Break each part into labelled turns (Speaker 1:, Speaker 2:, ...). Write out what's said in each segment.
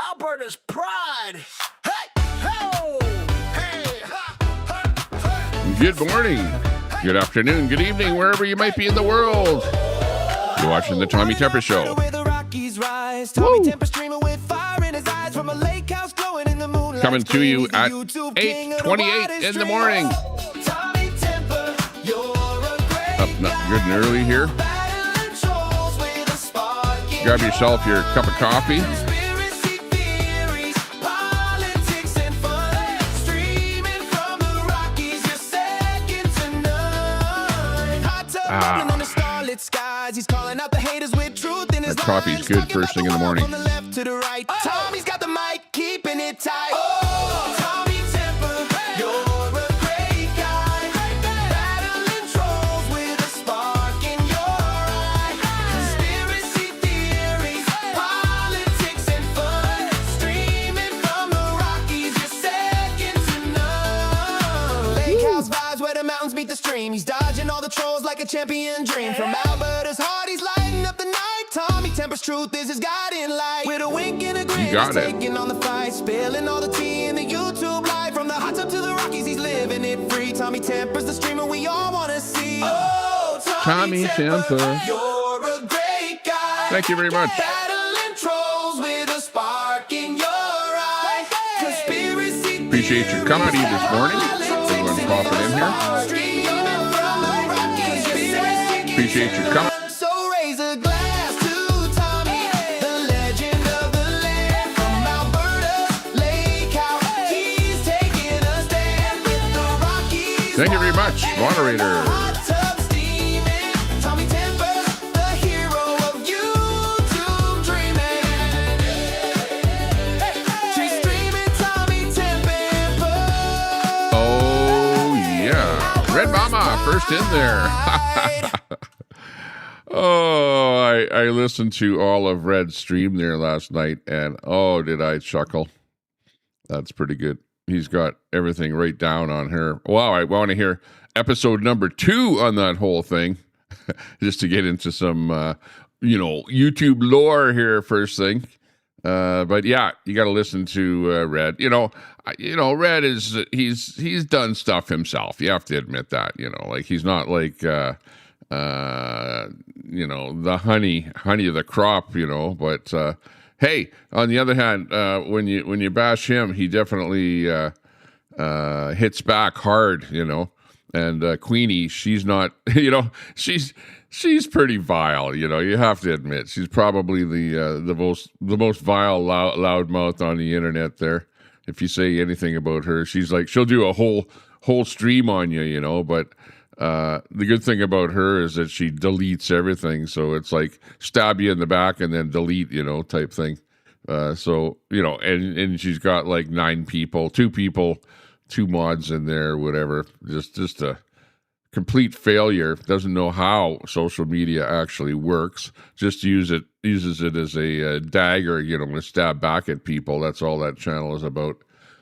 Speaker 1: Alberta's pride. Hey, ho, hey, ha, ha.
Speaker 2: Good morning, good afternoon, good evening, wherever you might be in the world. You're watching the Tommy Temper Show. Coming to you at 8:28 in the morning. Up good and early here. Grab yourself your cup of coffee. That coffee's good first thing in the morning.
Speaker 1: Tommy's got the mic, keeping it tight. Oh, Tommy Temper, you're a great guy. Battling trolls with a spark in your eye. Conspiracy theories, politics and fun. Streaming from the Rockies, you're second to none. Lake house vibes where the mountains meet the stream. He's dodging all the trolls like a champion dream. From Alberta's heart, he's lighting up the night. Tommy Temper's truth is his guiding light. With a wink and a grin, he's taking on the fight, spilling all the tea in the YouTube live. From the hot tub to the Rockies, he's living it free. Tommy Temper's the streamer we all want to see. Oh, Tommy Temper, you're a great guy.
Speaker 2: Thank you very much.
Speaker 1: Battling trolls with a spark in your eye. Conspiracy
Speaker 2: Appreciate your company this morning. Everyone popping in here. Appreciate your company.
Speaker 1: So raise a glass to Tommy, the legend of the land. From Alberta's lake house, he's taking a stand with the Rockies.
Speaker 2: Thank you very much, moderator.
Speaker 1: Hot tub steaming. Tommy Temper, the hero of YouTube dreaming. She's streaming Tommy Temper.
Speaker 2: Oh, yeah. Red Mama, first in there. Oh, I listened to all of Red's stream there last night, and oh, did I chuckle. That's pretty good. He's got everything right down on her. Wow, I want to hear episode number 2 on that whole thing, just to get into some, YouTube lore here first thing. But yeah, you got to listen to Red. Red is he's done stuff himself. You have to admit that. Like he's not like the honey of the crop. But hey, on the other hand, when you bash him, he definitely hits back hard. And Queenie, she's not. She's pretty vile, you have to admit. She's probably the most vile loudmouth on the internet there. If you say anything about her, she'll do a whole stream on you, but the good thing about her is that she deletes everything. So it's like stab you in the back and then delete, type thing. And she's got like 9 people, 2 mods in there, whatever. Just a complete failure. Doesn't know how social media actually works. Just uses it as a dagger, to stab back at people. That's all that channel is about.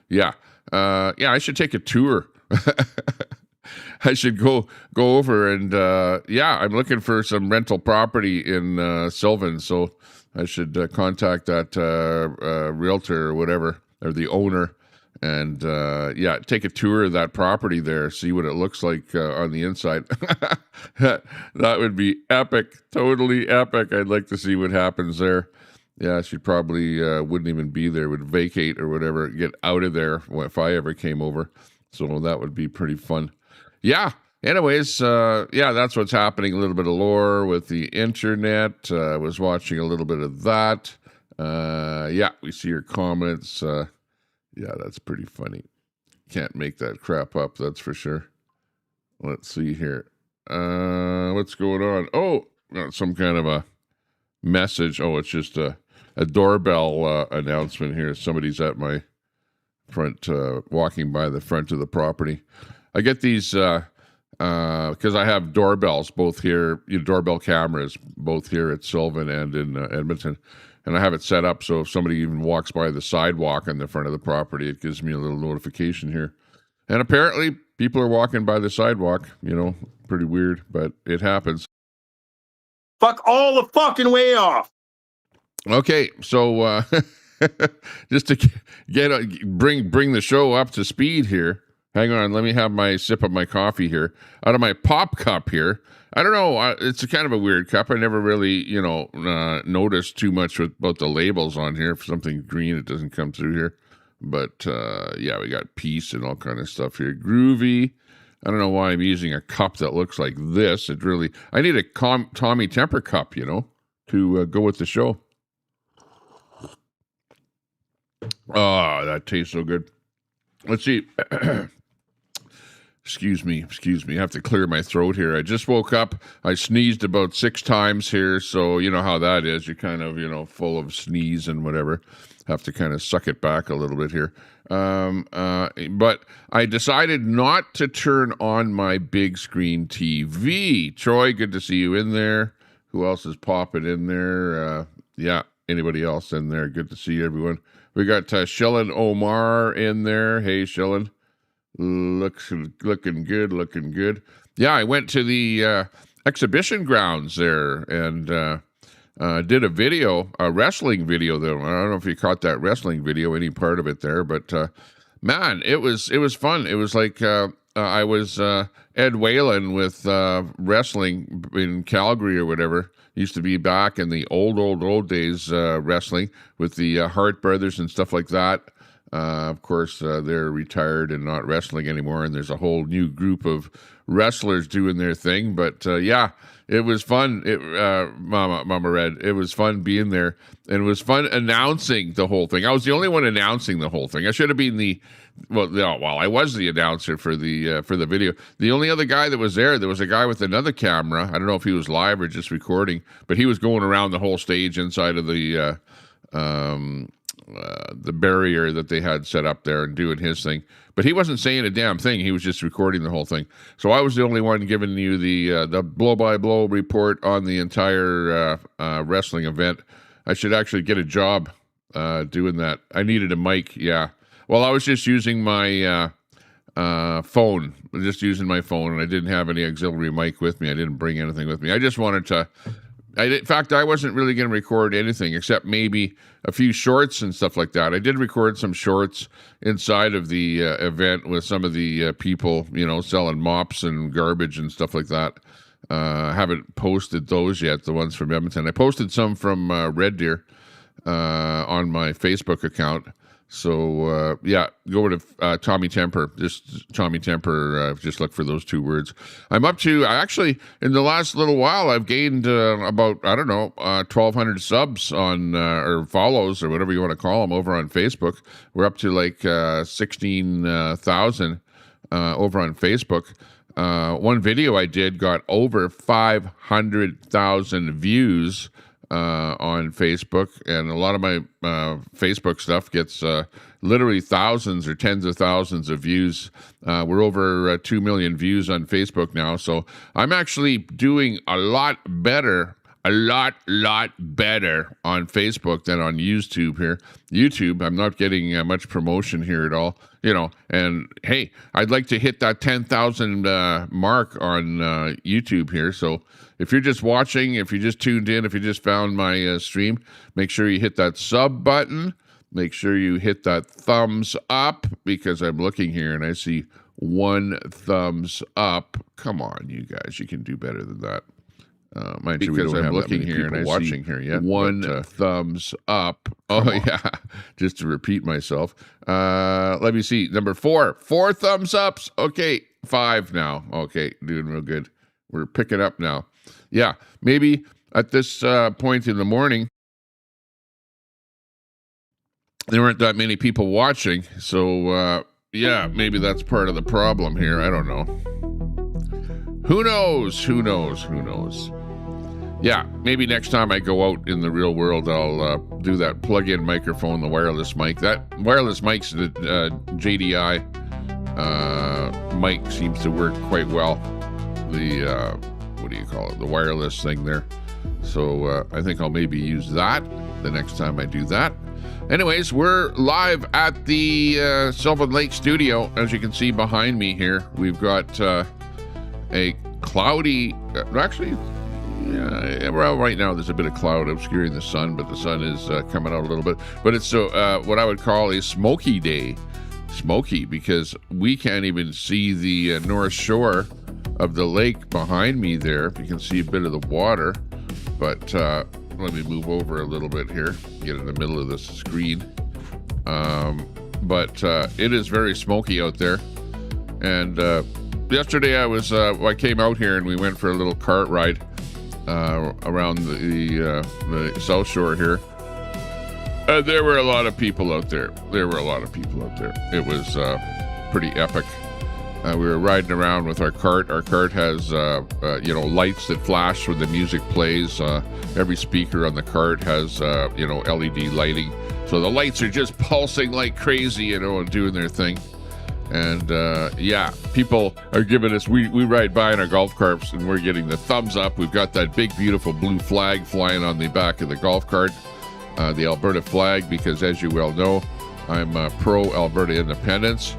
Speaker 2: Yeah. I should take a tour. I should go over and I'm looking for some rental property in Sylvan, so I should contact that realtor or whatever, or the owner. And take a tour of that property there, see what it looks like on the inside. That would be epic, totally epic. I'd like to see what happens there. Yeah, she probably wouldn't even be there, would vacate or whatever, get out of there if I ever came over. So that would be pretty fun. Yeah, anyways, that's what's happening. A little bit of lore with the internet. I was watching a little bit of that. We see your comments. Yeah, that's pretty funny. Can't make that crap up, that's for sure. Let's see here. What's going on? Oh, got some kind of a message. Oh, it's just a doorbell announcement here. Somebody's at my front, walking by the front of the property. I get these because I have doorbells both here, doorbell cameras, both here at Sylvan and in Edmonton. And I have it set up so if somebody even walks by the sidewalk on the front of the property, it gives me a little notification here. And apparently people are walking by the sidewalk, pretty weird, but it happens.
Speaker 3: Fuck all the fucking way off.
Speaker 2: Okay, so just to bring the show up to speed here. Hang on, let me have my sip of my coffee here out of my pop cup here. I don't know, it's a kind of a weird cup. I never really, noticed too much about the labels on here. If something green, it doesn't come through here. But yeah, we got peace and all kind of stuff here. Groovy. I don't know why I'm using a cup that looks like this. I need a Tommy Temper cup, to go with the show. Oh, that tastes so good. Let's see. Excuse me. I have to clear my throat here. I just woke up. I sneezed about 6 times here, so you know how that is. You're kind of, full of sneeze and whatever. Have to kind of suck it back a little bit here. But I decided not to turn on my big screen TV. Troy, good to see you in there. Who else is popping in there? Yeah, anybody else in there? Good to see everyone. We got Shillen Omar in there. Hey, Shillen. Looking good. Yeah, I went to the exhibition grounds there and did a wrestling video there. I don't know if you caught that wrestling video, any part of it there, but man, it was fun. It was like I was Ed Whalen with wrestling in Calgary or whatever. Used to be back in the old days wrestling with the Hart brothers and stuff like that. Of course, they're retired and not wrestling anymore, and there's a whole new group of wrestlers doing their thing. But yeah, it was fun. Mama Red, it was fun being there, and it was fun announcing the whole thing. I was the only one announcing the whole thing. I should have been I was the announcer for the video. The only other guy that was there was a guy with another camera. I don't know if he was live or just recording, but he was going around the whole stage inside of the barrier that they had set up there and doing his thing. But he wasn't saying a damn thing. He was just recording the whole thing. So I was the only one giving you the blow-by-blow report on the entire wrestling event. I should actually get a job doing that. I needed a mic, yeah. Well, I was just using my phone. Just using my phone, and I didn't have any auxiliary mic with me. I didn't bring anything with me. I just wanted to... in fact, I wasn't really going to record anything except maybe a few shorts and stuff like that. I did record some shorts inside of the event with some of the people, selling mops and garbage and stuff like that. Haven't posted those yet, the ones from Edmonton. I posted some from Red Deer on my Facebook account. So, yeah, go over to Tommy Temper. Just Tommy Temper, just look for those 2 words. I'm up to, actually, in the last little while, I've gained about, 1,200 subs on, or follows, or whatever you want to call them, over on Facebook. We're up to like 16,000 over on Facebook. One video I did got over 500,000 views on Facebook, and a lot of my Facebook stuff gets literally thousands or tens of thousands of views. We're over 2 million views on Facebook now, so I'm actually doing a lot better on Facebook than on YouTube here. YouTube, I'm not getting much promotion here at all, and hey, I'd like to hit that 10,000 mark on YouTube here. So if you're just watching, if you just tuned in, if you just found my stream, make sure you hit that sub button. Make sure you hit that thumbs up, because I'm looking here and I see 1 thumbs up. Come on, you guys, you can do better than that. Mind you, because I'm looking here and I'm watching here yet. 1 thumbs up. Oh, yeah. Just to repeat myself. Let me see. Number 4. 4 thumbs ups. Okay. 5 now. Okay. Doing real good. We're picking up now. Yeah. Maybe at this point in the morning, there weren't that many people watching. So, yeah, maybe that's part of the problem here. I don't know. Who knows? Yeah, maybe next time I go out in the real world, I'll do that plug-in microphone, the wireless mic. That wireless mic's the JDI mic seems to work quite well. The, what do you call it? The wireless thing there. So I think I'll maybe use that the next time I do that. Anyways, we're live at the Sylvan Lake studio. As you can see behind me here, we've got a cloudy, actually, Yeah, well, right now there's a bit of cloud obscuring the sun, but the sun is coming out a little bit. But it's what I would call a smoky day. Smoky because we can't even see the north shore of the lake behind me there. You can see a bit of the water, but let me move over a little bit here, get in the middle of the screen. But it is very smoky out there. And yesterday I came out here and we went for a little cart ride around the South Shore here. There were a lot of people out there. It was pretty epic. We were riding around with our cart. Our cart has, lights that flash when the music plays. Every speaker on the cart has, LED lighting. So the lights are just pulsing like crazy, and doing their thing. And people are giving us, we ride by in our golf carts and we're getting the thumbs up. We've got that big, beautiful blue flag flying on the back of the golf cart. The Alberta flag, because as you well know, I'm pro-Alberta independence.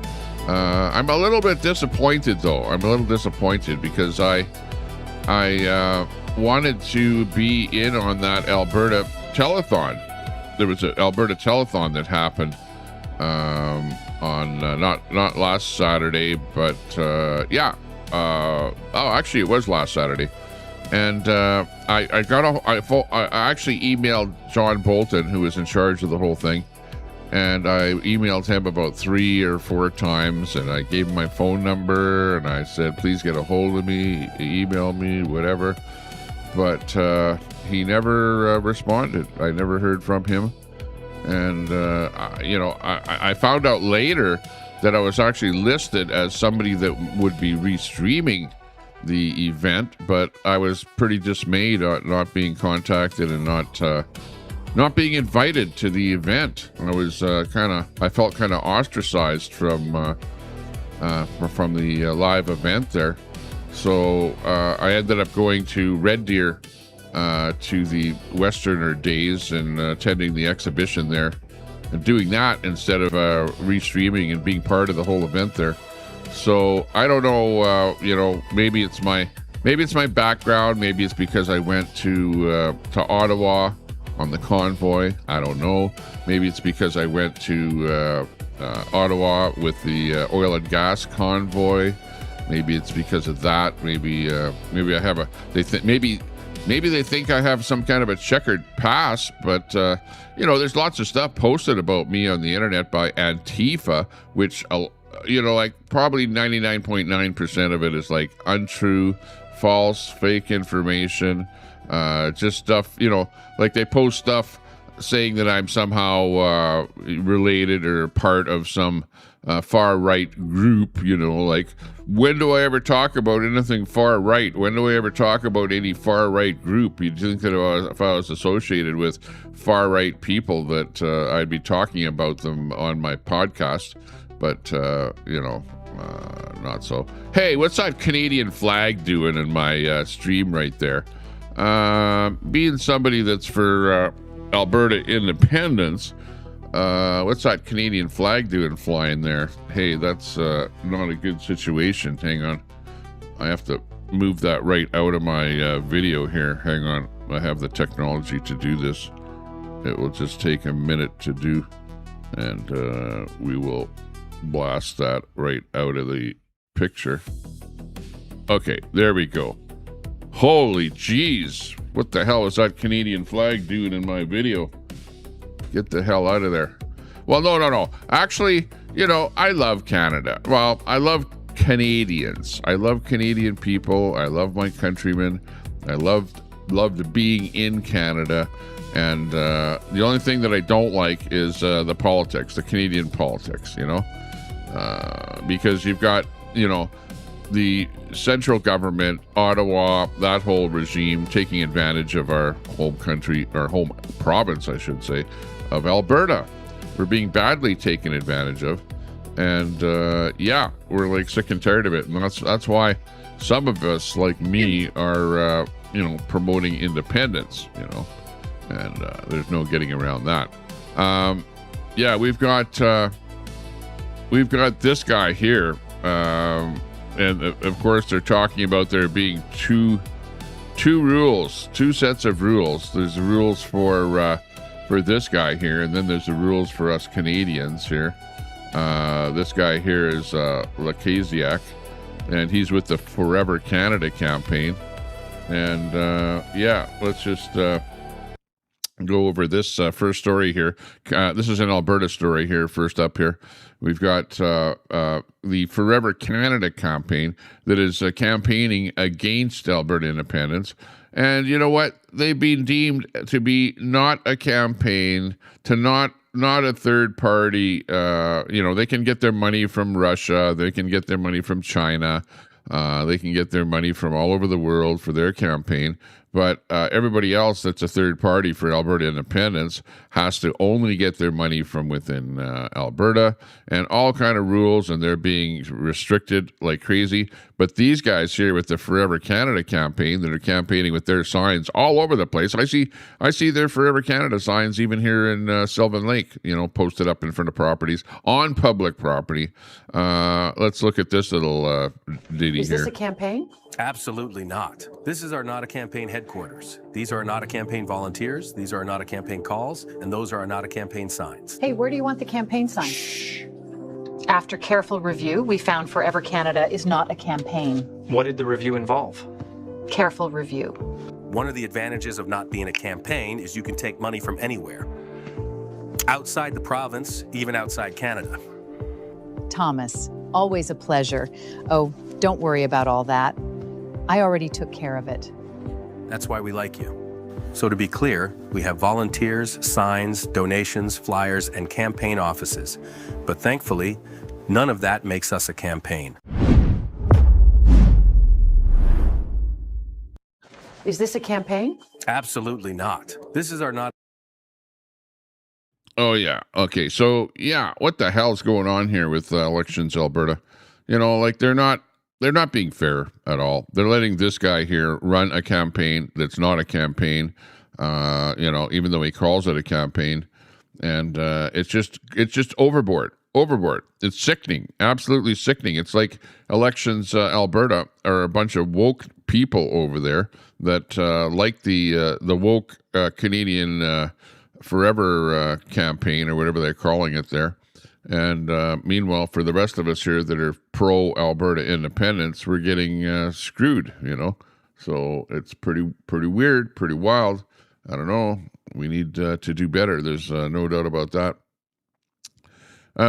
Speaker 2: I'm a little bit disappointed, though. I'm a little disappointed because I wanted to be in on that Alberta telethon. There was an Alberta telethon that happened on not last Saturday, but actually it was last Saturday. And I actually emailed John Bolton, who was in charge of the whole thing, and I emailed him about 3 or 4 times, and I gave him my phone number, and I said, please get a hold of me, email me, whatever. But he never responded. I never heard from him. And, I found out later that I was actually listed as somebody that would be restreaming the event, but I was pretty dismayed at not being contacted and not being invited to the event. I was I felt kind of ostracized from the live event there. So I ended up going to Red Deer to the Westerner Days and attending the exhibition there and doing that instead of restreaming and being part of the whole event there. So I don't know, maybe it's my background. Maybe it's because I went to Ottawa on the convoy. I don't know. Maybe it's because I went to Ottawa with the oil and gas convoy. Maybe it's because of that. Maybe I have maybe they think I have some kind of a checkered past. But there's lots of stuff posted about me on the internet by Antifa, which probably 99.9% of it is like untrue, false, fake information, just stuff, like they post stuff saying that I'm somehow related or part of some far-right group, like, when do I ever talk about anything far-right? When do I ever talk about any far-right group? You'd think that if I was associated with far-right people that I'd be talking about them on my podcast. But, not so. Hey, what's that Canadian flag doing in my stream right there? Being somebody that's for Alberta independence, what's that Canadian flag doing flying there? Hey, that's not a good situation. Hang on. I have to move that right out of my video here. Hang on. I have the technology to do this. It will just take a minute to do, and we will blast that right out of the picture. Okay, there we go. Holy jeez, what the hell is that Canadian flag doing in my video? Get the hell out of there. Well, no. Actually, I love Canada. Well, I love Canadians. I love Canadian people. I love my countrymen. I loved being in Canada. And the only thing that I don't like is the politics, the Canadian politics, because you've got, the central government, Ottawa, that whole regime taking advantage of our home country, our home province, I should say, of Alberta. We're being badly taken advantage of. And we're like sick and tired of it. And that's why some of us, like me, are, promoting independence, and there's no getting around that. We've got this guy here. And of course, they're talking about there being two two sets of rules. There's the rules for this guy here, and then there's the rules for us Canadians here. This guy here is Lacasiak, and he's with the Forever Canada campaign. And yeah, let's just go over this first story here. This is an Alberta story here. First up here, we've got the Forever Canada campaign that is campaigning against Alberta independence. And you know what? They've been deemed to be not a campaign, to not a third party. They can get their money from Russia. They can get their money from China. They can get their money from all over the world for their campaign. But everybody else that's a third party for Alberta independence has to only get their money from within Alberta, and all kind of rules, and they're being restricted like crazy. But these guys here with the Forever Canada campaign that are campaigning with their signs all over the place. I see their Forever Canada signs even here in Sylvan Lake, posted up in front of properties on public property. Let's look at this little ditty here.
Speaker 3: Is this a campaign?
Speaker 4: Absolutely not. This is our Not a Campaign headquarters. These are Not a Campaign volunteers, these are Not a Campaign calls, and those are Not a Campaign signs.
Speaker 3: Hey, where do you want the campaign sign? Shh. After careful review, we found Forever Canada is not a campaign.
Speaker 5: What did the review involve?
Speaker 3: Careful review.
Speaker 4: One of the advantages of not being a campaign is you can take money from anywhere. Outside the province, even outside Canada.
Speaker 6: Thomas, always a pleasure. Oh, don't worry about all that. I already took care of it.
Speaker 4: That's why we like you. So to be clear, we have volunteers, signs, donations, flyers, and campaign offices. But thankfully, none of that makes us a campaign.
Speaker 3: Is this a campaign?
Speaker 4: Absolutely not. This is our not.
Speaker 2: Oh, yeah. Okay. So, yeah, what the hell's going on here with Elections Alberta? They're not being fair at all. They're letting this guy here run a campaign that's not a campaign, even though he calls it a campaign. And it's just overboard. It's sickening, absolutely sickening. It's like Elections Alberta are a bunch of woke people over there that like the woke Canadian Forever campaign or whatever they're calling it there. And meanwhile, for the rest of us here that are pro-Alberta independence, we're getting screwed, So it's pretty weird, pretty wild. I don't know. We need to do better. There's no doubt about that.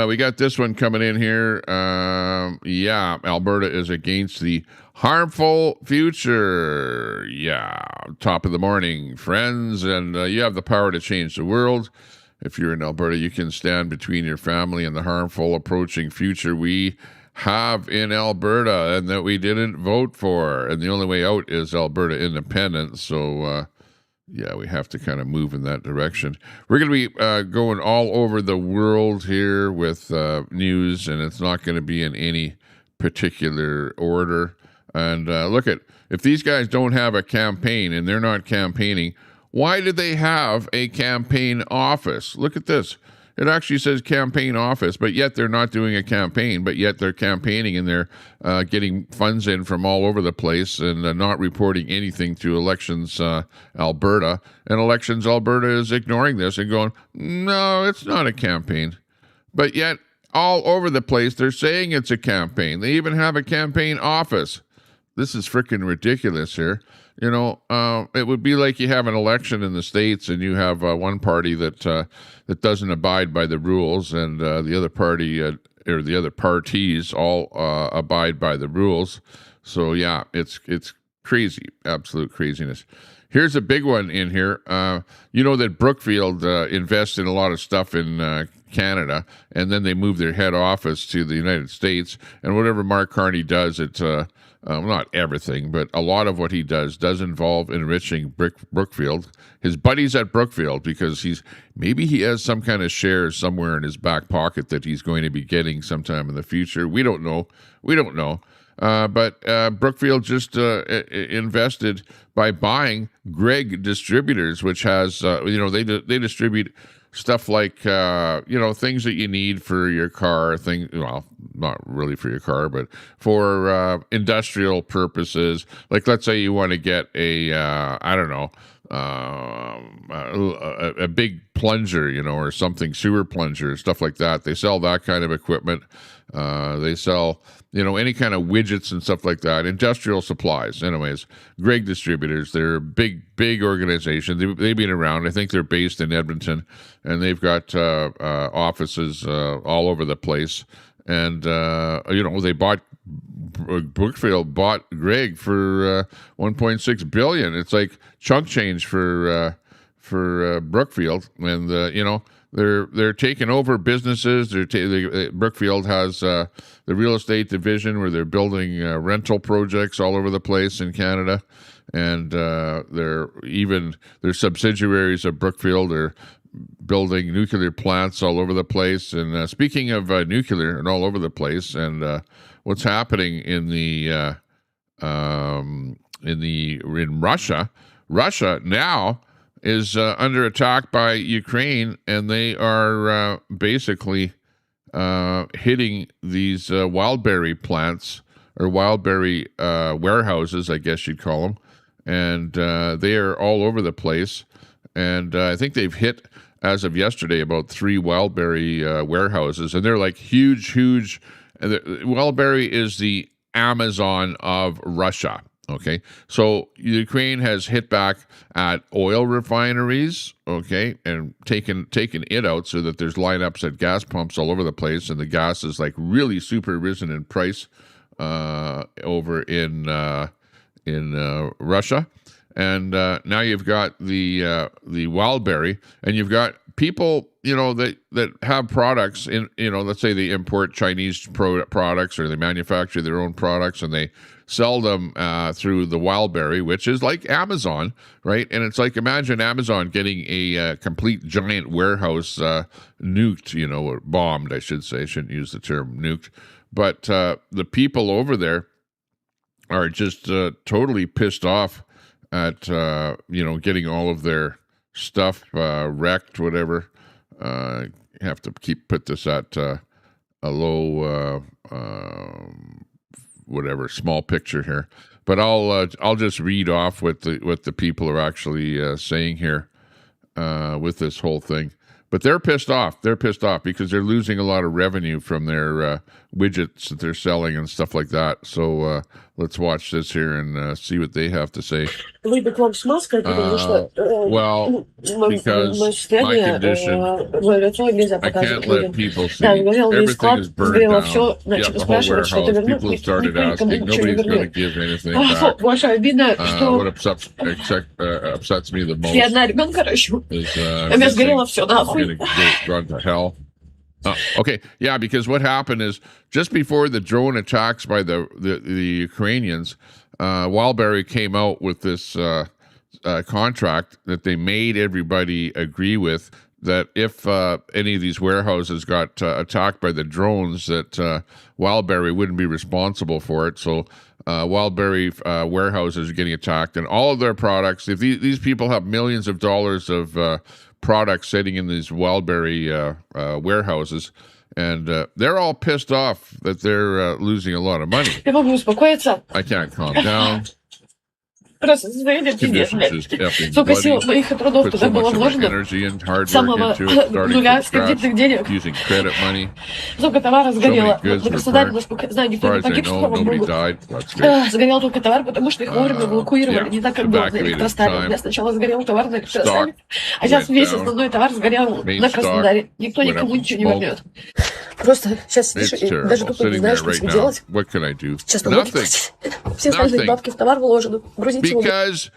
Speaker 2: We got this one coming in here. Alberta is against the harmful future. Yeah, top of the morning, friends. And you have the power to change the world. If you're in Alberta, you can stand between your family and the harmful approaching future we have in Alberta and that we didn't vote for. And the only way out is Alberta independence. So, we have to kind of move in that direction. We're going to be going all over the world here with news, and it's not going to be in any particular order. And if these guys don't have a campaign and they're not campaigning, why do they have a campaign office? Look at this. It actually says campaign office, but yet they're not doing a campaign, but yet they're campaigning and they're getting funds in from all over the place and not reporting anything to Elections Alberta. And Elections Alberta is ignoring this and going, no, it's not a campaign. But yet all over the place, they're saying it's a campaign. They even have a campaign office. This is freaking ridiculous here. It would be like you have an election in the States and you have one party that doesn't abide by the rules and the other party or the other parties all abide by the rules. So, yeah, it's crazy, absolute craziness. Here's a big one in here. That Brookfield invests in a lot of stuff in Canada, and then they move their head office to the United States. And whatever Mark Carney does, it's not everything, but a lot of what he does involve enriching Brookfield. His buddies at Brookfield, because maybe he has some kind of shares somewhere in his back pocket that he's going to be getting sometime in the future. We don't know. But Brookfield just invested by buying Greg Distributors, which has, they distribute stuff like things that you need for your car. Well, not really for your car, but for industrial purposes. Like, let's say you want to get a a big plunger, or something, sewer plunger, stuff like that. They sell that kind of equipment. They sell, any kind of widgets and stuff like that. Industrial supplies. Anyways, Greg Distributors, they're a big organization. They've been around. I think they're based in Edmonton, and they've got offices all over the place. And, they Brookfield bought Greg for $1.6 billion. It's like chunk change for Brookfield, and they're taking over businesses. Brookfield has the real estate division where they're building rental projects all over the place in Canada, and they're subsidiaries of Brookfield are building nuclear plants all over the place. And speaking of nuclear and all over the place, and what's happening in Russia? Russia now is under attack by Ukraine, and they are basically hitting these wildberry plants, or wildberry warehouses, I guess you'd call them, and they are all over the place. And I think they've hit, as of yesterday, about 3 wildberry warehouses, and they're like huge. Wildberry is the Amazon of Russia. Okay, so Ukraine has hit back at oil refineries, okay, and taken it out so that there's lineups at gas pumps all over the place, and the gas is like really super risen in price over in Russia. And now you've got the wildberry, and you've got people, that have products in, let's say they import Chinese products, or they manufacture their own products, and they sell them through the wildberry, which is like Amazon, right? And it's like, imagine Amazon getting a complete giant warehouse nuked, or bombed, I should say. I shouldn't use the term nuked. But the people over there are just totally pissed off at, getting all of their stuff wrecked, whatever. Have to put this at a low, whatever, small picture here. But I'll just read off what the people are actually saying here with this whole thing. But they're pissed off. They're pissed off because they're losing a lot of revenue from their widgets that they're selling and stuff like that. So let's watch this here and see what they have to say. Well, because my condition, I can't let people see. Everything is burned down. Yeah, the whole warehouse. People have started asking. Nobody's going to give anything back. What upsets me the most is getting run to hell. Okay, yeah, because what happened is just before the drone attacks by the Ukrainians, Wildberry came out with this contract that they made everybody agree with, that if any of these warehouses got attacked by the drones, that Wildberry wouldn't be responsible for it. So Wildberry warehouses are getting attacked, and all of their products, if these people have millions of dollars of products sitting in these Wildberry warehouses, and they're all pissed off that they're losing a lot of money. I can't calm down. Conditions just effing bloody. Put so much energy and hard work into it, starting from scratch, using credit money. So many goods were burnt. As far as I know, nobody died. That's good. Evacuated time. Stock went down. Main stock went up in smoke. It's terrible. Sitting there right now. What can I do? Nothing. Because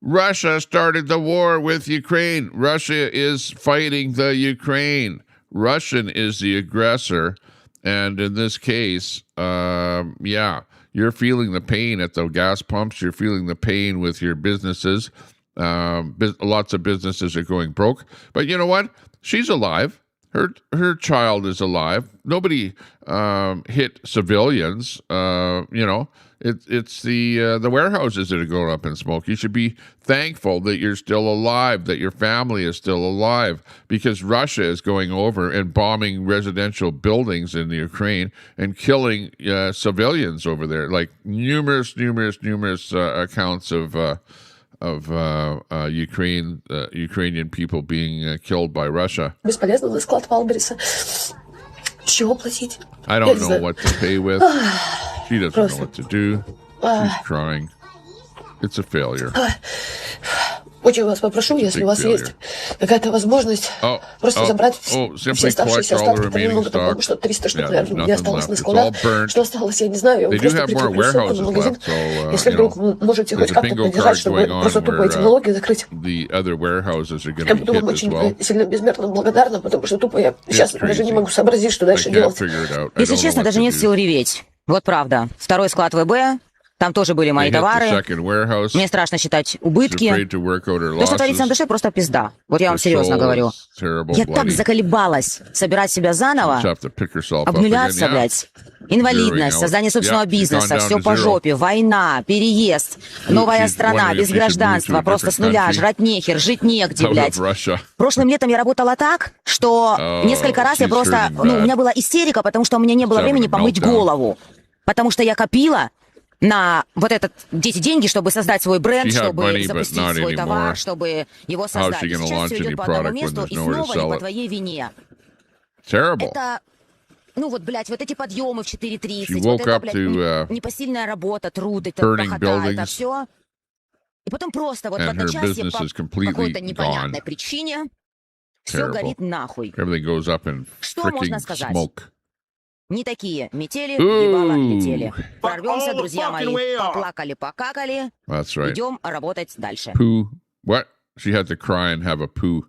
Speaker 2: Russia started the war with Ukraine. Russia is fighting the Ukraine. Russian is the aggressor. And in this case, you're feeling the pain at the gas pumps. You're feeling the pain with your businesses. Lots of businesses are going broke. But you know what? She's alive. her child is alive. Nobody hit civilians. It's the warehouses that are going up in smoke. You should be thankful that you're still alive, that your family is still alive, because Russia is going over and bombing residential buildings in the Ukraine and killing civilians over there. Like numerous accounts of Ukrainian people being killed by Russia.
Speaker 5: Бесполезно на склад Валбериса. С чего платить?
Speaker 2: I don't know what to pay with. She doesn't know what to do. She's crying. It's a failure.
Speaker 5: Очень вас попрошу, если у вас есть какая-то возможность, просто забрать все оставшиеся остатки. Там немного, там много, что 300 штук, наверное, не осталось на складах. Что осталось, я не знаю. Я вам просто прикреплю ссылку на магазин. Если вдруг вы можете хоть как-то поддержать, чтобы просто тупо эти налоги закрыть. Я буду вам очень сильно безмерно благодарна, потому что тупо я сейчас даже не могу сообразить, что дальше делать.
Speaker 7: Если честно, даже нет сил реветь. Вот правда. Второй склад ВБ. Там тоже были мои товары. Мне страшно считать убытки. То, что творится на душе, просто пизда. Вот я вам серьезно говорю. Я так заколебалась собирать себя заново. Обнуляться, блядь. Инвалидность, создание собственного бизнеса, все по жопе, война, переезд, новая страна, без гражданства, просто с нуля, жрать нехер, жить негде, блядь. Прошлым летом я работала так, что несколько раз я просто... у меня была истерика, потому что у меня не было времени помыть голову. Потому что я копила на вот эти деньги, чтобы создать свой бренд, чтобы запустить свой товар, чтобы его создать. Сейчас все идет по одному месту, и снова не по твоей вине. Это, вот, блядь, вот эти подъемы в 4:30, вот это, блядь, непосильная работа, труд, это похота, это все. И потом просто вот в одночасье по какой-то непонятной причине все горит нахуй. Что можно сказать? Не такие метели, ебало метели. Прорвемся, друзья мои. Поплакали, покакали. Идем работать дальше.
Speaker 2: Poo. What? She had to cry and have a poo.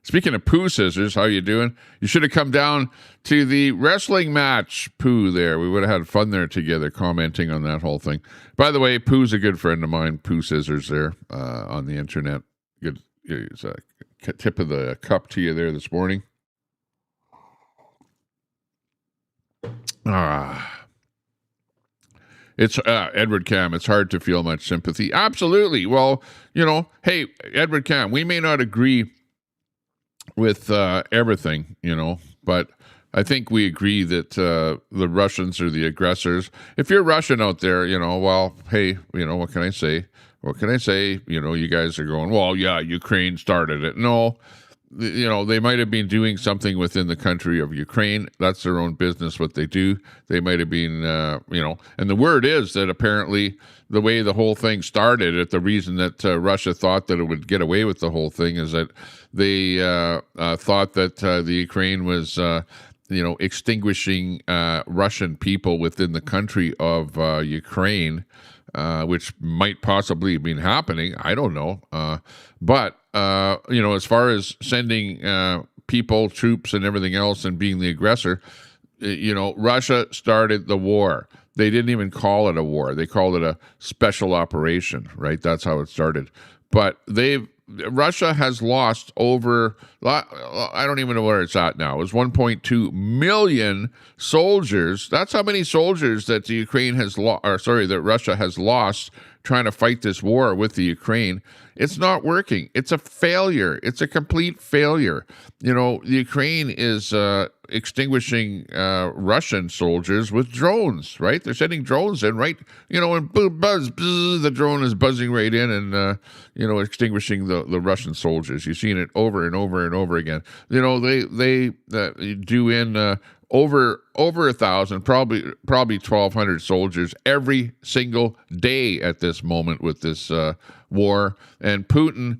Speaker 2: Speaking of poo scissors, how you doing? You should have come down to the wrestling match, Pooh, there. We would have had fun there together, commenting on that whole thing. By the way, Pooh's a good friend of mine, Pooh Scissors there on the internet. Good. It's a tip of the cup to you there this morning. It's Edward Cam. It's hard to feel much sympathy. Absolutely. Well, hey, Edward Cam, we may not agree with everything, but I think we agree that the Russians are the aggressors. If you're Russian out there, well, hey, what can I say? What can I say? You guys are going, well, yeah, Ukraine started it. No. They might have been doing something within the country of Ukraine. That's their own business, what they do. They might have been, and the word is that apparently the way the whole thing started, the reason that Russia thought that it would get away with the whole thing is that they thought that the Ukraine was, extinguishing Russian people within the country of Ukraine, which might possibly have been happening. I don't know. But as far as sending people, troops, and everything else and being the aggressor, Russia started the war. They didn't even call it a war. They called it a special operation, right? That's how it started. But Russia has lost over, I don't even know where it's at now. It was 1.2 million soldiers. That's how many soldiers that the Ukraine has that Russia has lost trying to fight this war with the Ukraine. It's not working. It's a failure. It's a complete failure. The Ukraine is extinguishing Russian soldiers with drones, right? They're sending drones in, right? And buzz, the drone is buzzing right in and, extinguishing the Russian soldiers. You've seen it over and over and over again. They do in over 1,000, probably 1,200 soldiers every single day at this moment with this war. And Putin,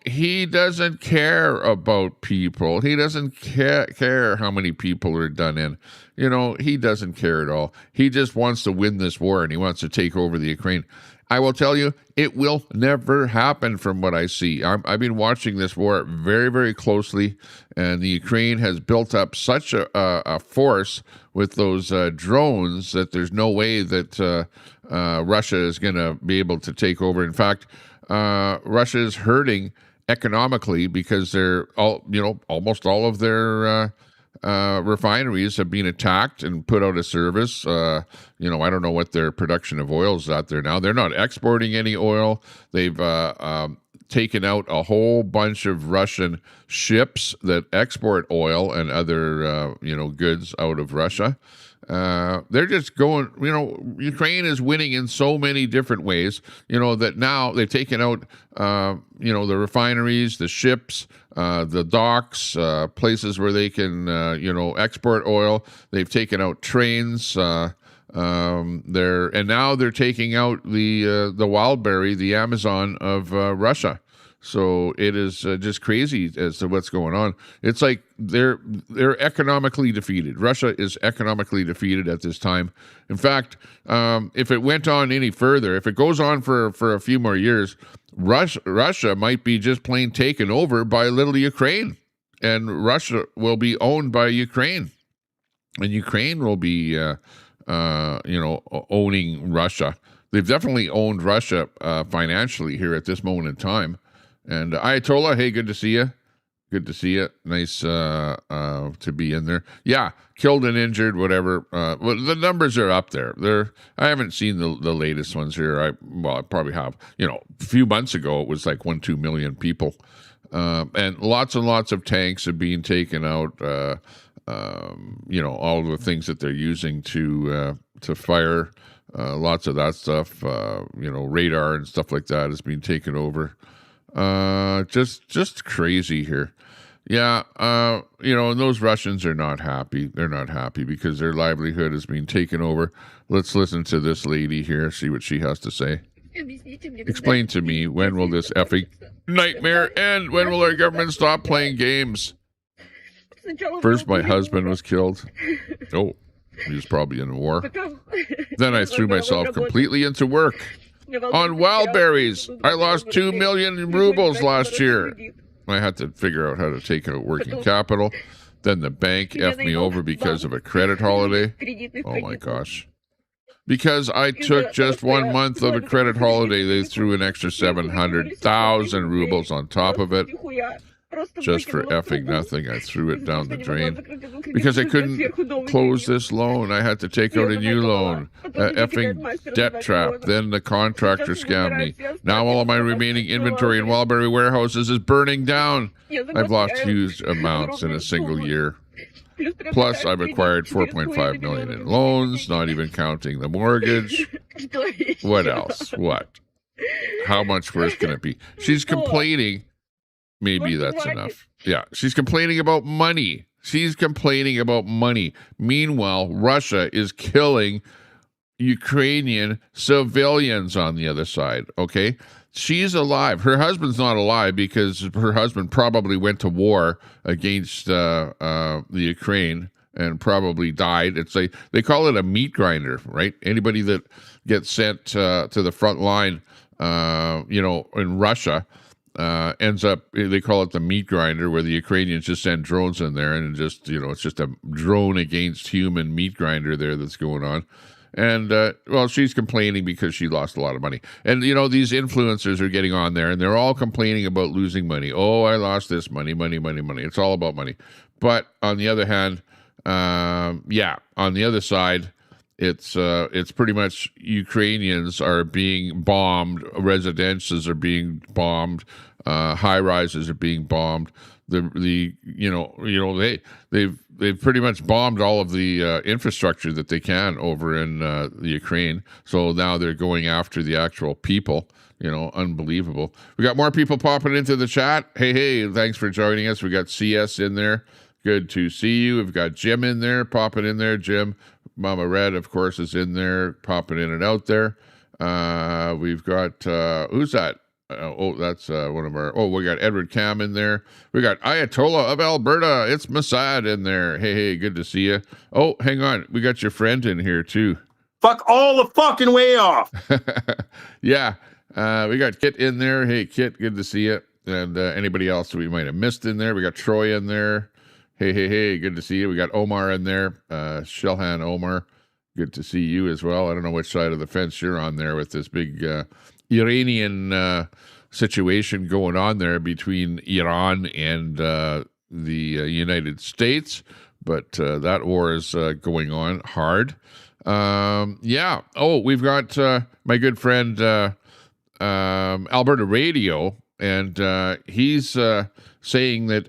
Speaker 2: he doesn't care about people. He doesn't care how many people are done in. He doesn't care at all. He just wants to win this war and he wants to take over the Ukraine. I will tell you, it will never happen from what I see. I've been watching this war very, very closely, and the Ukraine has built up such a force with those drones that there's no way that Russia is going to be able to take over. In fact, Russia is hurting economically because they're all, almost all of their refineries have been attacked and put out of service. I don't know what their production of oil is out there now. They're not exporting any oil. They've taken out a whole bunch of Russian ships that export oil and other, goods out of Russia. They're just going, Ukraine is winning in so many different ways, that now they've taken out, the refineries, the ships, the docks, places where they can, export oil. They've taken out trains, and now they're taking out the wildberry, the Amazon of Russia. So it is just crazy as to what's going on. It's like they're economically defeated. Russia is economically defeated at this time. In fact, if it went on any further, if it goes on for a few more years, Russia might be just plain taken over by little Ukraine, and Russia will be owned by Ukraine, and Ukraine will be owning Russia. They've definitely owned Russia financially here at this moment in time. And Ayatollah, hey, good to see you. Good to see you. Nice to be in there. Yeah, killed and injured, whatever. Well, the numbers are up there. I haven't seen the latest ones here. I probably have. A few months ago, it was like 1-2 million people. And lots of tanks are being taken out. All the things that they're using to fire. Lots of that stuff. Radar and stuff like that is being taken over. Just crazy here. Yeah, and those Russians are not happy. They're not happy because their livelihood is being taken over. Let's listen to this lady here, see what she has to say. Explain to me, when will this effing nightmare end? When will our government stop playing games? First, my husband was killed. Oh, he was probably in war. Then I threw myself completely into work. On wildberries, I lost 2 million rubles last year. I had to figure out how to take out working capital. Then the bank effed me over because of a credit holiday. Oh my gosh. Because I took just 1 month of a credit holiday, they threw an extra 700,000 rubles on top of it. Just for effing nothing, I threw it down the drain. Because I couldn't close this loan, I had to take out a new loan. Effing debt trap. Then the contractor scammed me. Now all of my remaining inventory in Wildberry warehouses is burning down. I've lost huge amounts in a single year. Plus, I've acquired 4.5 million in loans, not even counting the mortgage. What else? What? How much worse can it be? She's complaining. Maybe that's enough. Yeah, she's complaining about money. Meanwhile, Russia is killing Ukrainian civilians on the other side, okay? She's alive. Her husband's not alive because her husband probably went to war against the Ukraine and probably died. It's like they call it a meat grinder, right? Anybody that gets sent to the front line, in Russia, ends up, they call it the meat grinder, where the Ukrainians just send drones in there and just, it's just a drone against human meat grinder there that's going on. And, she's complaining because she lost a lot of money. And, these influencers are getting on there and they're all complaining about losing money. Oh, I lost this money. It's all about money. But on the other hand, on the other side, it's pretty much Ukrainians are being bombed, residences are being bombed, high rises are being bombed. They've pretty much bombed all of the infrastructure that they can over in the Ukraine. So now they're going after the actual people. Unbelievable. We got more people popping into the chat. Hey, thanks for joining us. We got CS in there. Good to see you. We've got Jim in there, popping in there. Jim, Mama Red, of course, is in there, popping in and out there. We've got, who's that? That's one of our, we got Edward Cam in there. We got Ayatollah of Alberta. It's Masad in there. Hey, good to see you. Oh, hang on. We got your friend in here, too.
Speaker 8: Fuck all the fucking way off.
Speaker 2: Yeah. We got Kit in there. Hey, Kit, good to see you. And anybody else we might have missed in there. We got Troy in there. Hey, good to see you. We got Omar in there. Shelhan Omar, good to see you as well. I don't know which side of the fence you're on there with this big Iranian situation going on there between Iran and the United States, but that war is going on hard. Yeah. Oh, we've got my good friend Alberta Radio, and he's saying that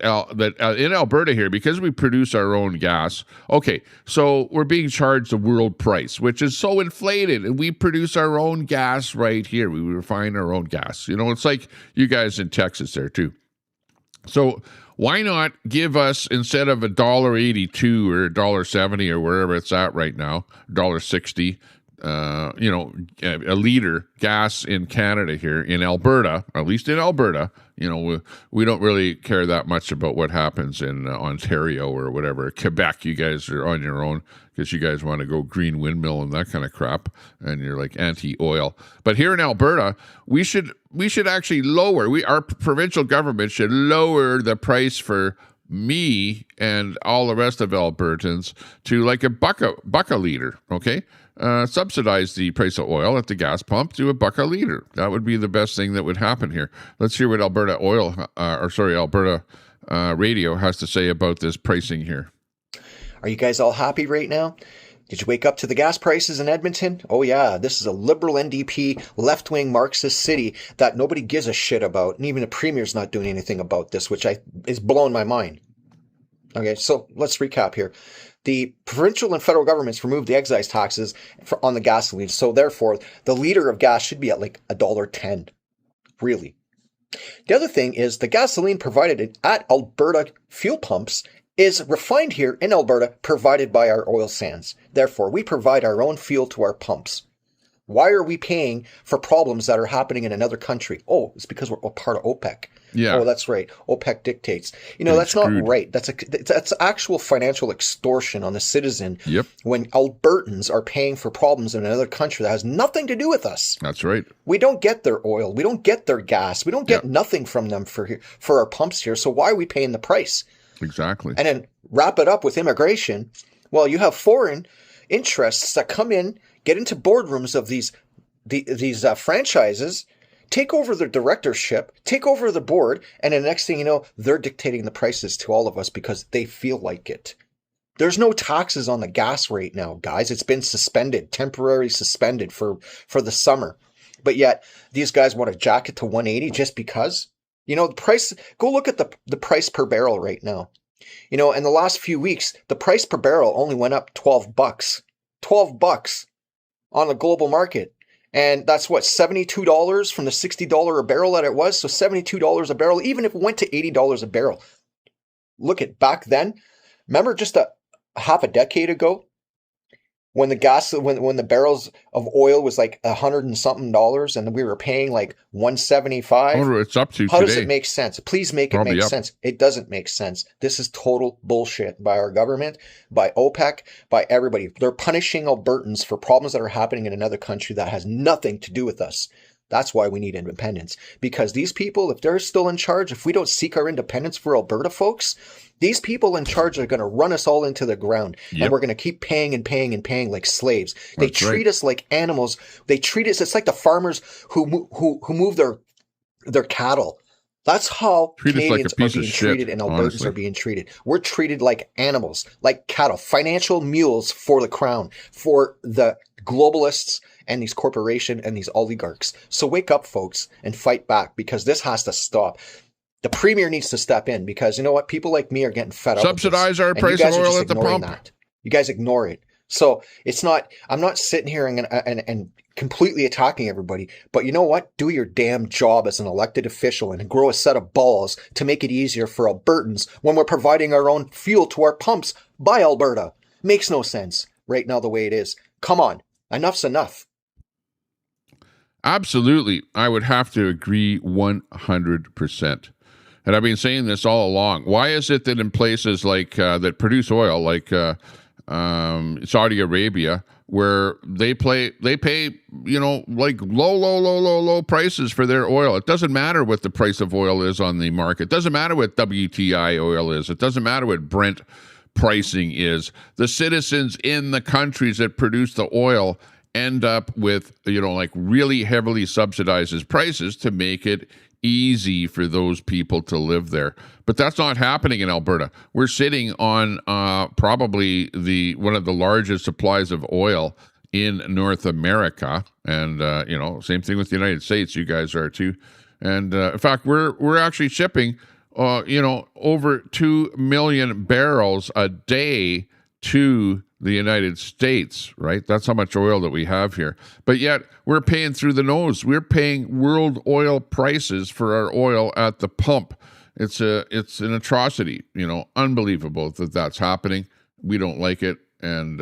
Speaker 2: in Alberta here, because we produce our own gas, okay, so we're being charged the world price, which is so inflated, and we produce our own gas right here. We refine our own gas. You know, it's like you guys in Texas there too. So why not give us, instead of $1.82 or $1.70 or wherever it's at right now, $1.60, you know, a liter gas in Canada here in Alberta, at least in Alberta. You know, we don't really care that much about what happens in Ontario or whatever. Quebec, you guys are on your own because you guys want to go green windmill and that kind of crap, and you're like anti-oil. But here in Alberta, we should actually lower. Our provincial government should lower the price for me and all the rest of Albertans to like a buck a liter, okay? Subsidize the price of oil at the gas pump to $1 a liter. That would be the best thing that would happen here. Let's hear what Alberta Radio has to say about this pricing here.
Speaker 9: Are you guys all happy right now? Did you wake up to the gas prices in Edmonton? Oh yeah, this is a liberal NDP, left-wing Marxist city that nobody gives a shit about, and even the premier's not doing anything about this, which is blowing my mind. Okay, so let's recap here. The provincial and federal governments removed the excise taxes on the gasoline, so therefore the liter of gas should be at like $1.10. Really. The other thing is the gasoline provided at Alberta fuel pumps is refined here in Alberta, provided by our oil sands. Therefore, we provide our own fuel to our pumps. Why are we paying for problems that are happening in another country? Oh, it's because we're part of OPEC.
Speaker 2: Yeah.
Speaker 9: Oh, that's right. OPEC dictates. You know, that's not right. That's actual financial extortion on the citizen.
Speaker 2: Yep.
Speaker 9: When Albertans are paying for problems in another country that has nothing to do with us.
Speaker 2: That's right.
Speaker 9: We don't get their oil. We don't get their gas. We don't get nothing from them for our pumps here. So why are we paying the price?
Speaker 2: Exactly.
Speaker 9: And then wrap it up with immigration. Well, you have foreign interests that come in, get into boardrooms of these franchises, take over the directorship, take over the board, and the next thing you know, they're dictating the prices to all of us because they feel like it. There's no taxes on the gas right now, guys. It's been suspended, temporarily suspended for the summer. But yet, these guys want to jack it to 180 just because. You know, the price, go look at the price per barrel right now. You know, in the last few weeks, the price per barrel only went up $12. $12 on the global market. And that's what, $72 from the $60 a barrel that it was. So $72 a barrel, even if it went to $80 a barrel. Look at back then. Remember just half a decade ago when the barrels of oil was like $100 and something and we were paying like $175.
Speaker 2: Oh, it's up to
Speaker 9: How
Speaker 2: today.
Speaker 9: Does it make sense? Please make it make sense. It doesn't make sense. This is total bullshit by our government, by OPEC, by everybody. They're punishing Albertans for problems that are happening in another country that has nothing to do with us. That's why we need independence. Because these people, if they're still in charge, if we don't seek our independence for Alberta folks, these people in charge are going to run us all into the ground. Yep. And we're going to keep paying and paying and paying like slaves. They treat us like animals. They treat us, it's like the farmers who move their cattle. That's how Canadians are being treated and Albertans are being treated. We're treated like animals, like cattle, financial mules for the crown, for the globalists and these corporations and these oligarchs. So wake up, folks, and fight back because this has to stop. The premier needs to step in because you know what? People like me are getting fed up.
Speaker 2: Subsidize our price of oil at the pump.
Speaker 9: You guys ignore it. So it's not, I'm not sitting here and completely attacking everybody, but you know what? Do your damn job as an elected official and grow a set of balls to make it easier for Albertans when we're providing our own fuel to our pumps by Alberta. Makes no sense right now the way it is. Come on. Enough's enough.
Speaker 2: Absolutely. I would have to agree 100%. And I've been saying this all along. Why is it that in places like that produce oil, like Saudi Arabia, where they pay, you know, like low prices for their oil? It doesn't matter what the price of oil is on the market. It doesn't matter what WTI oil is. It doesn't matter what Brent pricing is. The citizens in the countries that produce the oil end up with, you know, like really heavily subsidized prices to make it easy for those people to live there. But that's not happening in Alberta. We're sitting on probably one of the largest supplies of oil in North America, and same thing with the United States. You guys are too. And in fact, we're actually shipping over 2 million barrels a day to the United States, right? That's how much oil that we have here. But yet we're paying through the nose. We're paying world oil prices for our oil at the pump. It's an atrocity, unbelievable that that's happening. We don't like it. And,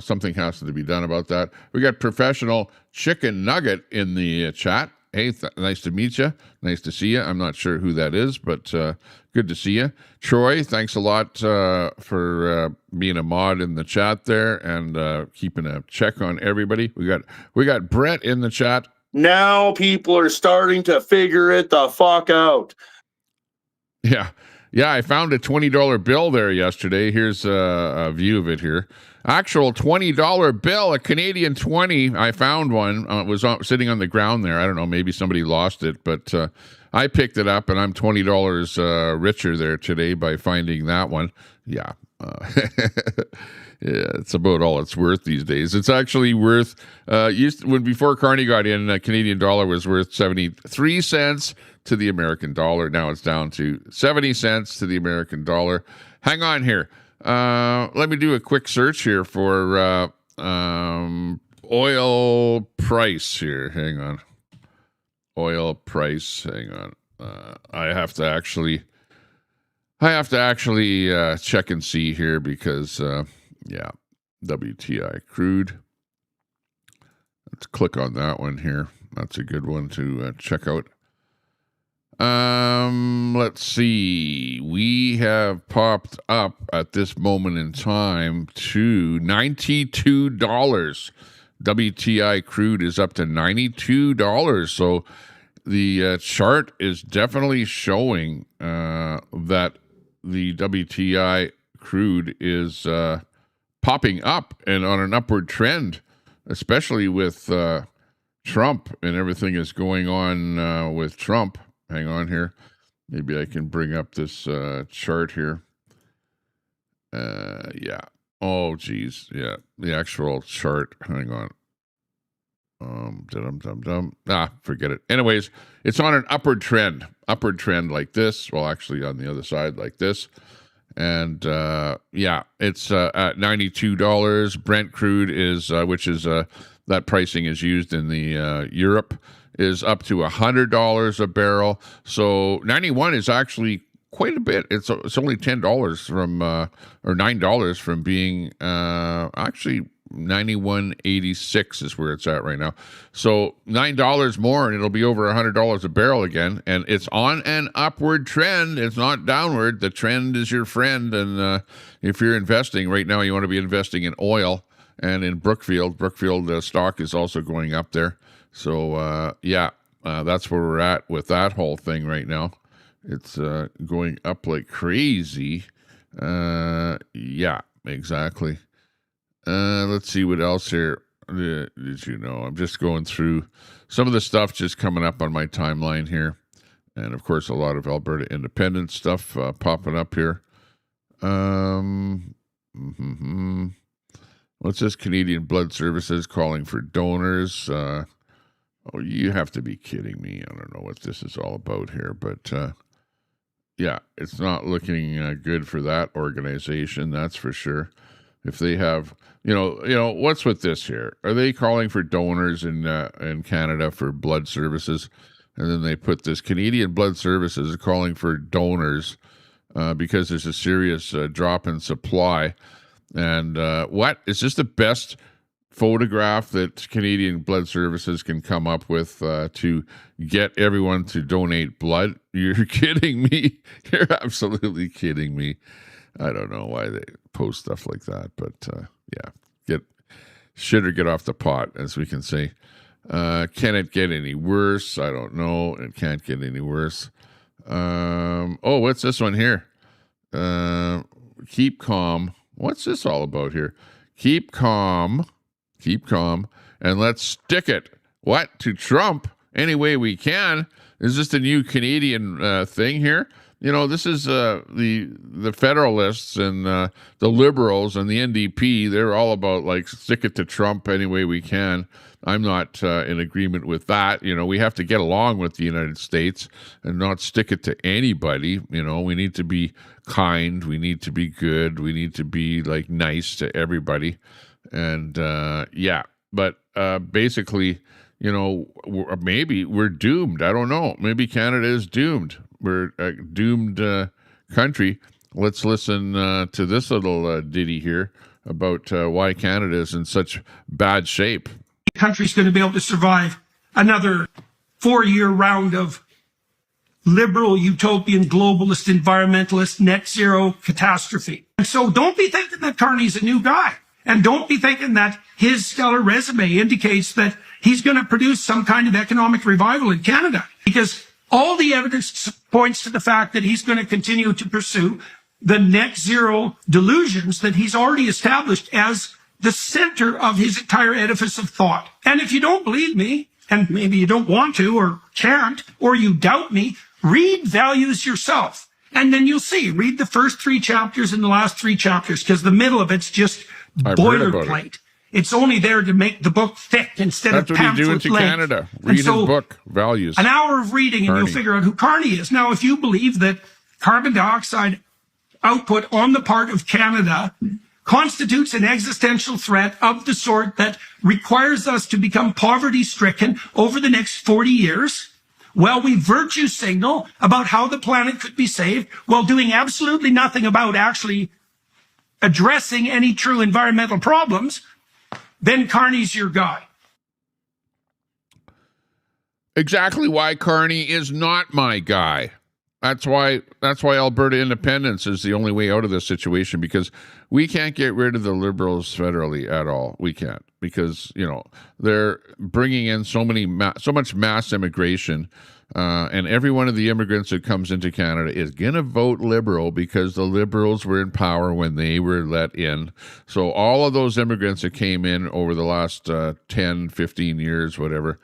Speaker 2: something has to be done about that. We got Professional Chicken Nugget in the chat. Hey, nice to meet you. Nice to see you. I'm not sure who that is, but good to see you. Troy, thanks a lot for being a mod in the chat there and keeping a check on everybody. We got Brett in the chat.
Speaker 8: Now people are starting to figure it the fuck out.
Speaker 2: Yeah, I found a $20 bill there yesterday. Here's a view of it here. Actual $20 bill, a Canadian 20. I found one. It was sitting on the ground there. I don't know, maybe somebody lost it, but I picked it up, and I'm $20 richer there today by finding that one. Yeah. Yeah, it's about all it's worth these days. It's actually worth, before Carney got in, a Canadian dollar was worth 73 cents to the American dollar. Now it's down to 70 cents to the American dollar. Hang on here. Let me do a quick search here for oil price here. Hang on. Oil price. Hang on. I have to actually check and see here because, WTI crude. Let's click on that one here. That's a good one to check out. Let's see. We have popped up at this moment in time to $92. WTI crude is up to $92. So the chart is definitely showing that the WTI crude is popping up and on an upward trend, especially with Trump and everything is going on with Trump. Hang on here. Maybe I can bring up this chart here. Yeah. Oh, geez. Yeah. The actual chart. Hang on. Forget it. Anyways, it's on an upward trend like this. Well, actually on the other side like this. And it's at $92. Brent crude is, which is that pricing is used in the Europe, is up to $100 a barrel. So 91 is actually quite a bit. It's only $10 from or $9 from being actually 91.86 is where it's at right now. So $9 more and it'll be over $100 a barrel again. And it's on an upward trend. It's not downward. The trend is your friend. And if you're investing right now, you want to be investing in oil and in Brookfield. Brookfield stock is also going up there. So that's where we're at with that whole thing right now. It's going up like crazy. Exactly. Let's see what else here. Did you know? I'm just going through some of the stuff just coming up on my timeline here. And of course, a lot of Alberta independent stuff popping up here. What's this? Canadian Blood Services calling for donors. Oh, you have to be kidding me. I don't know what this is all about here, but it's not looking good for that organization, that's for sure. If they have, what's with this here? Are they calling for donors in Canada for blood services? And then they put this Canadian Blood Services calling for donors because there's a serious drop in supply. And what? Is this the best photograph that Canadian Blood Services can come up with to get everyone to donate blood? You're kidding me. You're absolutely kidding me. I don't know why they post stuff like that, but get off the pot, as we can say. Can it get any worse? I don't know. It can't get any worse. What's this one here? Keep calm. What's this all about here? Keep calm, and let's stick it. What? To Trump any way we can. Is this the new Canadian thing here? This is the Federalists and the Liberals and the NDP. They're all about like stick it to Trump any way we can. I'm not in agreement with that. We have to get along with the United States and not stick it to anybody. We need to be kind. We need to be good. We need to be like nice to everybody. And but basically, maybe we're doomed. I don't know. Maybe Canada is doomed. We're a doomed country. Let's listen to this little ditty here about why Canada is in such bad shape.
Speaker 10: The country's going to be able to survive another 4-year round of liberal, utopian, globalist, environmentalist, net zero catastrophe. And so don't be thinking that Carney's a new guy. And don't be thinking that his stellar resume indicates that he's going to produce some kind of economic revival in Canada, because all the evidence points to the fact that he's going to continue to pursue the net zero delusions that he's already established as the center of his entire edifice of thought. And if you don't believe me, and maybe you don't want to or can't, or you doubt me, read Values yourself. And then you'll see. Read the first 3 chapters and the last 3 chapters, because the middle of it's just boilerplate. It's only there to make the book thick instead of pamphlet length. That's what you do into Canada. Read his book, Values. An hour of reading and you'll figure out who Carney is. Now, if you believe that carbon dioxide output on the part of Canada constitutes an existential threat of the sort that requires us to become poverty-stricken over the next 40 years, well, we virtue signal about how the planet could be saved while doing absolutely nothing about actually addressing any true environmental problems, then Carney's your guy.
Speaker 2: Exactly why Carney is not my guy. That's why Alberta independence is the only way out of this situation, because we can't get rid of the Liberals federally at all. We can't, because they're bringing in so much mass immigration, and every one of the immigrants that comes into Canada is gonna vote Liberal because the Liberals were in power when they were let in. So all of those immigrants that came in over the last 10, 15 years, whatever,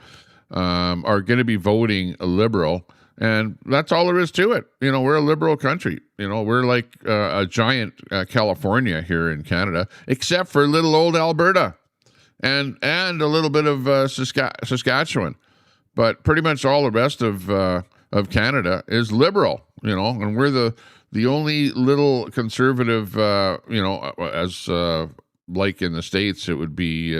Speaker 2: are going to be voting a Liberal. And that's all there is to it. We're a liberal country. We're like a giant California here in Canada, except for little old Alberta and a little bit of Saskatchewan. But pretty much all the rest of Canada is liberal, and we're the only little conservative, as like in the States, it would be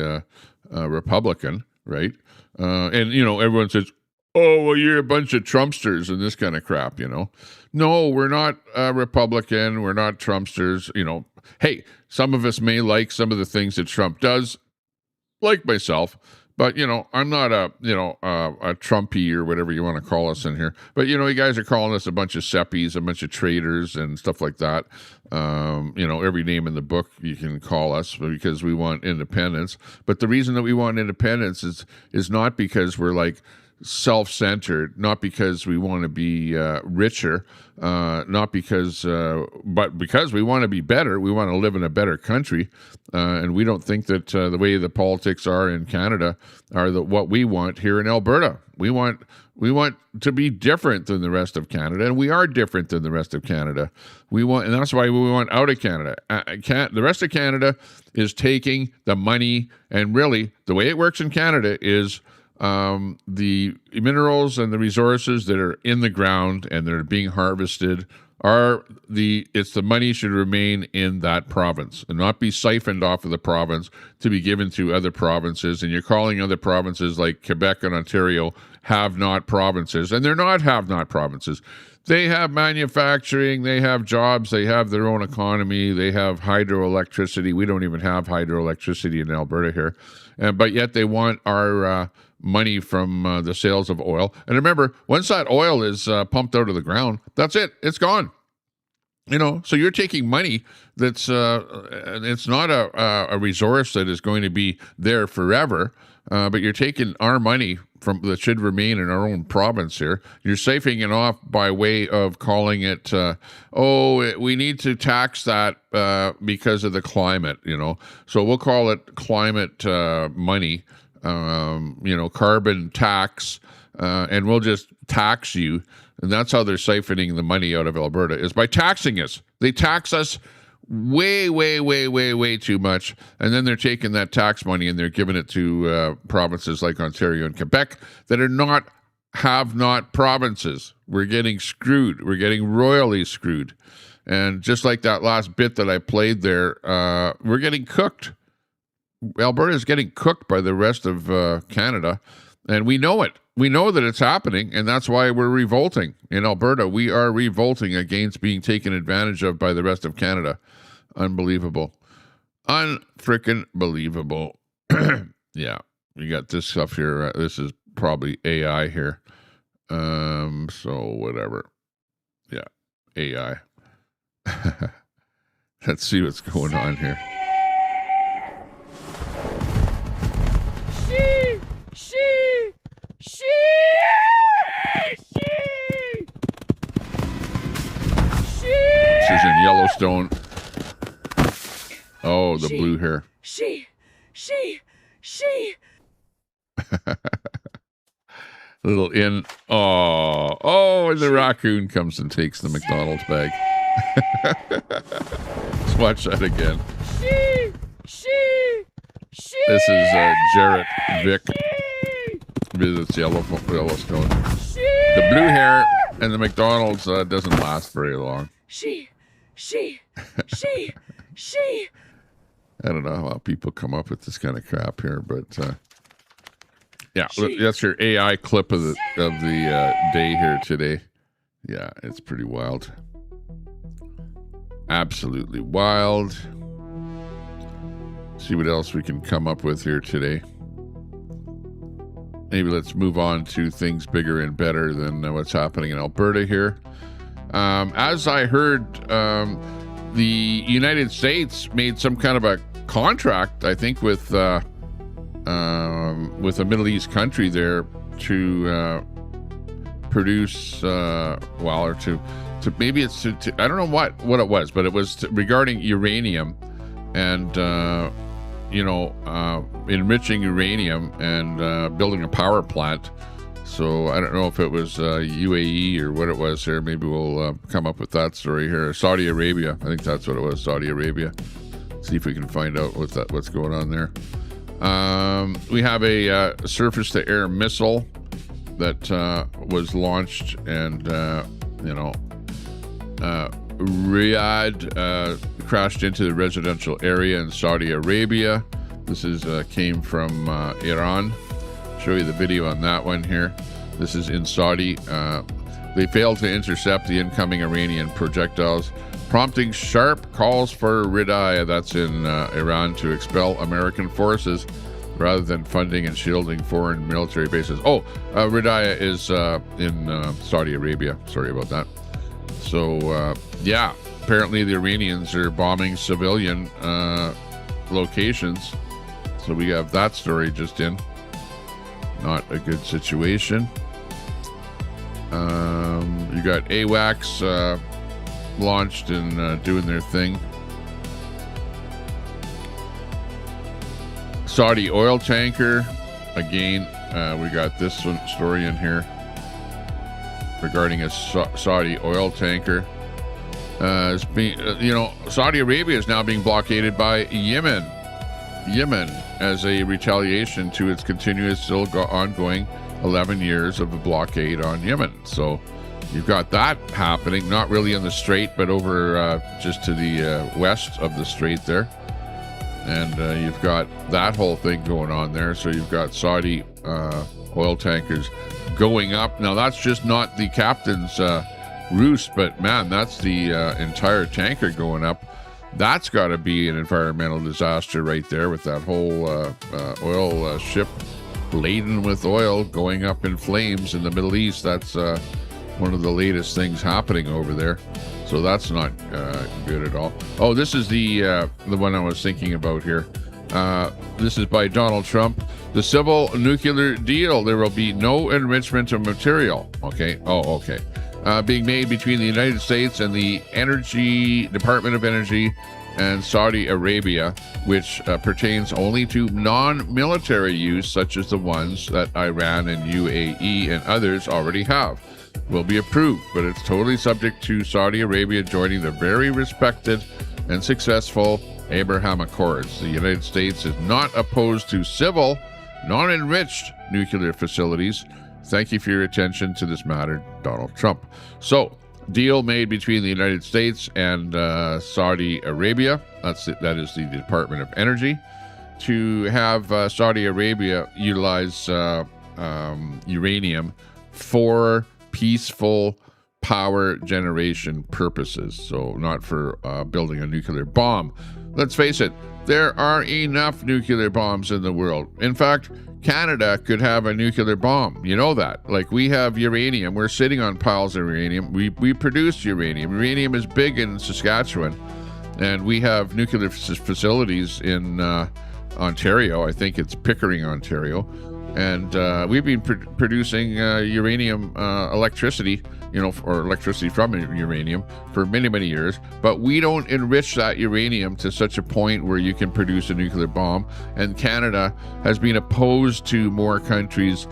Speaker 2: Republican, right? And, everyone says, oh, well, you're a bunch of Trumpsters and this kind of crap, No, we're not Republican. We're not Trumpsters. Hey, some of us may like some of the things that Trump does, like myself. But, I'm not a Trumpy or whatever you want to call us in here. But, you guys are calling us a bunch of seppies, a bunch of traitors and stuff like that. Every name in the book you can call us because we want independence. But the reason that we want independence is not because we're like self-centered, not because we want to be richer, not because, but because we want to be better. We want to live in a better country, and we don't think that the way the politics are in Canada are what we want here in Alberta. We want to be different than the rest of Canada, and we are different than the rest of Canada. And that's why we want out of Canada. The rest of Canada is taking the money, and really the way it works in Canada is the minerals and the resources that are in the ground and that are being harvested it's the money should remain in that province and not be siphoned off of the province to be given to other provinces. And you're calling other provinces like Quebec and Ontario have-not provinces, and they're not have-not provinces. They have manufacturing, they have jobs, they have their own economy, they have hydroelectricity. We don't even have hydroelectricity in Alberta here. But yet they want our money from the sales of oil. And remember, once that oil is pumped out of the ground, that's it. It's gone. So you're taking money that's it's not a resource that is going to be there forever, but you're taking our money that should remain in our own province here. You're siphoning it off by way of calling it, we need to tax that because of the climate, So we'll call it climate money. Carbon tax, and we'll just tax you. And that's how they're siphoning the money out of Alberta, is by taxing us. They tax us way, way, way, way, way too much. And then they're taking that tax money and they're giving it to provinces like Ontario and Quebec that are have-not provinces. We're getting screwed. We're getting royally screwed. And just like that last bit that I played there, we're getting cooked. Alberta is getting cooked by the rest of Canada, and we know it. We know that it's happening, and that's why we're revolting. In Alberta, we are revolting against being taken advantage of by the rest of Canada. Unbelievable. Unfrickin' believable. Yeah, we got this stuff here. This is probably AI here. So whatever. Yeah, AI. Let's see what's going on here. This is in Yellowstone. Oh, the blue hair. She. Little in. Oh, and the raccoon comes and takes the McDonald's bag. Let's watch that again. This is Jarrett Vick visits Yellowstone. The blue hair and the McDonald's doesn't last very long. She. I don't know how people come up with this kind of crap here, but yeah, that's your AI clip of the day here today. Yeah, it's pretty wild. Absolutely wild. See what else we can come up with here today. Maybe let's move on to things bigger and better than what's happening in Alberta here. As I heard, the United States made some kind of a contract, I think, with a Middle East country there to produce, maybe it's to I don't know what it was, but it was regarding uranium and enriching uranium and building a power plant. So I don't know if it was UAE or what it was here. Maybe we'll come up with that story here. Saudi Arabia, I think that's what it was. Saudi Arabia. See if we can find out what's going on there. We have a surface-to-air missile that was launched, and Riyadh crashed into the residential area in Saudi Arabia. This came from Iran. Show you the video on that one here. This is in Saudi. They failed to intercept the incoming Iranian projectiles, prompting sharp calls for Riyadh, that's in Iran, to expel American forces rather than funding and shielding foreign military bases. Riyadh is in Saudi Arabia. Sorry about that. So, yeah, apparently the Iranians are bombing civilian locations. So we have that story just in. Not a good situation. You got AWACS launched and doing their thing. Saudi oil tanker. Again, we got this one story in here regarding a Saudi oil tanker. Saudi Arabia is now being blockaded by Yemen as a retaliation to its continuous, still ongoing 11 years of a blockade on Yemen. So you've got that happening, not really in the strait, but over just to the west of the strait there. And you've got that whole thing going on there. So you've got Saudi oil tankers going up. Now, that's just not the captain's roost, but man, that's the entire tanker going up. That's got to be an environmental disaster right there, with that whole oil ship laden with oil going up in flames in the Middle East. That's one of the latest things happening over there. So that's not good at all. Oh, this is the one I was thinking about here. This is by Donald Trump. The civil nuclear deal. There will be no enrichment of material. Okay. Oh, okay. Being made between the United States and the Department of Energy and Saudi Arabia, which pertains only to non-military use, such as the ones that Iran and UAE and others already have, will be approved. But it's totally subject to Saudi Arabia joining the very respected and successful Abraham Accords. The United States is not opposed to civil, non-enriched nuclear facilities. Thank you for your attention to this matter, Donald Trump. So, deal made between the United States and Saudi Arabia. That is the Department of Energy, to have Saudi Arabia utilize uranium for peaceful power generation purposes. So not for building a nuclear bomb. Let's face it, there are enough nuclear bombs in the world. In fact, Canada could have a nuclear bomb. You know that. Like, we have uranium. We're sitting on piles of uranium. We produce uranium. Uranium is big in Saskatchewan. And we have nuclear facilities in Ontario. I think it's Pickering, Ontario. And we've been producing uranium electricity, or electricity from uranium for many, many years. But we don't enrich that uranium to such a point where you can produce a nuclear bomb. And Canada has been opposed to more countries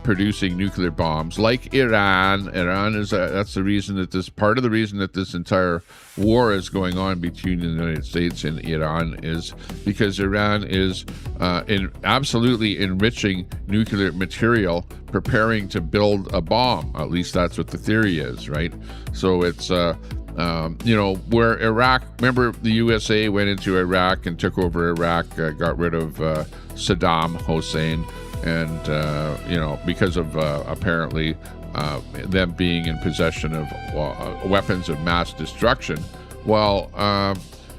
Speaker 2: producing nuclear bombs, like Iran. Iran is that's the reason that part of the reason that this entire war is going on between the United States and Iran is because Iran is absolutely enriching nuclear material, preparing to build a bomb. At least that's what the theory is, right? So it's where Iraq, remember the USA went into Iraq and took over Iraq, got rid of Saddam Hussein. And, because of apparently them being in possession of weapons of mass destruction. Well,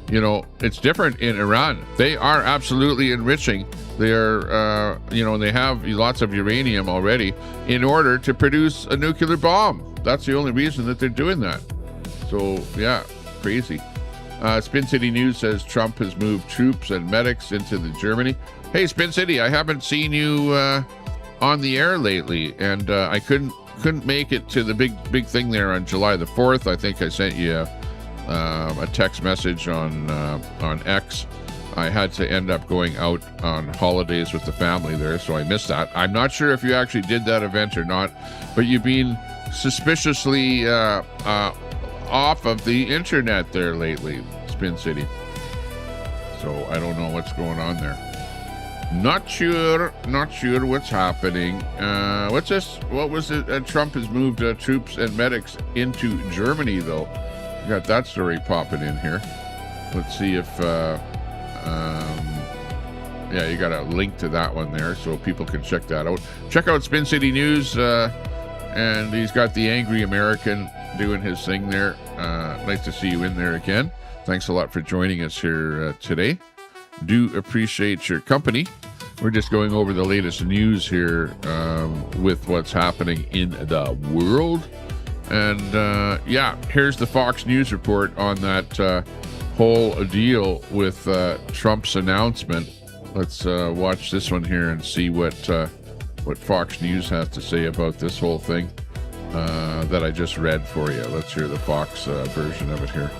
Speaker 2: it's different in Iran. They are absolutely enriching. They're, they have lots of uranium already in order to produce a nuclear bomb. That's the only reason that they're doing that. So, yeah, crazy. Spin City News says Trump has moved troops and medics into Germany. Hey, Spin City, I haven't seen you on the air lately, and I couldn't make it to the big thing there on July the 4th. I think I sent you a text message on X. I had to end up going out on holidays with the family there, so I missed that. I'm not sure if you actually did that event or not, but you've been suspiciously off of the internet there lately, Spin City. So I don't know what's going on there. Not sure what's happening. What's this? What was it? Trump has moved troops and medics into Germany, though. You got that story popping in here. Let's see if, you got a link to that one there so people can check that out. Check out Spin City News, and he's got the Angry American doing his thing there. Nice to see you in there again. Thanks a lot for joining us here today. Do appreciate your company. We're just going over the latest news here with what's happening in the world. And here's the Fox News report on that whole deal with Trump's announcement. Let's watch this one here and see what Fox News has to say about this whole thing that I just read for you. Let's hear the Fox version of it here.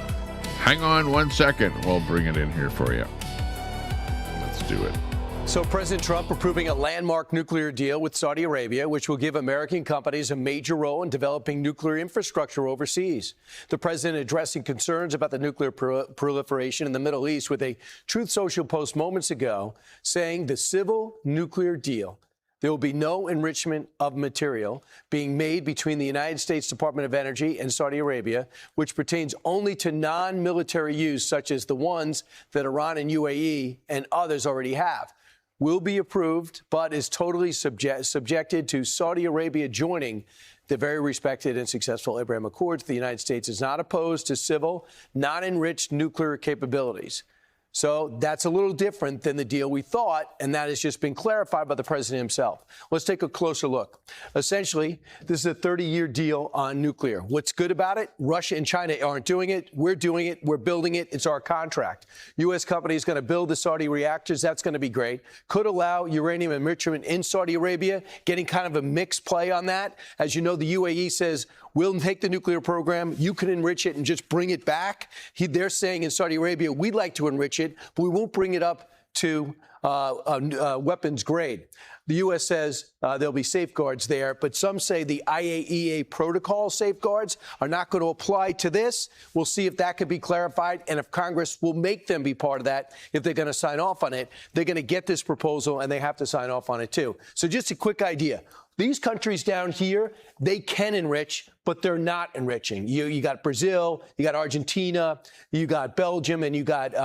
Speaker 2: Hang on 1 second. We'll bring it in here for you. Let's do it.
Speaker 11: So President Trump approving a landmark nuclear deal with Saudi Arabia, which will give American companies a major role in developing nuclear infrastructure overseas. The president addressing concerns about the nuclear proliferation in the Middle East with a Truth Social post moments ago, saying the civil nuclear deal, there will be no enrichment of material being made between the United States Department of Energy and Saudi Arabia, which pertains only to non-military use, such as the ones that Iran and UAE and others already have, will be approved, but is totally subjected to Saudi Arabia joining the very respected and successful Abraham Accords. The United States is not opposed to civil, non-enriched nuclear capabilities. So that's a little different than the deal we thought, and that has just been clarified by the president himself. Let's take a closer look. Essentially, this is a 30-year deal on nuclear. What's good about it? Russia and China aren't doing it. We're doing it. We're building it. It's our contract. U.S. company is going to build the Saudi reactors. That's going to be great. Could allow uranium enrichment in Saudi Arabia, getting kind of a mixed play on that. As you know, the UAE says, we'll take the nuclear program. You can enrich it and just bring it back. They're saying in Saudi Arabia, we'd like to enrich it, but we won't bring it up to weapons grade. The U.S. says there'll be safeguards there, but some say the IAEA protocol safeguards are not going to apply to this. We'll see if that can be clarified and if Congress will make them be part of that. If they're going to sign off on it, they're going to get this proposal and they have to sign off on it too. So just a quick idea. These countries down here, they can enrich, but they're not enriching. You got Brazil, you got Argentina, you got Belgium, and you got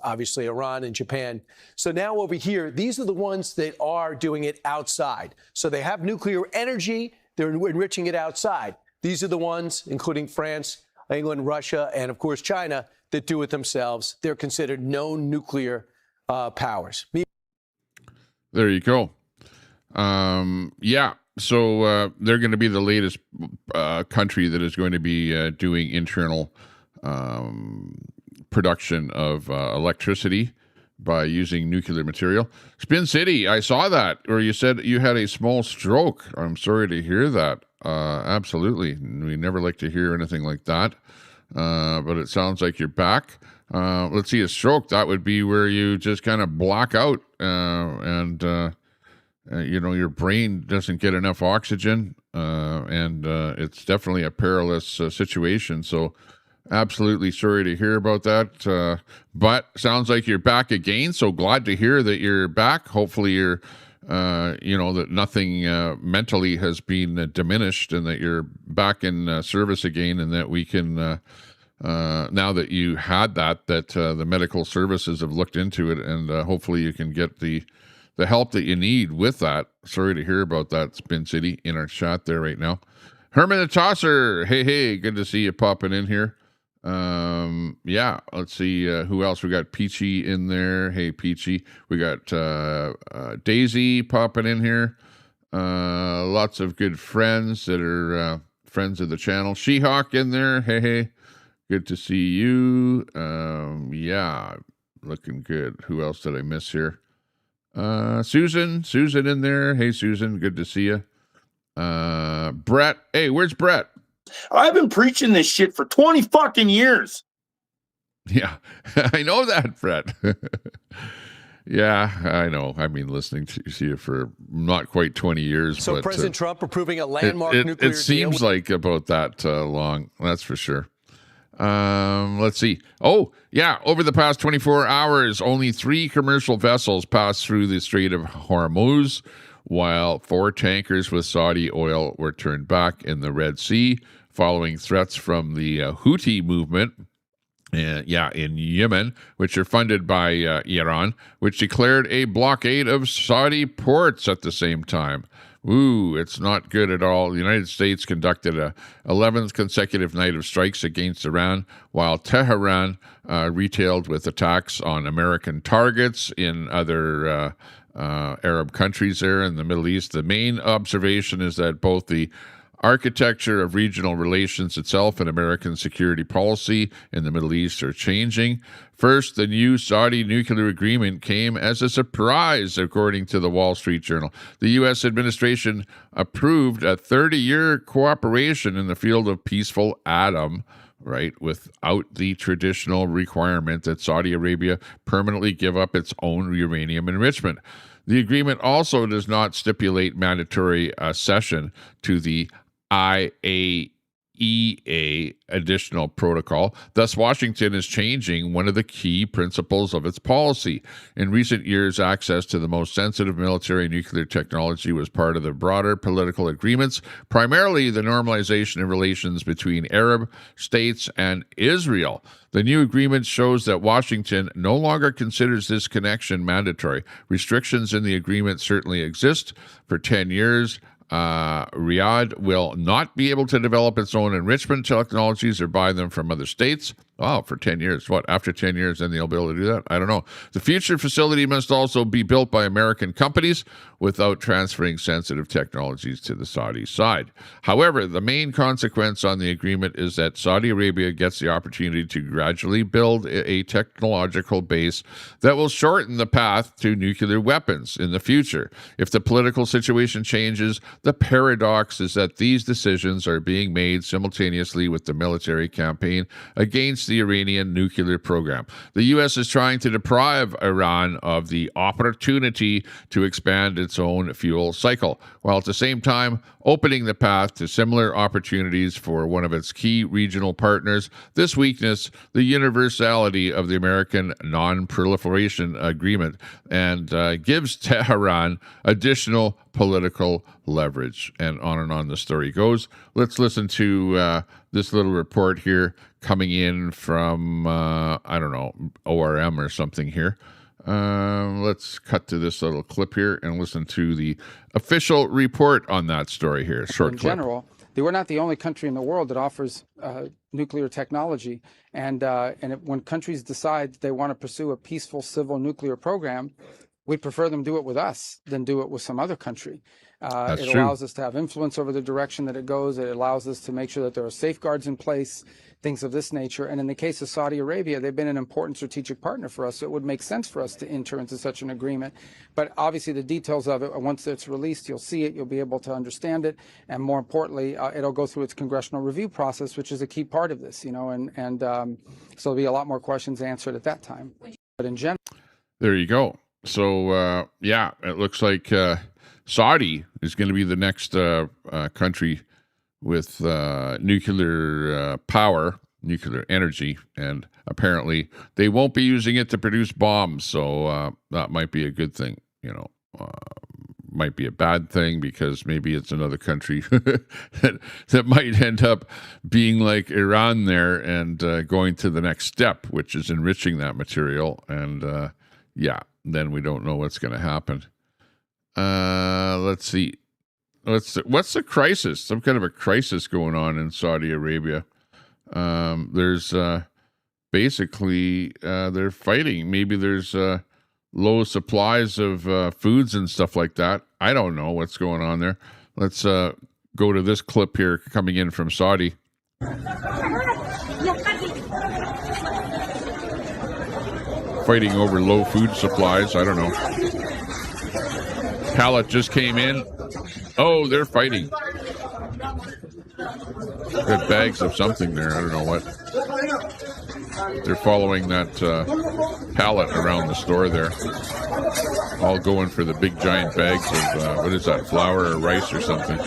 Speaker 11: obviously Iran and Japan. So now over here, these are the ones that are doing it outside. So they have nuclear energy, they're enriching it outside. These are the ones, including France, England, Russia, and of course China, that do it themselves. They're considered known nuclear powers.
Speaker 2: There you go. So they're going to be the latest country that is going to be doing internal production of electricity by using nuclear material. Spin City, I saw that, or you said you had a small stroke. I'm sorry to hear that. Absolutely. We never like to hear anything like that, but it sounds like you're back. Let's see, a stroke, that would be where you just kind of black out and your brain doesn't get enough oxygen, and it's definitely a perilous situation. So absolutely sorry to hear about that. But sounds like you're back again. So glad to hear that you're back. Hopefully you're, that nothing mentally has been diminished and that you're back in service again, and that we can, now that you had that the medical services have looked into it, and hopefully you can get the help that you need with that. Sorry to hear about that, Spin City, in our chat there right now. Herman the Tosser, hey, good to see you popping in here. Let's see who else. We got Peachy in there. Hey, Peachy. We got Daisy popping in here. Lots of good friends that are friends of the channel. She-Hawk in there. Hey, good to see you. Looking good. Who else did I miss here? Susan in there. Hey, Susan, good to see you. Brett. Hey, where's Brett?
Speaker 8: I've been preaching this shit for 20 fucking years.
Speaker 2: Yeah, I know that, Brett. Yeah, I know. I've been listening to you for not quite 20 years.
Speaker 11: So
Speaker 2: but,
Speaker 11: President Trump approving a landmark nuclear deal.
Speaker 2: It seems like about that long. That's for sure. Let's see. Oh, yeah. Over the past 24 hours, only 3 commercial vessels passed through the Strait of Hormuz, while 4 tankers with Saudi oil were turned back in the Red Sea following threats from the Houthi movement. In Yemen, which are funded by Iran, which declared a blockade of Saudi ports at the same time. Ooh, it's not good at all. The United States conducted a 11th consecutive night of strikes against Iran, while Tehran retailed with attacks on American targets in other Arab countries there in the Middle East. The main observation is that both the architecture of regional relations itself and American security policy in the Middle East are changing. First, the new Saudi nuclear agreement came as a surprise, according to the Wall Street Journal. The U.S. administration approved a 30-year cooperation in the field of peaceful atom, right, without the traditional requirement that Saudi Arabia permanently give up its own uranium enrichment. The agreement also does not stipulate mandatory accession to the IAEA additional protocol. Thus, Washington is changing one of the key principles of its policy. In recent years, access to the most sensitive military nuclear technology was part of the broader political agreements, primarily the normalization of relations between Arab states and Israel. The new agreement shows that Washington no longer considers this connection mandatory. Restrictions in the agreement certainly exist. For 10 years, Riyadh will not be able to develop its own enrichment technologies or buy them from other states. Oh, for 10 years. What, after 10 years, then they'll be able to do that? I don't know. The future facility must also be built by American companies without transferring sensitive technologies to the Saudi side. However, the main consequence on the agreement is that Saudi Arabia gets the opportunity to gradually build a technological base that will shorten the path to nuclear weapons in the future. If the political situation changes, the paradox is that these decisions are being made simultaneously with the military campaign against the Iranian nuclear program. The U.S. is trying to deprive Iran of the opportunity to expand its own fuel cycle, while at the same time opening the path to similar opportunities for one of its key regional partners. This weakness, the universality of the American Non-Proliferation Agreement, and gives Tehran additional political leverage. And on the story goes. Let's listen to this little report here coming in from, I don't know, ORM or something here. Let's cut to this little clip here and listen to the official report on that story here. Short clip.
Speaker 12: In general, we're not the only country in the world that offers nuclear technology. And when countries decide they want to pursue a peaceful civil nuclear program, we'd prefer them do it with us than do it with some other country. It allows us to have influence over the direction that it goes. It allows us to make sure that there are safeguards in place, things of this nature. And in the case of Saudi Arabia, they've been an important strategic partner for us. So it would make sense for us to enter into such an agreement. But obviously the details of it, once it's released, you'll see it, you'll be able to understand it. And more importantly, it'll go through its congressional review process, which is a key part of this, and so there'll be a lot more questions answered at that time. But in general.
Speaker 2: There you go. So, yeah, it looks like Saudi is going to be the next country with nuclear power, nuclear energy, and apparently they won't be using it to produce bombs. So that might be a good thing, might be a bad thing because maybe it's another country that might end up being like Iran there and going to the next step, which is enriching that material. And yeah, then we don't know what's going to happen. Let's see. What's the crisis? Some kind of a crisis going on in Saudi Arabia. There's basically they're fighting. Maybe there's low supplies of foods and stuff like that. I don't know what's going on there. Let's go to this clip here coming in from Saudi. Fighting over low food supplies. I don't know. Pallet just came in. Oh, they're fighting. Got bags of something there. I don't know what. They're following that pallet around the store there. All going for the big giant bags of, what is that, flour or rice or something.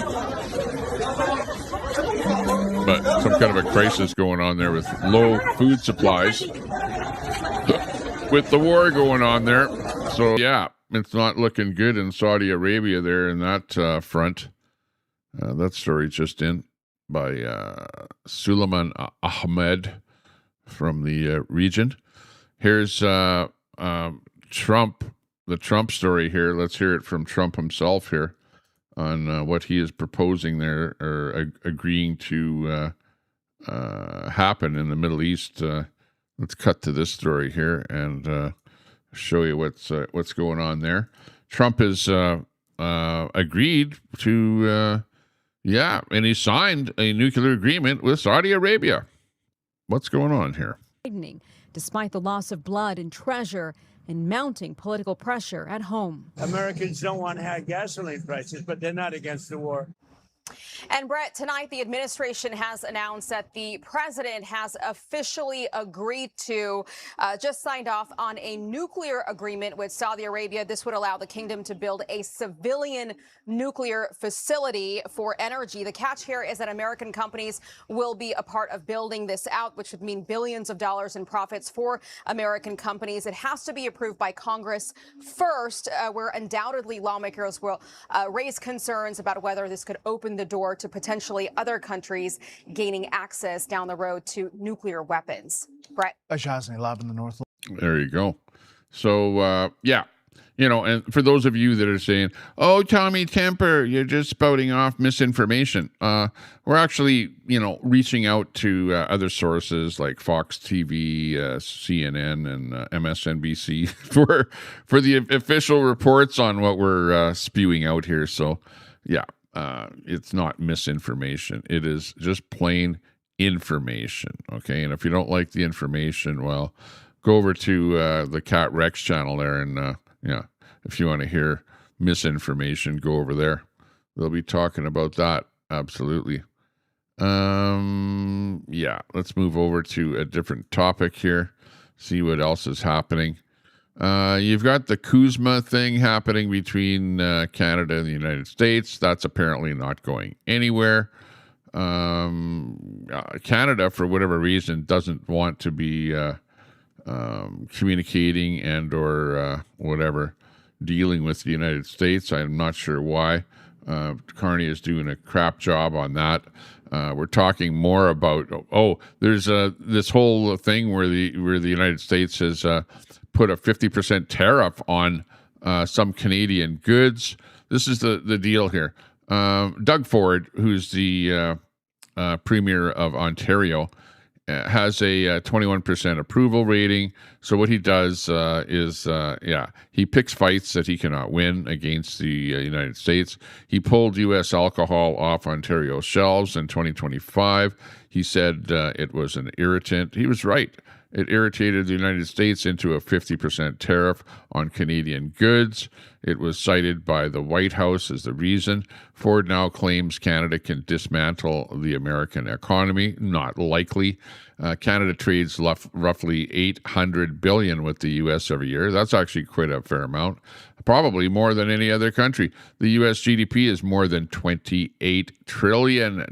Speaker 2: But some kind of a crisis going on there with low food supplies. With the war going on there. So, yeah, it's not looking good in Saudi Arabia there in that front. That story just in by Suleiman Ahmed from the region. Here's Trump, the Trump story here. Let's hear it from Trump himself here on what he is proposing there or agreeing to happen in the Middle East. Let's cut to this story here and show you what's going on there. Trump has agreed to, and he signed a nuclear agreement with Saudi Arabia. What's going on here?
Speaker 13: Despite the loss of blood and treasure and mounting political pressure at home.
Speaker 14: Americans don't want high gasoline prices, but they're not against the war.
Speaker 15: And Brett, tonight the administration has announced that the president has officially agreed to, just signed off on a nuclear agreement with Saudi Arabia. This would allow the kingdom to build a civilian nuclear facility for energy. The catch here is that American companies will be a part of building this out, which would mean billions of dollars in profits for American companies. It has to be approved by Congress first, where undoubtedly lawmakers will raise concerns about whether this could open the door to potentially other countries gaining access down the road to nuclear weapons. Brett.
Speaker 16: Lab in the North.
Speaker 2: There you go. So, And for those of you that are saying, "Oh, Tommy Temper, you're just spouting off misinformation," we're actually, reaching out to other sources like Fox TV, CNN, and MSNBC for the official reports on what we're spewing out here. So, yeah, it's not misinformation; it is just plain information. Okay, and if you don't like the information, well, go over to the Cat Rex channel there, and if you want to hear misinformation, go over there. They'll be talking about that. Absolutely. Let's move over to a different topic here. See what else is happening. You've got the Kuzma thing happening between Canada and the United States. That's apparently not going anywhere. Canada, for whatever reason, doesn't want to be communicating and or whatever, dealing with the United States. I'm not sure why. Carney is doing a crap job on that. We're talking more about there's this whole thing where the United States has put a 50% tariff on some Canadian goods. This is the deal here. Doug Ford, who's the Premier of Ontario, has a 21% approval rating. So what he does is he picks fights that he cannot win against the United States. He pulled U.S. alcohol off Ontario shelves in 2025. He said it was an irritant. He was right. It irritated the United States into a 50% tariff on Canadian goods. It was cited by the White House as the reason. Ford now claims Canada can dismantle the American economy. Not likely. Canada trades roughly $800 billion with the U.S. every year. That's actually quite a fair amount. Probably more than any other country. The U.S. GDP is more than $28 trillion,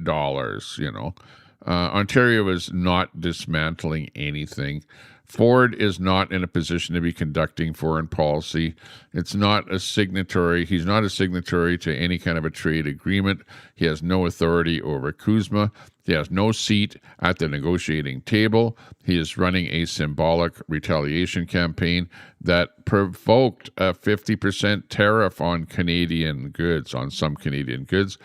Speaker 2: Ontario is not dismantling anything. Ford is not in a position to be conducting foreign policy. It's not a signatory. He's not a signatory to any kind of a trade agreement. He has no authority over Kuzma. He has no seat at the negotiating table. He is running a symbolic retaliation campaign that provoked a 50% tariff on Canadian goods, on some Canadian goods.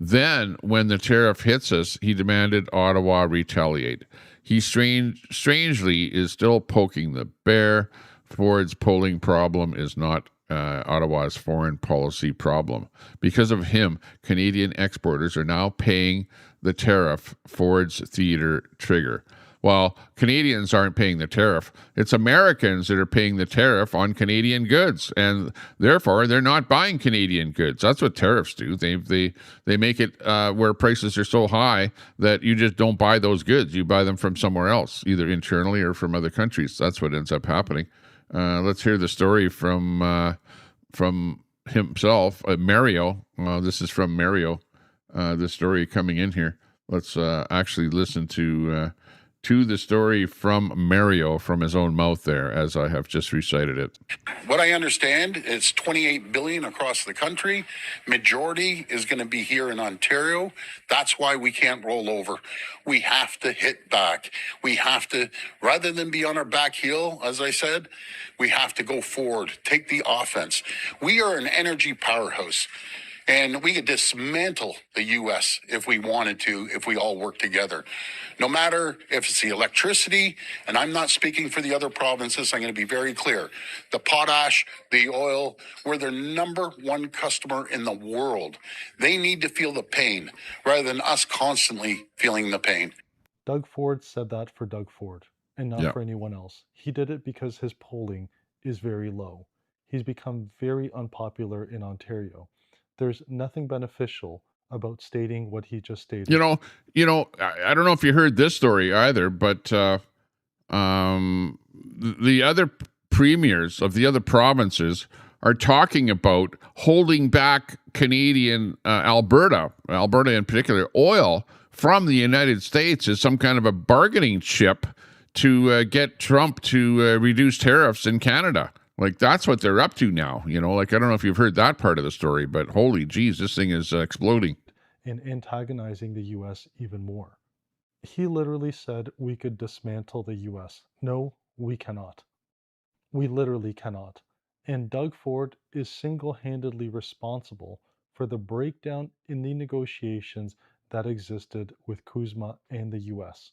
Speaker 2: Then, when the tariff hits us, he demanded Ottawa retaliate. He strangely is still poking the bear. Ford's polling problem is not Ottawa's foreign policy problem. Because of him, Canadian exporters are now paying the tariff Ford's theater trigger. While Canadians aren't paying the tariff, it's Americans that are paying the tariff on Canadian goods, and therefore they're not buying Canadian goods. That's what tariffs do. They make it where prices are so high that you just don't buy those goods. You buy them from somewhere else, either internally or from other countries. That's what ends up happening. Let's hear the story from himself, Mario. This is from Mario. The story coming in here. Let's actually listen to the story from Mario from his own mouth there, as I have just recited it.
Speaker 16: What I understand is $28 billion across the country. Majority is going to be here in Ontario. That's why we can't roll over. We have to hit back. We have to, rather than be on our back heel, as I said, we have to go forward, take the offense. We are an energy powerhouse. And we could dismantle the U.S. if we wanted to, if we all work together. No matter if it's the electricity, and I'm not speaking for the other provinces, I'm going to be very clear. The potash, the oil, we're their number one customer in the world. They need to feel the pain rather than us constantly feeling the pain.
Speaker 17: Doug Ford said that for Doug Ford and not for anyone else. He did it because his polling is very low. He's become very unpopular in Ontario. There's nothing beneficial about stating what he just stated.
Speaker 2: I don't know if you heard this story either, but the other premiers of the other provinces are talking about holding back Canadian Alberta in particular, oil from the United States as some kind of a bargaining chip to get Trump to reduce tariffs in Canada. Like, that's what they're up to now, I don't know if you've heard that part of the story, but holy geez, this thing is exploding.
Speaker 17: And antagonizing the U.S. even more. He literally said we could dismantle the U.S. No, we cannot. We literally cannot. And Doug Ford is single-handedly responsible for the breakdown in the negotiations that existed with Kuzma and the US.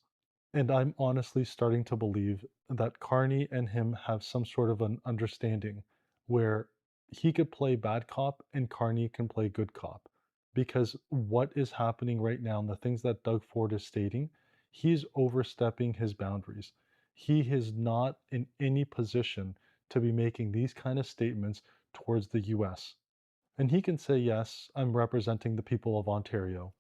Speaker 17: And I'm honestly starting to believe that Carney and him have some sort of an understanding where he could play bad cop and Carney can play good cop. Because what is happening right now and the things that Doug Ford is stating, he's overstepping his boundaries. He is not in any position to be making these kind of statements towards the US. And he can say, yes, I'm representing the people of Ontario.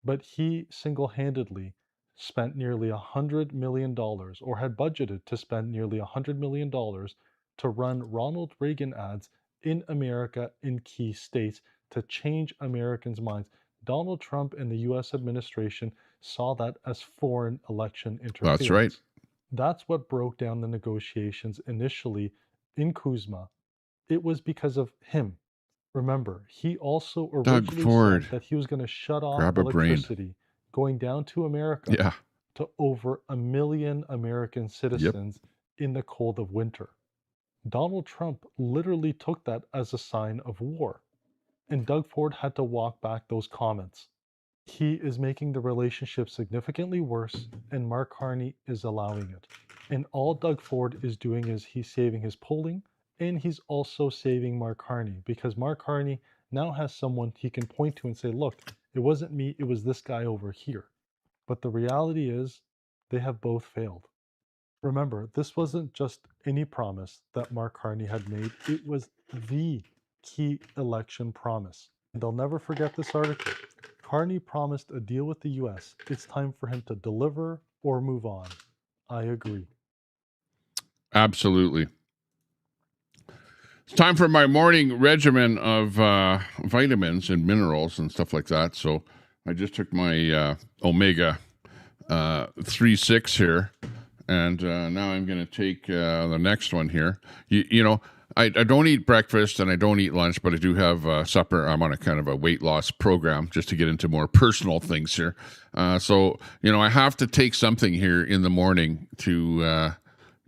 Speaker 17: But he single-handedly spent nearly $100 million, or had budgeted to spend nearly $100 million to run Ronald Reagan ads in America in key states to change Americans' minds. Donald Trump and the US administration saw that as foreign election interference.
Speaker 2: That's right.
Speaker 17: That's what broke down the negotiations initially in Kuzma. It was because of him. Remember, he also originally said that he was going to shut off electricity going down to America to over 1 million American citizens in the cold of winter. Donald Trump literally took that as a sign of war. And Doug Ford had to walk back those comments. He is making the relationship significantly worse, and Mark Carney is allowing it. And all Doug Ford is doing is he's saving his polling, and he's also saving Mark Carney, because Mark Carney now has someone he can point to and say, look, it wasn't me, it was this guy over here. But the reality is, they have both failed. Remember, this wasn't just any promise that Mark Carney had made, it was the key election promise. And they'll never forget this article. Carney promised a deal with the US. It's time for him to deliver or move on. I agree.
Speaker 2: Absolutely. It's time for my morning regimen of vitamins and minerals and stuff like that. So I just took my omega 3-6 here, and now I'm going to take the next one here. You know, I don't eat breakfast and I don't eat lunch, but I do have supper. I'm on a kind of a weight loss program just to get into more personal things here. So, you know, I have to take something here in the morning to,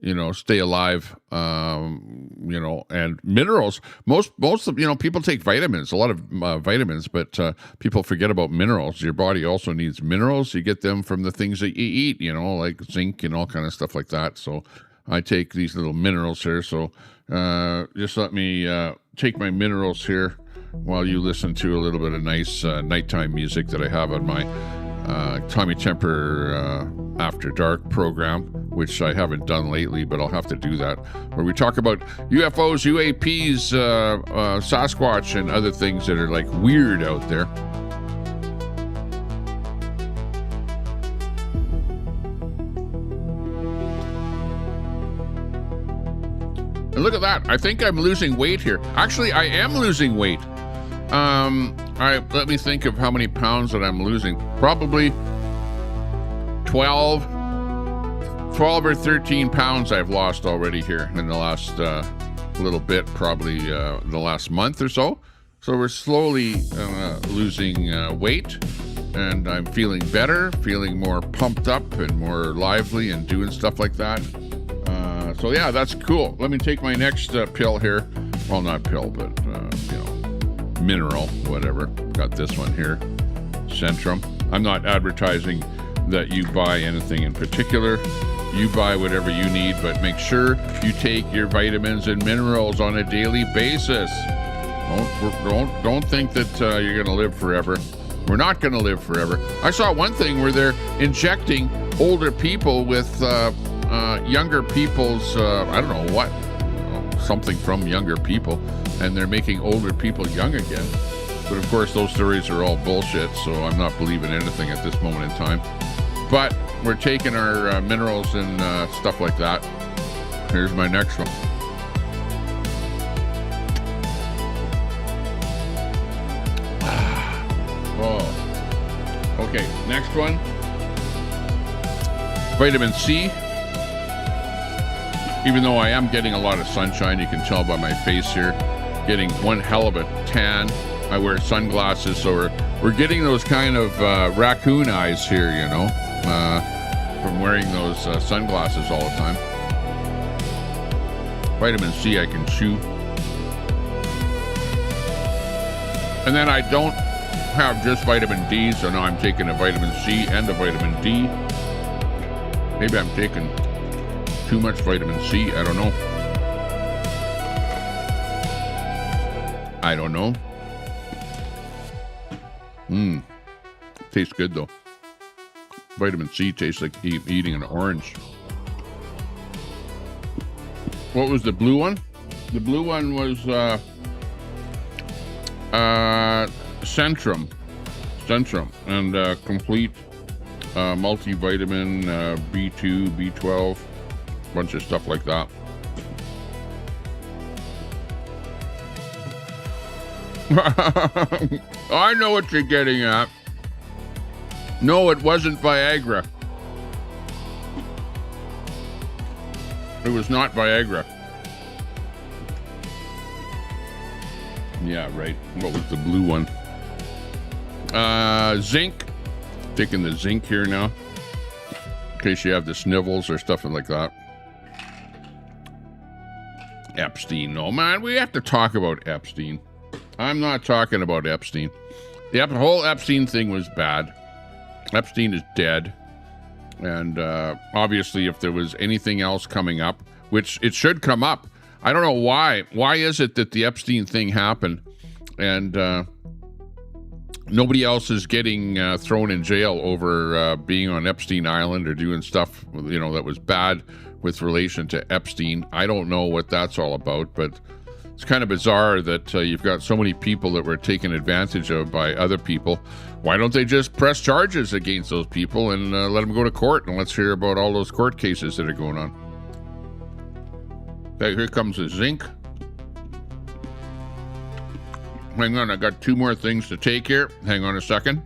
Speaker 2: you know, stay alive, you know, and minerals. Most of, you know, people take vitamins, a lot of vitamins, but people forget about minerals. Your body also needs minerals. You get them from the things that you eat, you know, like zinc and all kind of stuff like that. So I take these little minerals here. So just let me take my minerals here while you listen to a little bit of nice nighttime music that I have on my Tommy Temper After Dark program, which I haven't done lately, but I'll have to do that, where we talk about UFOs, UAPs, Sasquatch, and other things that are like weird out there. And look at that. I think I'm losing weight here. Actually, I am losing weight. Let me think of how many pounds that I'm losing. Probably 12 or 13 pounds I've lost already here in the last little bit, probably the last month or so. So we're slowly losing weight, and I'm feeling better, feeling more pumped up and more lively and doing stuff like that. So yeah, that's cool. Let me take my next pill here. Well, not pill, but you know, mineral, whatever. Got this one here, Centrum. I'm not advertising that you buy anything in particular. You buy whatever you need, but make sure you take your vitamins and minerals on a daily basis. Don't think that you're going to live forever. We're not going to live forever. I saw one thing where they're injecting older people with younger people's, I don't know what, something from younger people, and they're making older people young again. But of course, those stories are all bullshit, so I'm not believing anything at this moment in time. But we're taking our minerals and stuff like that. Here's my next one. Oh. Okay, next one. Vitamin C. Even though I am getting a lot of sunshine, you can tell by my face here, getting one hell of a tan. I wear sunglasses, so we're getting those kind of raccoon eyes here, you know, from wearing those sunglasses all the time. Vitamin C I can chew. And then I don't have just vitamin D, so now I'm taking a vitamin C and a vitamin D. Maybe I'm taking too much vitamin C. I don't know. I don't know. Tastes good though. Vitamin C tastes like eating an orange. What was the blue one? The blue one was Centrum, and complete multivitamin, B2, B12, bunch of stuff like that. I know what you're getting at. No, it wasn't Viagra. It was not Viagra. Yeah, right. What was the blue one? Zinc. Taking the zinc here now. In case you have the snivels or stuff like that. Epstein. No, man, we have to talk about Epstein. I'm not talking about Epstein. The whole Epstein thing was bad. Epstein is dead. And obviously, if there was anything else coming up, which it should come up, I don't know why. Why is it that the Epstein thing happened and nobody else is getting thrown in jail over being on Epstein Island or doing stuff, you know, that was bad with relation to Epstein? I don't know what that's all about, but it's kind of bizarre that you've got so many people that were taken advantage of by other people. Why don't they just press charges against those people and let them go to court? And let's hear about all those court cases that are going on. Okay, here comes the zinc. Hang on, I got 2 more things to take here. Hang on a second.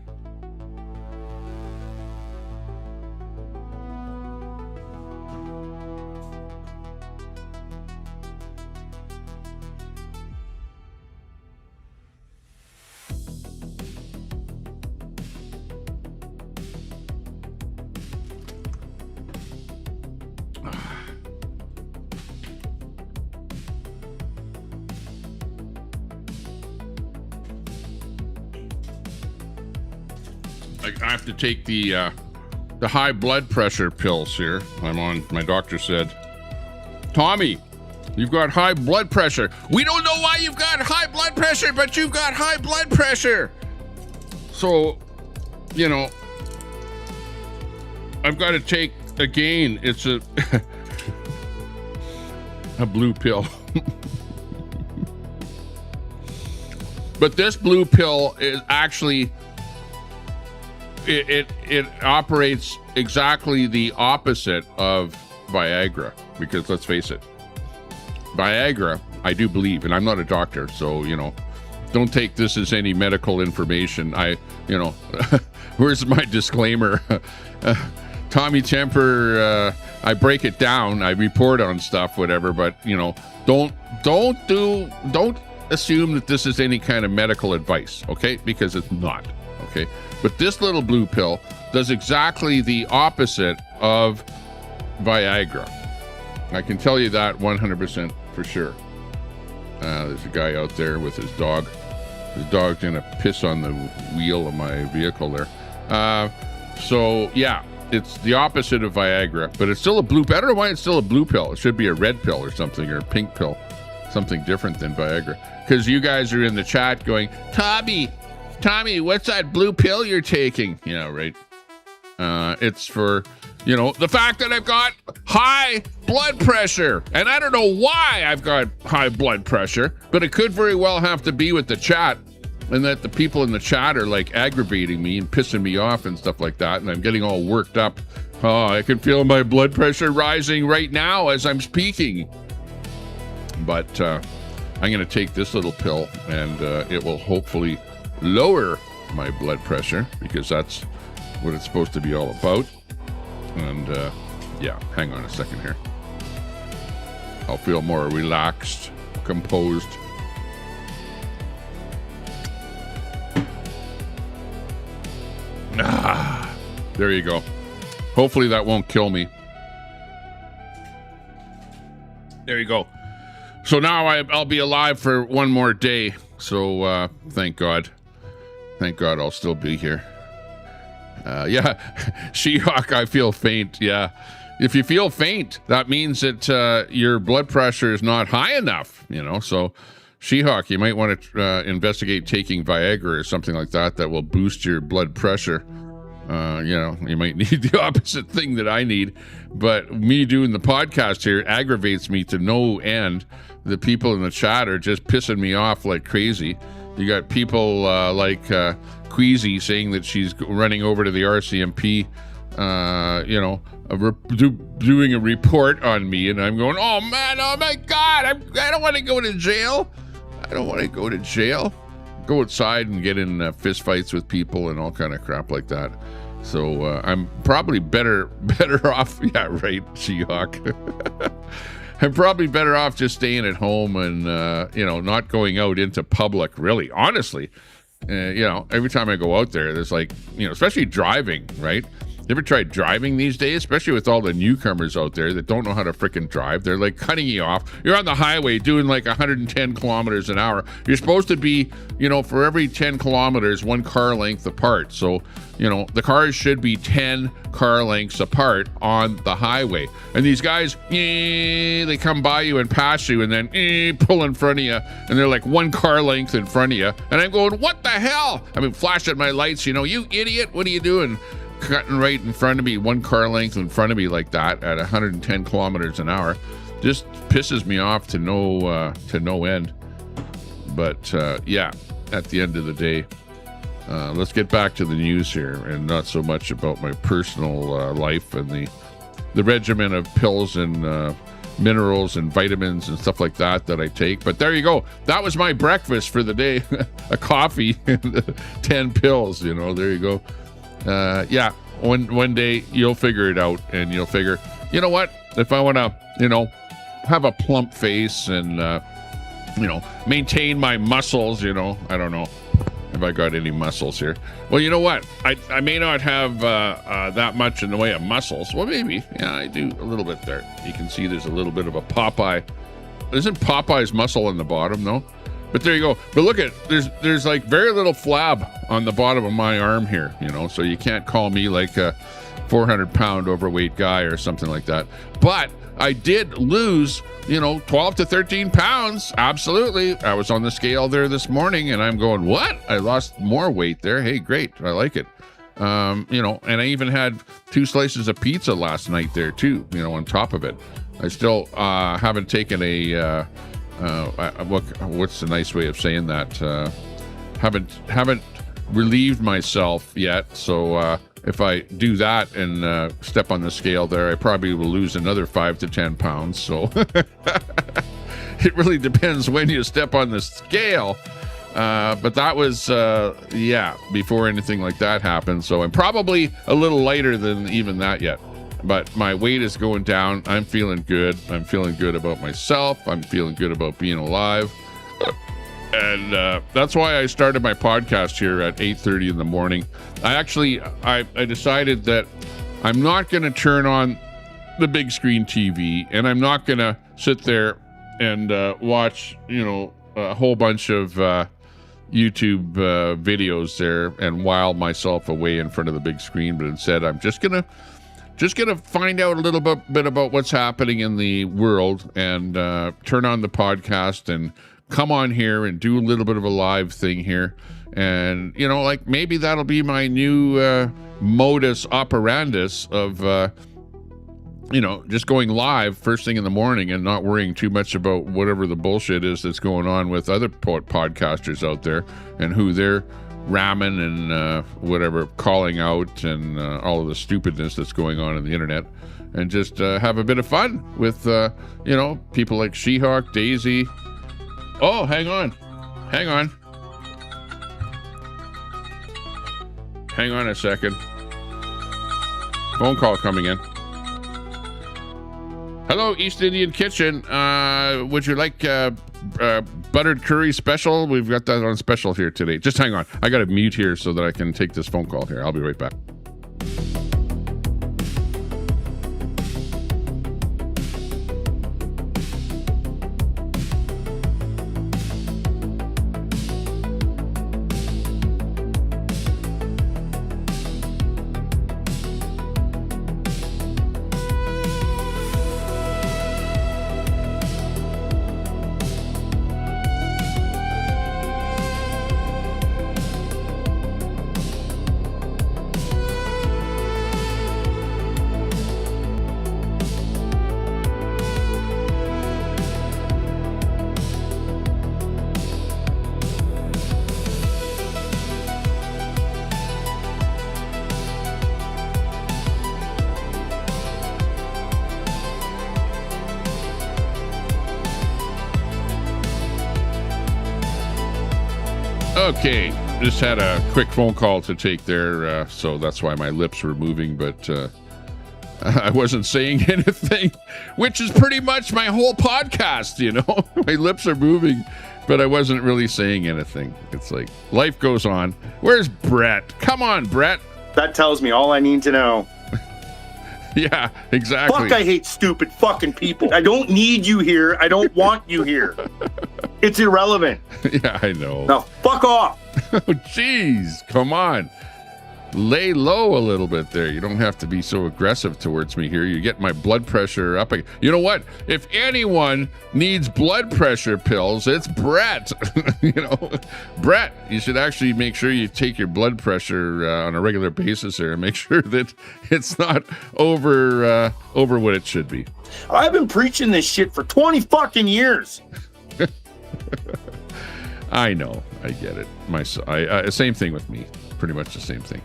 Speaker 2: I have to take the high blood pressure pills here. My doctor said, Tommy, you've got high blood pressure. We don't know why you've got high blood pressure, but you've got high blood pressure. So, you know, I've got to take, again, it's a blue pill. But this blue pill is actually, it operates exactly the opposite of Viagra, because let's face it, Viagra, I do believe, and I'm not a doctor, so, you know, don't take this as any medical information. Where's my disclaimer? Tommy Temper, I break it down, I report on stuff, whatever, but, you know, don't assume that this is any kind of medical advice, okay? Because it's not, okay? But this little blue pill does exactly the opposite of Viagra. I can tell you that 100% for sure. There's a guy out there with his dog. His dog's gonna piss on the wheel of my vehicle there. So yeah, it's the opposite of Viagra, but it's still a blue pill. I don't know why it's still a blue pill. It should be a red pill or something, or a pink pill, something different than Viagra. Because you guys are in the chat going, Tommy, what's that blue pill you're taking? Yeah, right. It's for, you know, the fact that I've got high blood pressure. And I don't know why I've got high blood pressure, but it could very well have to be with the chat, and that the people in the chat are like aggravating me and pissing me off and stuff like that. And I'm getting all worked up. Oh, I can feel my blood pressure rising right now as I'm speaking. But I'm going to take this little pill, and it will hopefully lower my blood pressure, because that's what it's supposed to be all about. And yeah, hang on a second here. I'll feel more relaxed, composed. There you go. Hopefully that won't kill me. There you go. So now I'll be alive for one more day. So thank God. Thank God I'll still be here. She-Hawk, I feel faint. Yeah. If you feel faint, that means that your blood pressure is not high enough, So She-Hawk, you might want to investigate taking Viagra or something like that will boost your blood pressure. You might need the opposite thing that I need. But me doing the podcast here aggravates me to no end. The people in the chat are just pissing me off like crazy. You got people like Queasy saying that she's running over to the RCMP, doing a report on me, and I'm going, oh man, oh my God, I don't want to go to jail. I don't want to go to jail. Go outside and get in fist fights with people and all kind of crap like that. So I'm probably better off. Yeah, right, She-Hawk. I'm probably better off just staying at home and, not going out into public, really, honestly. Every time I go out there, there's like, especially driving, right? You ever tried driving these days? Especially with all the newcomers out there that don't know how to freaking drive. They're like cutting you off. You're on the highway doing like 110 kilometers an hour. You're supposed to be, for every 10 kilometers, 1 car length apart. So, the cars should be 10 car lengths apart on the highway. And these guys, they come by you and pass you and then pull in front of you. And they're like 1 car length in front of you. And I'm going, what the hell? I mean, flashing my lights, you idiot. What are you doing? Cutting right in front of me, 1 car length in front of me like that at 110 kilometers an hour just pisses me off to no end. But at the end of the day, let's get back to the news here and not so much about my personal life and the regimen of pills and minerals and vitamins and stuff like that I take. But there you go. That was my breakfast for the day. A coffee and 10 pills, there you go. One day you'll figure it out and you'll figure, you know what, if I want to, have a plump face and, maintain my muscles, I don't know if I got any muscles here. Well, you know what, I may not have that much in the way of muscles. Well, maybe, I do a little bit there. You can see there's a little bit of a Popeye. Isn't Popeye's muscle on the bottom, though? But there you go. But look at, there's like very little flab on the bottom of my arm here, so you can't call me like a 400-pound overweight guy or something like that. But I did lose, 12 to 13 pounds. Absolutely. I was on the scale there this morning and I'm going, what? I lost more weight there. Hey, great. I like it. And I even had 2 slices of pizza last night there too, on top of it. I still haven't taken a... what's the nice way of saying that? Haven't relieved myself yet. So if I do that and step on the scale there, I probably will lose another 5 to 10 pounds. So it really depends when you step on the scale. But that was, before anything like that happened. So I'm probably a little lighter than even that yet. But my weight is going down. I'm feeling good. I'm feeling good about myself. I'm feeling good about being alive. And that's why I started my podcast here at 8:30 in the morning. I decided that I'm not going to turn on the big screen TV, and I'm not going to sit there and watch, a whole bunch of YouTube videos there and while myself away in front of the big screen. But instead, I'm just gonna find out a little bit about what's happening in the world and turn on the podcast and come on here and do a little bit of a live thing here. And, maybe that'll be my new modus operandus of, just going live first thing in the morning and not worrying too much about whatever the bullshit is that's going on with other podcasters out there and who they're ramming and whatever, calling out and all of the stupidness that's going on in the internet, and just have a bit of fun with people like She-Hawk, Daisy. Oh, hang on a second. Phone call coming in. Hello, East Indian Kitchen. Would you like buttered curry special? We've got that on special here today. Just hang on. I got to mute here so that I can take this phone call here. I'll be right back. Okay, just had a quick phone call to take there, so that's why my lips were moving, but I wasn't saying anything, which is pretty much my whole podcast, you know? My lips are moving, but I wasn't really saying anything. It's like, life goes on. Where's Brett? Come on, Brett.
Speaker 8: That tells me all I need to know.
Speaker 2: Yeah, exactly.
Speaker 8: Fuck, I hate stupid fucking people. I don't need you here. I don't want you here. It's irrelevant.
Speaker 2: Yeah, I know.
Speaker 8: Now, fuck off.
Speaker 2: Oh, jeez. Come on. Lay low a little bit there. You don't have to be so aggressive towards me here. You get my blood pressure up. You know what? If anyone needs blood pressure pills, it's Brett. You know, Brett, you should actually make sure you take your blood pressure on a regular basis there and make sure that it's not over what it should be.
Speaker 8: I've been preaching this shit for 20 fucking years.
Speaker 2: I know. I get it. Same thing with me. Pretty much the same thing.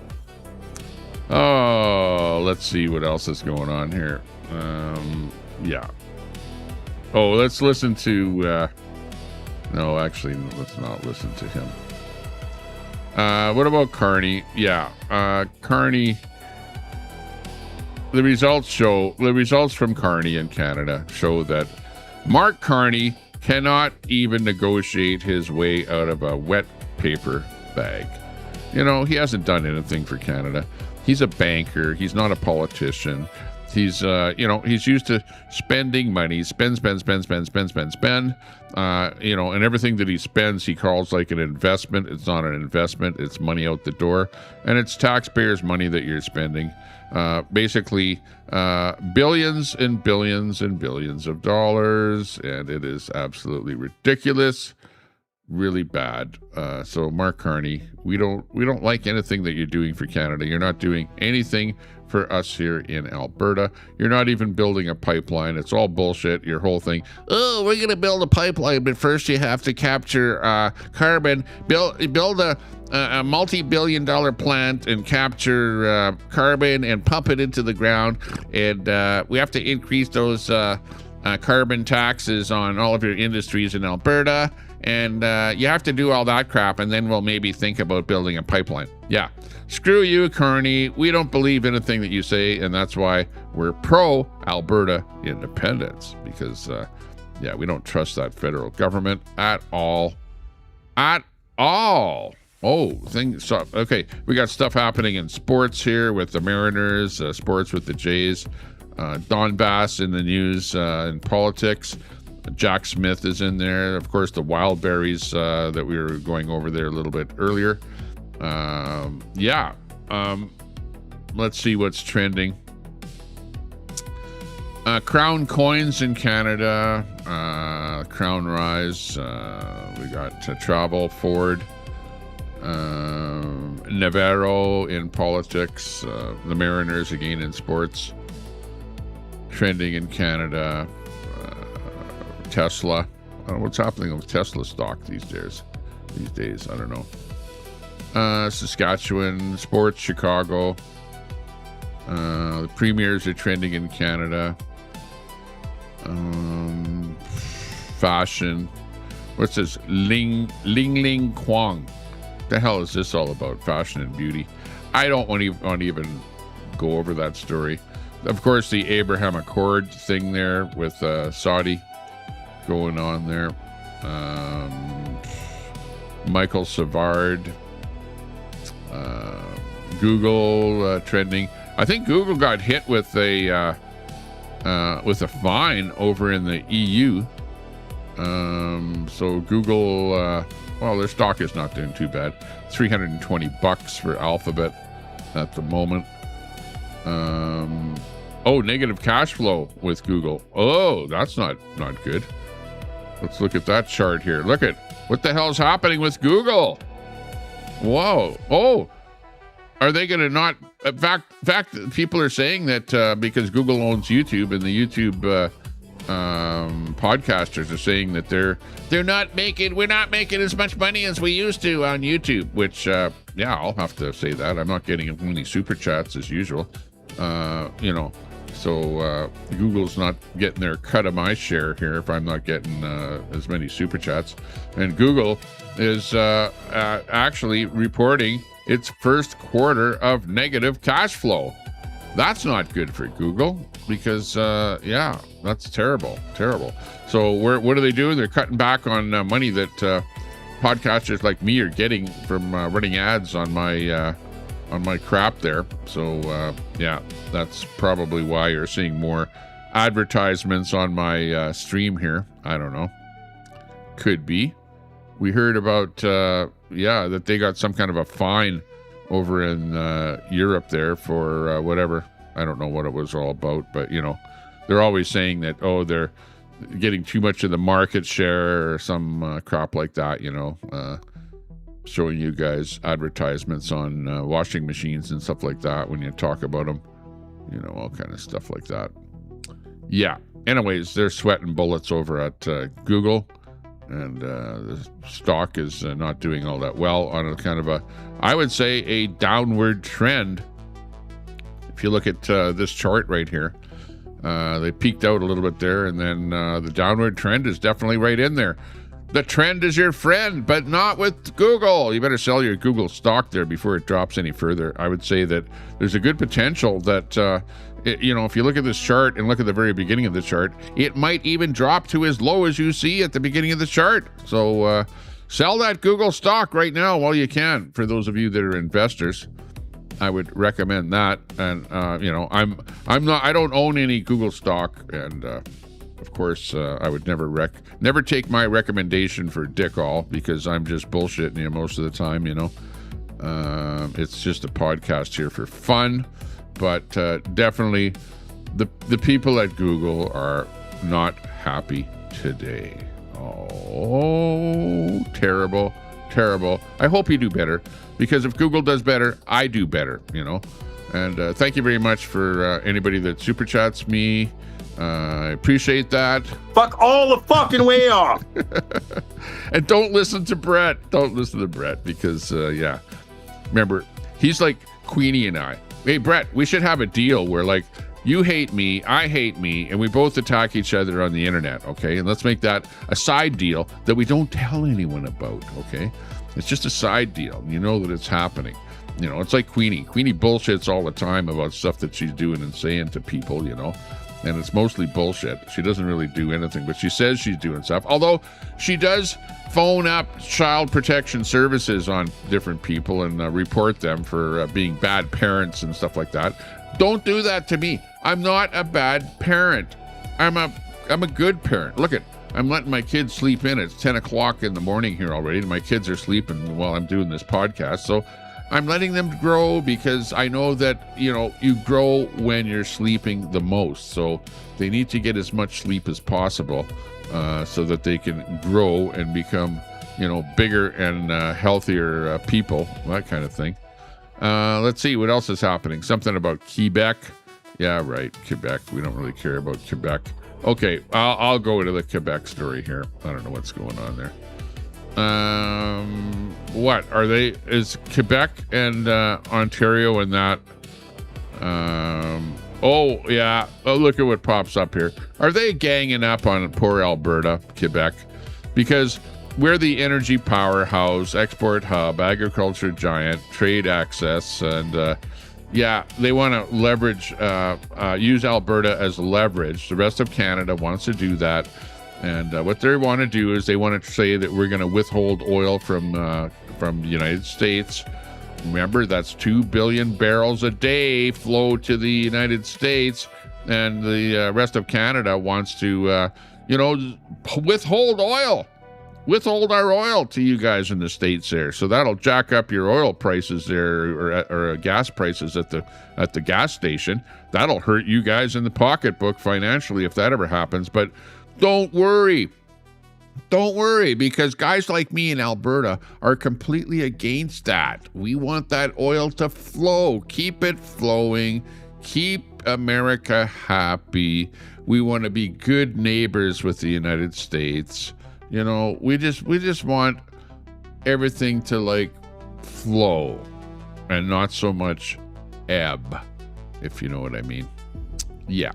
Speaker 2: Oh, let's see what else is going on here. Yeah. Oh, let's listen to... no, actually, let's not listen to him. What about Carney? Yeah. Carney... The results from Carney in Canada show that Mark Carney cannot even negotiate his way out of a wet paper bag. You know, he hasn't done anything for Canada. He's a banker. He's not a politician. He's, he's used to spending money. Spend. You know, and everything that he spends, he calls like an investment. It's not an investment. It's money out the door. And it's taxpayers' money that you're spending. Basically, billions and billions and billions of dollars. And it is absolutely ridiculous. Really bad. So Mark Carney, we don't like anything that you're doing for Canada. You're not doing anything for us here in Alberta. You're not even building a pipeline. It's all bullshit. Your whole thing. Oh, we're gonna build a pipeline, but first you have to capture carbon. Build a multi-billion-dollar plant and capture carbon and pump it into the ground. And we have to increase those carbon taxes on all of your industries in Alberta. And you have to do all that crap, and then we'll maybe think about building a pipeline. Yeah, screw you, Carney. We don't believe anything that you say, and that's why we're pro-Alberta independence. Because, we don't trust that federal government at all. At all. Oh, okay, we got stuff happening in sports here with the Mariners, sports with the Jays, Donbass in the news, in politics. Jack Smith is in there. Of course, the Wildberries that we were going over there a little bit earlier. Let's see what's trending. Crown coins in Canada. Crown rise. We got travel, Ford. Navarro in politics. The Mariners again in sports. Trending in Canada. Tesla. I don't know what's happening with Tesla stock these days. I don't know. Saskatchewan, sports, Chicago. The premiers are trending in Canada. Fashion. What's this? Ling Kwang. The hell is this all about? Fashion and beauty. I don't want to even go over that story. Of course, the Abraham Accord thing there with Saudi going on there. Michael Savard. Google trending. I think Google got hit with a fine over in the EU. So Google, their stock is not doing too bad. $320 for Alphabet at the moment. Negative cash flow with Google. Oh, that's not good. Let's look at that chart here. Look at what the hell's happening with Google. Whoa. Oh, are they going to not? In fact, people are saying that because Google owns YouTube and the YouTube podcasters are saying that we're not making as much money as we used to on YouTube, which, I'll have to say that. I'm not getting as many super chats as usual. So Google's not getting their cut of my share here if I'm not getting as many super chats. And Google is actually reporting its first quarter of negative cash flow. That's not good for Google because, yeah, that's terrible. So what are they doing? They're cutting back on money that podcasters like me are getting from running ads on my crap there. So, yeah, that's probably why you're seeing more advertisements on my stream here. I don't know. Could be. We heard about, that they got some kind of a fine over in Europe there for whatever. I don't know what it was all about, but, they're always saying that, they're getting too much of the market share or some crap like that, showing you guys advertisements on washing machines and stuff like that when you talk about them, all kind of stuff like that. Yeah. Anyways, they're sweating bullets over at Google, and the stock is not doing all that well on a kind of I would say, a downward trend. If you look at this chart right here, they peaked out a little bit there, and then the downward trend is definitely right in there. The trend is your friend, but not with Google. You better sell your Google stock there before it drops any further. I would say that there's a good potential that, if you look at this chart and look at the very beginning of the chart, it might even drop to as low as you see at the beginning of the chart. So sell that Google stock right now while you can. For those of you that are investors, I would recommend that. And I don't own any Google stock, and of course, I would never take my recommendation for dick all, because I'm just bullshitting you most of the time, It's just a podcast here for fun, but definitely the people at Google are not happy today. Oh, terrible. I hope you do better, because if Google does better, I do better, And thank you very much for anybody that super chats me. I appreciate that.
Speaker 8: Fuck all the fucking way off.
Speaker 2: And don't listen to Brett. Because, remember, he's like Queenie and I. Hey, Brett, we should have a deal where, like, you hate me, I hate me, and we both attack each other on the internet, okay? And let's make that a side deal that we don't tell anyone about, okay? It's just a side deal. You know that it's happening. It's like Queenie. Queenie bullshits all the time about stuff that she's doing and saying to people, And it's mostly bullshit. She doesn't really do anything, but she says she's doing stuff. Although she does phone up child protection services on different people and report them for being bad parents and stuff like that. Don't do that to me. I'm not a bad parent. I'm a good parent. Look I'm letting my kids sleep in. It's 10 o'clock in the morning here already, and my kids are sleeping while I'm doing this podcast. So I'm letting them grow, because I know that, you grow when you're sleeping the most. So they need to get as much sleep as possible so that they can grow and become, bigger and healthier people, that kind of thing. Let's see what else is happening. Something about Quebec. Yeah, right. Quebec. We don't really care about Quebec. Okay, I'll go into the Quebec story here. I don't know what's going on there. What are they? Is Quebec and Ontario and that? Oh yeah. Oh, look at what pops up here. Are they ganging up on poor Alberta, Quebec? Because we're the energy powerhouse, export hub, agriculture giant, trade access, and they want to leverage, use Alberta as leverage. The rest of Canada wants to do that. And what they want to do is they want to say that we're going to withhold oil from the United States. Remember, that's 2 billion barrels a day flow to the United States, and the rest of Canada wants to, withhold oil. Withhold our oil to you guys in the States there. So that'll jack up your oil prices there, or gas prices at the gas station. That'll hurt you guys in the pocketbook financially if that ever happens. But don't worry, because guys like me in Alberta are completely against that. We want that oil to flow. Keep it flowing. Keep America happy. We want to be good neighbors with the United States. We just want everything to, like, flow and not so much ebb, if you know what I mean. Yeah.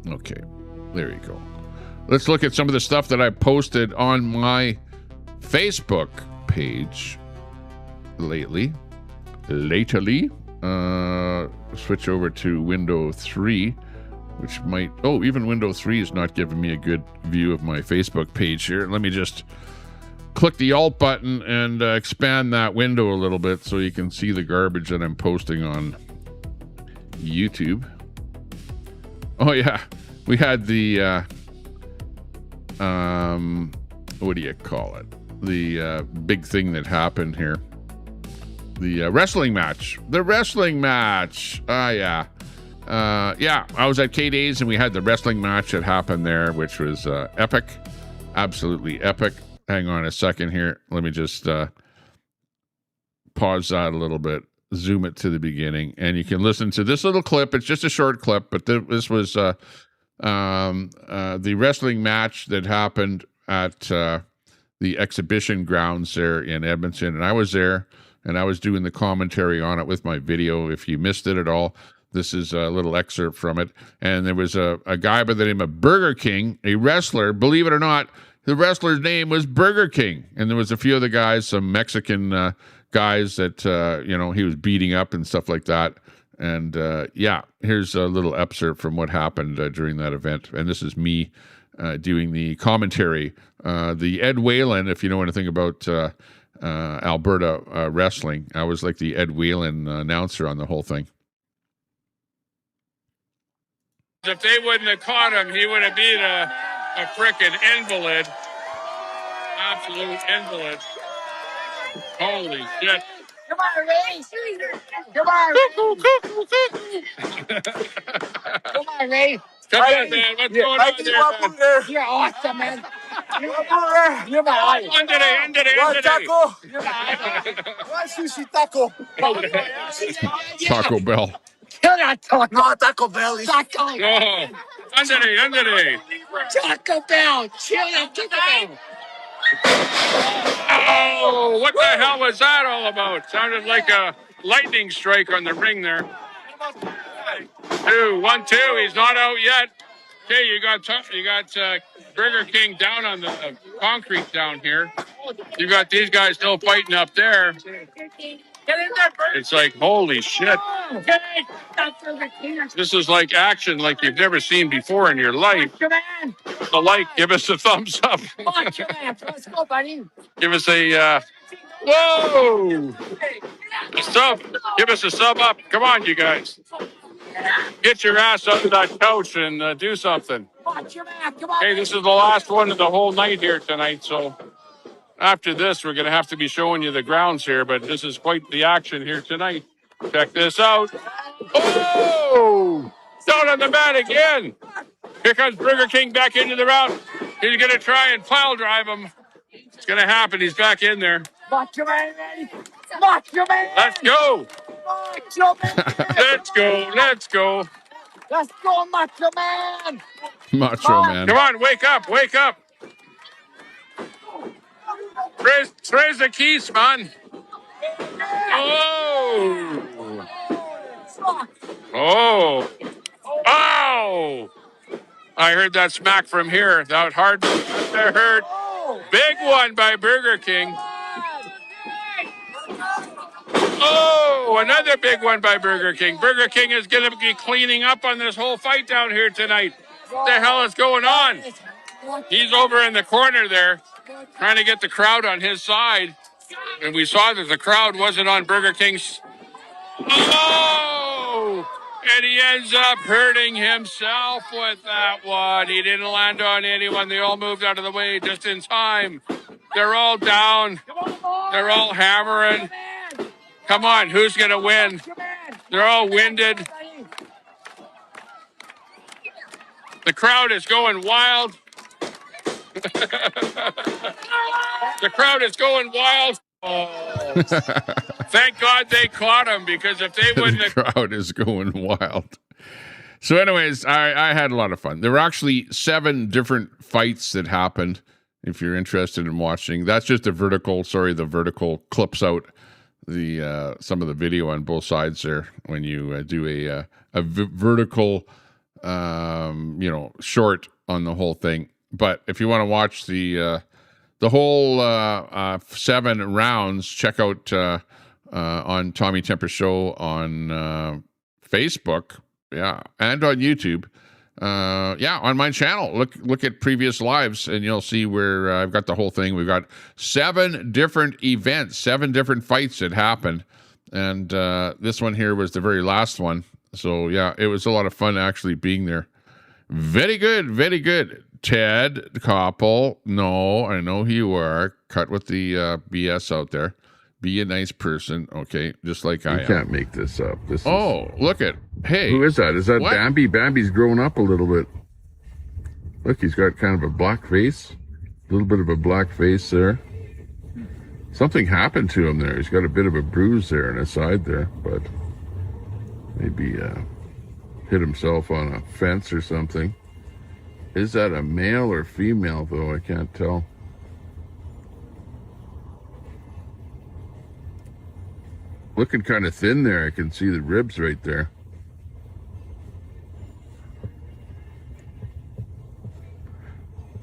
Speaker 2: Okay. There you go. Let's look at some of the stuff that I posted on my Facebook page lately. Switch over to window 3, which might... Oh, even window 3 is not giving me a good view of my Facebook page here. Let me just click the Alt button and expand that window a little bit so you can see the garbage that I'm posting on YouTube. Oh, yeah. We had the... what do you call it? The big thing that happened here. The wrestling match. The wrestling match. Yeah. Yeah, I was at K-Days and we had the wrestling match that happened there, which was epic. Absolutely epic. Hang on a second here. Let me just pause that a little bit. Zoom it to the beginning. And you can listen to this little clip. It's just a short clip, but this was the wrestling match that happened at the exhibition grounds there in Edmonton. And I was there. And I was doing the commentary on it with my video. If you missed it at all, this is a little excerpt from it. And there was a guy by the name of Burger King, a wrestler. Believe it or not, the wrestler's name was Burger King. And there was a few other guys, some Mexican guys that, he was beating up and stuff like that. And, yeah, here's a little excerpt from what happened during that event. And this is me doing the commentary. The Ed Whalen, if you know anything about... Alberta wrestling. I was like the Ed Whalen announcer on the whole thing.
Speaker 18: If they wouldn't have caught him, he would have been a frickin' invalid. Absolute invalid. Holy shit.
Speaker 19: Come on, Ray. Come on. Come on, Ray.
Speaker 18: Come on, man. What's going on there, man?
Speaker 19: You're awesome, man. You're my idol.
Speaker 18: Andere.
Speaker 19: Taco. You're my idol. One sushi taco.
Speaker 2: Taco Bell.
Speaker 19: Kill that taco. No, Taco Bell. Taco.
Speaker 18: No. Andere.
Speaker 19: Taco Bell. Chill that Taco Bell.
Speaker 18: Oh, what the hell was that all about? Sounded like a lightning strike on the ring there. 1-2. He's not out yet. Okay, you got Burger King down on the concrete down here. You got these guys still fighting up there. It's like, holy shit. This is like action like you've never seen before in your life. So give us a thumbs up.
Speaker 19: Let's go, buddy.
Speaker 18: Give us a, whoa! A sub. Give us a sub up. Come on, you guys. Get your ass under that couch and do something. Hey, this is the last one of the whole night here tonight, so after this, we're going to have to be showing you the grounds here, but this is quite the action here tonight. Check this out. Oh! Down on the mat again. Here comes Burger King back into the round. He's going to try and pile drive him. It's going to happen. He's back in there.
Speaker 19: Macho Man, ready? Macho Man!
Speaker 18: Let's go.
Speaker 19: Macho Man!
Speaker 18: Let's go.
Speaker 19: Let's go, Macho Man!
Speaker 2: Macho Man.
Speaker 18: Come on, wake up. Raise the keys, man. Oh! I heard that smack from here. That hard to hurt. Big one by Burger King. Oh, another big one by Burger King. Burger King is going to be cleaning up on this whole fight down here tonight. What the hell is going on? He's over in the corner there, trying to get the crowd on his side. And we saw that the crowd wasn't on Burger King's. Oh! And he ends up hurting himself with that one. He didn't land on anyone. They all moved out of the way just in time. They're all down. They're all hammering. Come on, who's going to win? They're all winded. The crowd is going wild. The crowd is going wild. Oh. Thank God they caught him, because if they wouldn't have...
Speaker 2: The crowd is going wild. So anyways, I had a lot of fun. There were actually 7 different fights that happened, if you're interested in watching. That's just the vertical clips out the some of the video on both sides there when you do a vertical you know, short on the whole thing. But if you want to watch the whole 7 rounds, check out on Tommy Temper Show on Facebook, yeah, and on YouTube. Yeah, on my channel. Look at previous lives, and you'll see where I've got the whole thing. We've got 7 different events, 7 different fights that happened, and this one here was the very last one. So yeah, it was a lot of fun actually being there. Very good, very good. Ted Koppel, no, I know who you are. Cut with the BS out there. Be a nice person, okay? Just like I am. You can't make this up. Look at, hey. Who is that? Is that what? Bambi? Bambi's grown up a little bit. Look, he's got kind of a black face. A little bit of a black face there. Something happened to him there. He's got a bit of a bruise there on his side there, but maybe hit himself on a fence or something. Is that a male or female, though? I can't tell. Looking kind of thin there. I can see the ribs right there.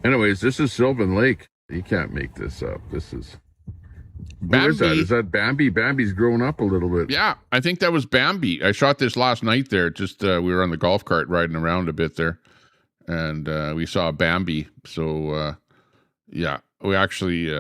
Speaker 2: Anyways, this is Sylvan Lake. You can't make this up. This is... Bambi. Who is that? Is that Bambi? Bambi's grown up a little bit. Yeah, I think that was Bambi. I shot this last night there. Just we were on the golf cart riding around a bit there. And we saw Bambi. So, yeah, we actually...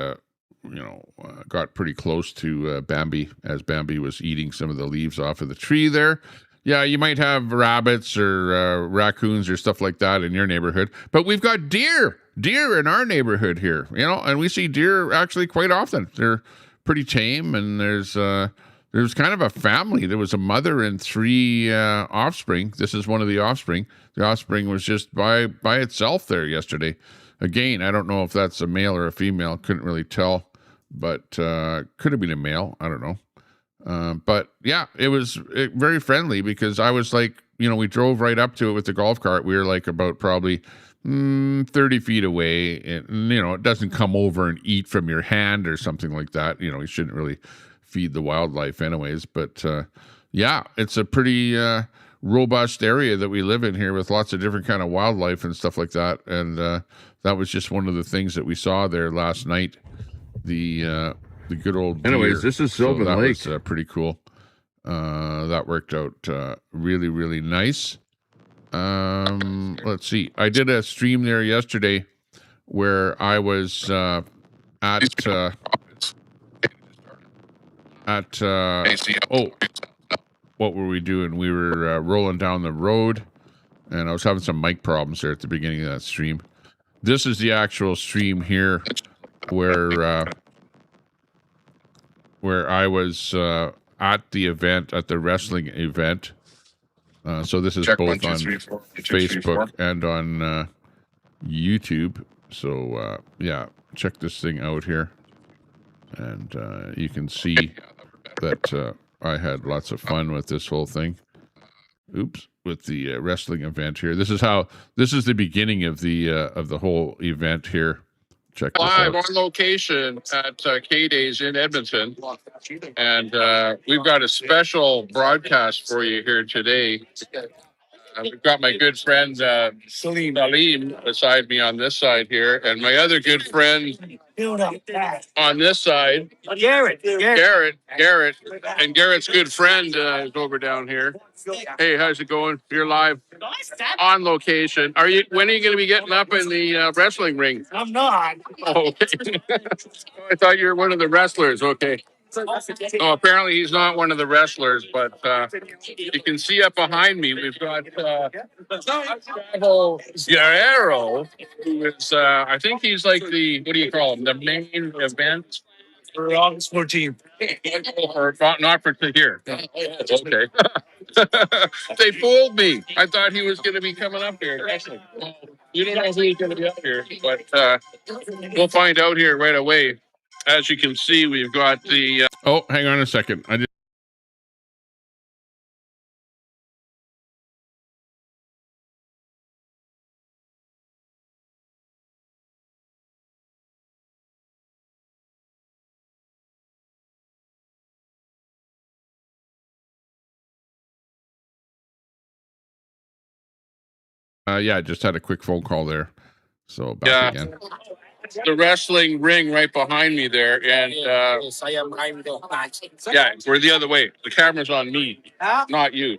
Speaker 2: got pretty close to Bambi as Bambi was eating some of the leaves off of the tree there. Yeah, you might have rabbits or raccoons or stuff like that in your neighborhood, but we've got deer in our neighborhood here, and we see deer actually quite often. They're pretty tame, and there's kind of a family. There was a mother and 3 offspring. This is one of the offspring. The offspring was just by itself there yesterday. Again, I don't know if that's a male or a female. Couldn't really tell, but could have been a male. I don't know. But yeah, it was very friendly because I was like, we drove right up to it with the golf cart. We were like about probably 30 feet away. And, it doesn't come over and eat from your hand or something like that. You shouldn't really feed the wildlife anyways. But yeah, it's a pretty robust area that we live in here with lots of different kind of wildlife and stuff like that. And that was just one of the things that we saw there last night. The good old deer. Anyways, this is Sylvan Lake. That was pretty cool. That worked out really, really nice. Let's see. I did a stream there yesterday where I was what were we doing? We were rolling down the road, and I was having some mic problems there at the beginning of that stream. This is the actual stream here where I was at the event, at the wrestling event. So this is both on Facebook and on YouTube. So yeah, check this thing out here. And you can see that I had lots of fun with this whole thing. Oops, with the wrestling event here. This is the beginning of the whole event here. Check this out.
Speaker 18: Live on location at K-Days in Edmonton. And we've got a special broadcast for you here today. We've got my good friend Salim beside me on this side here, and my other good friend on this side, Garrett. And Garrett's good friend is over down here. Hey, how's it going? You're live on location. When are you going to be getting up in the wrestling ring? I'm not. Oh, okay. I thought you were one of the wrestlers. Okay. Oh, apparently he's not one of the wrestlers, but you can see up behind me, we've got Gustavo Guerrero, who is, I think he's like what do you call him, the main event? For August 14th. Or not for here. Okay. They fooled me. I thought he was going to be coming up here. Actually, you don't know who he's going to be up here, but we'll find out here right away. As you can see, we've got the...
Speaker 2: Oh, hang on a second. I just Yeah, I just had a quick phone call there. So back again.
Speaker 18: The wrestling ring right behind me there, and yeah, we're the other way. The camera's on me, not you.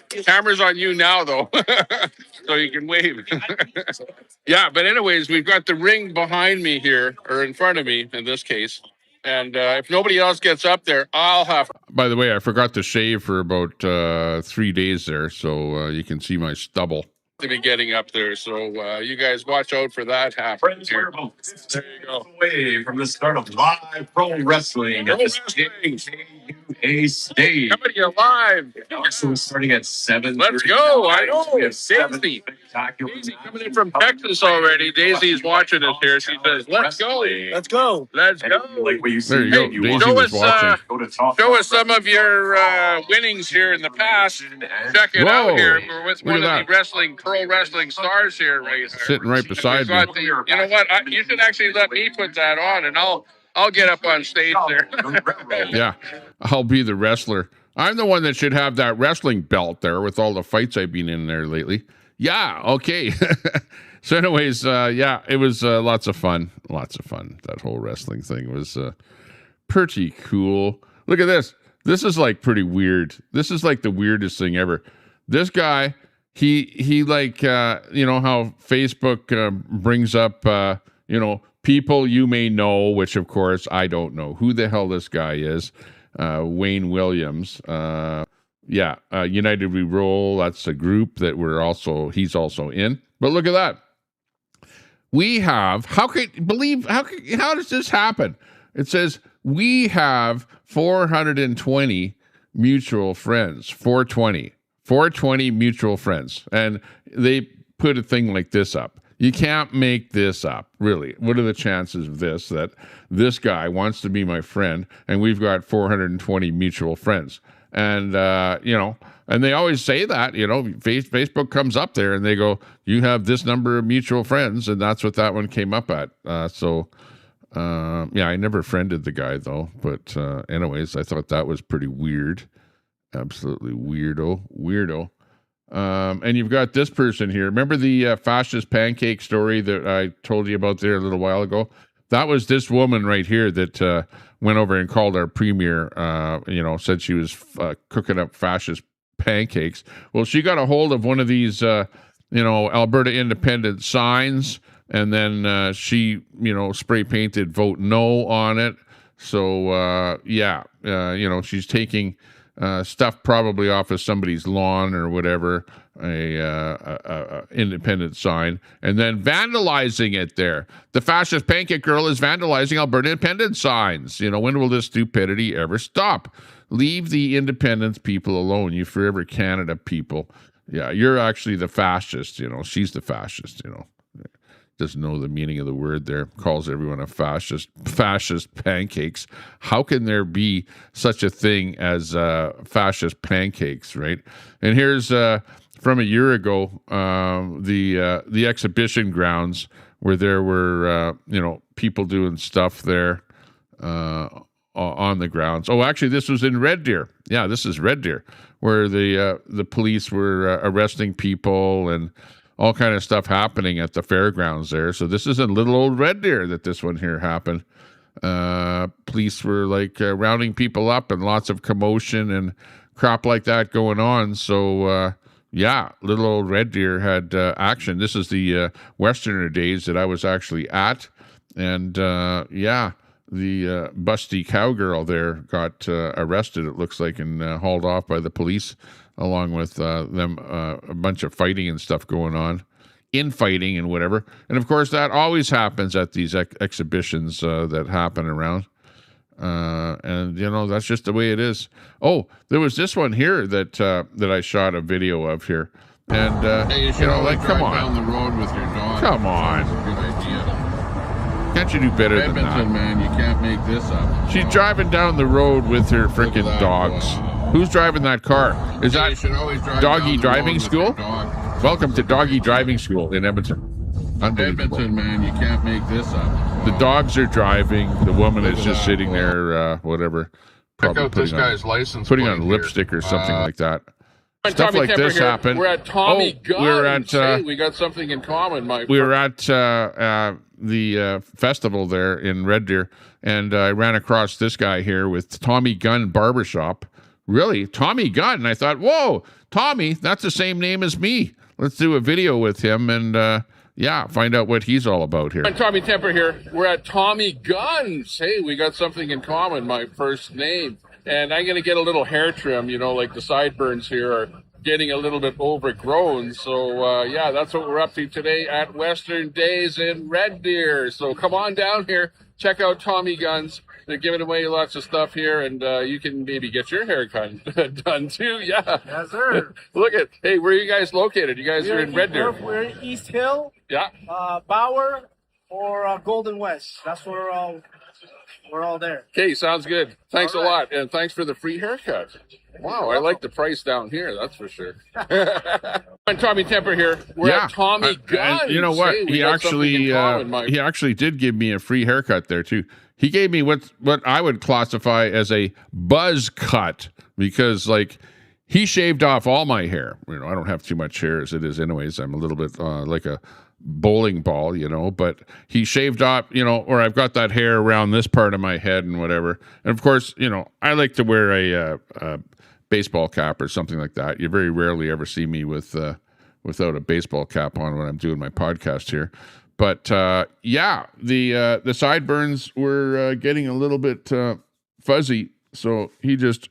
Speaker 18: Camera's on you now, though, so you can wave. Yeah, but anyways, we've got the ring behind me here, or in front of me in this case, and if nobody else gets up there, I'll have.
Speaker 2: By the way, I forgot to shave for about 3 days there, so you can see my stubble.
Speaker 18: To be getting up there, so you guys watch out for that happening here. There you go.
Speaker 20: Away from the start of live pro wrestling at the KUA stage.
Speaker 18: Coming to you live.
Speaker 20: Wrestling starting at 7.
Speaker 18: Let's go. I know. Daisy. Daisy coming in from Texas already. Daisy's watching us here. She says, "Let's go. Let's go. Let's go."
Speaker 20: Like what you see,
Speaker 2: there you go. Daisy was watching.
Speaker 18: Show us some of your winnings here in the past. Check it out here. We're with one of the pro wrestling stars here, right here.
Speaker 2: Sitting right beside me.
Speaker 18: You know what? You should actually let me put that on, and I'll get up on stage there.
Speaker 2: Yeah, I'll be the wrestler. I'm the one that should have that wrestling belt there with all the fights I've been in there lately. Yeah, okay. So anyways, yeah, it was lots of fun. Lots of fun. That whole wrestling thing was pretty cool. Look at this. This is like pretty weird. This is like the weirdest thing ever. This guy, he like, you know how Facebook brings up, you know, people you may know, which of course I don't know who the hell this guy is. Wayne Williams. Yeah, United We Roll. That's a group that he's also in. But look at that. We have, how does this happen? It says we have 420 mutual friends. 420 mutual friends. And they put a thing like this up. You can't make this up, really. What are the chances of this, that this guy wants to be my friend and we've got 420 mutual friends? And, you know, and they always say that, you know, Facebook comes up there and they go, you have this number of mutual friends. And that's what that one came up at. Yeah, I never friended the guy though. But anyways, I thought that was pretty weird. Absolutely weirdo. And you've got this person here. Remember the fascist pancake story that I told you about there a little while ago? That was this woman right here that went over and called our premier, you know, said she was cooking up fascist pancakes. Well, she got a hold of one of these, you know, Alberta Independent signs, and then she, you know, spray painted "Vote No" on it. So, yeah, you know, she's taking stuff probably off of somebody's lawn or whatever, a independent sign, and then vandalizing it there. The fascist pancake girl is vandalizing Alberta independent signs. You know, when will this stupidity ever stop? Leave the independence people alone, you Forever Canada people. Yeah, you're actually the fascist, you know. She's the fascist, you know. Doesn't know the meaning of the word there. Calls everyone a fascist pancakes. How can there be such a thing as fascist pancakes, right? And here's from a year ago, the exhibition grounds where there were you know, people doing stuff there on the grounds. Oh, actually, this was in Red Deer. Yeah, this is Red Deer, where the police were arresting people and all kind of stuff happening at the fairgrounds there. So this is in little old Red Deer that this one here happened. Police were like rounding people up and lots of commotion and crap like that going on. So yeah, little old Red Deer had action. This is the Westerner days that I was actually at. And yeah, the busty cowgirl there got arrested, it looks like, and hauled off by the police, along with them, a bunch of fighting and stuff going on, infighting and whatever. And of course, that always happens at these exhibitions that happen around. And you know, that's just the way it is. Oh, there was this one here that I shot a video of here, and hey, you know, like, come on, down the road with your dog. Come on, that's a good idea. Can't you do better than that, man? You can't make this up. She's driving down the road with her freaking dogs. Who's driving that car? Is that Doggy Driving School? Welcome to Doggy Driving School in Edmonton. Unbelievable. Edmonton, man, you can't make this up. The dogs are driving. The woman is just sitting there, whatever.
Speaker 18: Check out this guy's license
Speaker 2: putting
Speaker 18: plate
Speaker 2: on lipstick or something like that. stuff like this happen.
Speaker 18: We're at Tommy Guns.
Speaker 2: We're at,
Speaker 18: hey, we got something in common, Mike.
Speaker 2: We were at the festival there in Red Deer, and I ran across this guy here with Tommy Gunn Barbershop. Really? Tommy Gunn? I thought, whoa, Tommy, that's the same name as me. Let's do a video with him and, find out what he's all about here.
Speaker 18: I'm Tommy Temper here. We're at Tommy Guns. Hey, we got something in common, my first name. And I'm going to get a little hair trim, like the sideburns here are getting a little bit overgrown. So, that's what we're up to today at Western Days in Red Deer. So come on down here. Check out Tommy Guns. They're giving away lots of stuff here, and you can maybe get your hair done too. Yeah.
Speaker 14: Yes, sir.
Speaker 18: Look at, hey, where are you guys located? You guys are in Red Deer.
Speaker 14: We're in East Hill.
Speaker 18: Yeah.
Speaker 14: Bauer or Golden West. That's where we're all there.
Speaker 18: Okay, sounds good. Thanks a lot, and thanks for the free haircut. Wow, I like the price down here, that's for sure. I'm Tommy Temper here. We're at Tommy Guns.
Speaker 2: And you know what?
Speaker 18: Hey,
Speaker 2: he actually did give me a free haircut there too. He gave me what I would classify as a buzz cut because he shaved off all my hair. I don't have too much hair as it is anyways. I'm a little bit like a bowling ball, but he shaved off, or I've got that hair around this part of my head and whatever. And of course, I like to wear a baseball cap or something like that. You very rarely ever see me without a baseball cap on when I'm doing my podcast here. But the sideburns were getting a little bit fuzzy, so he just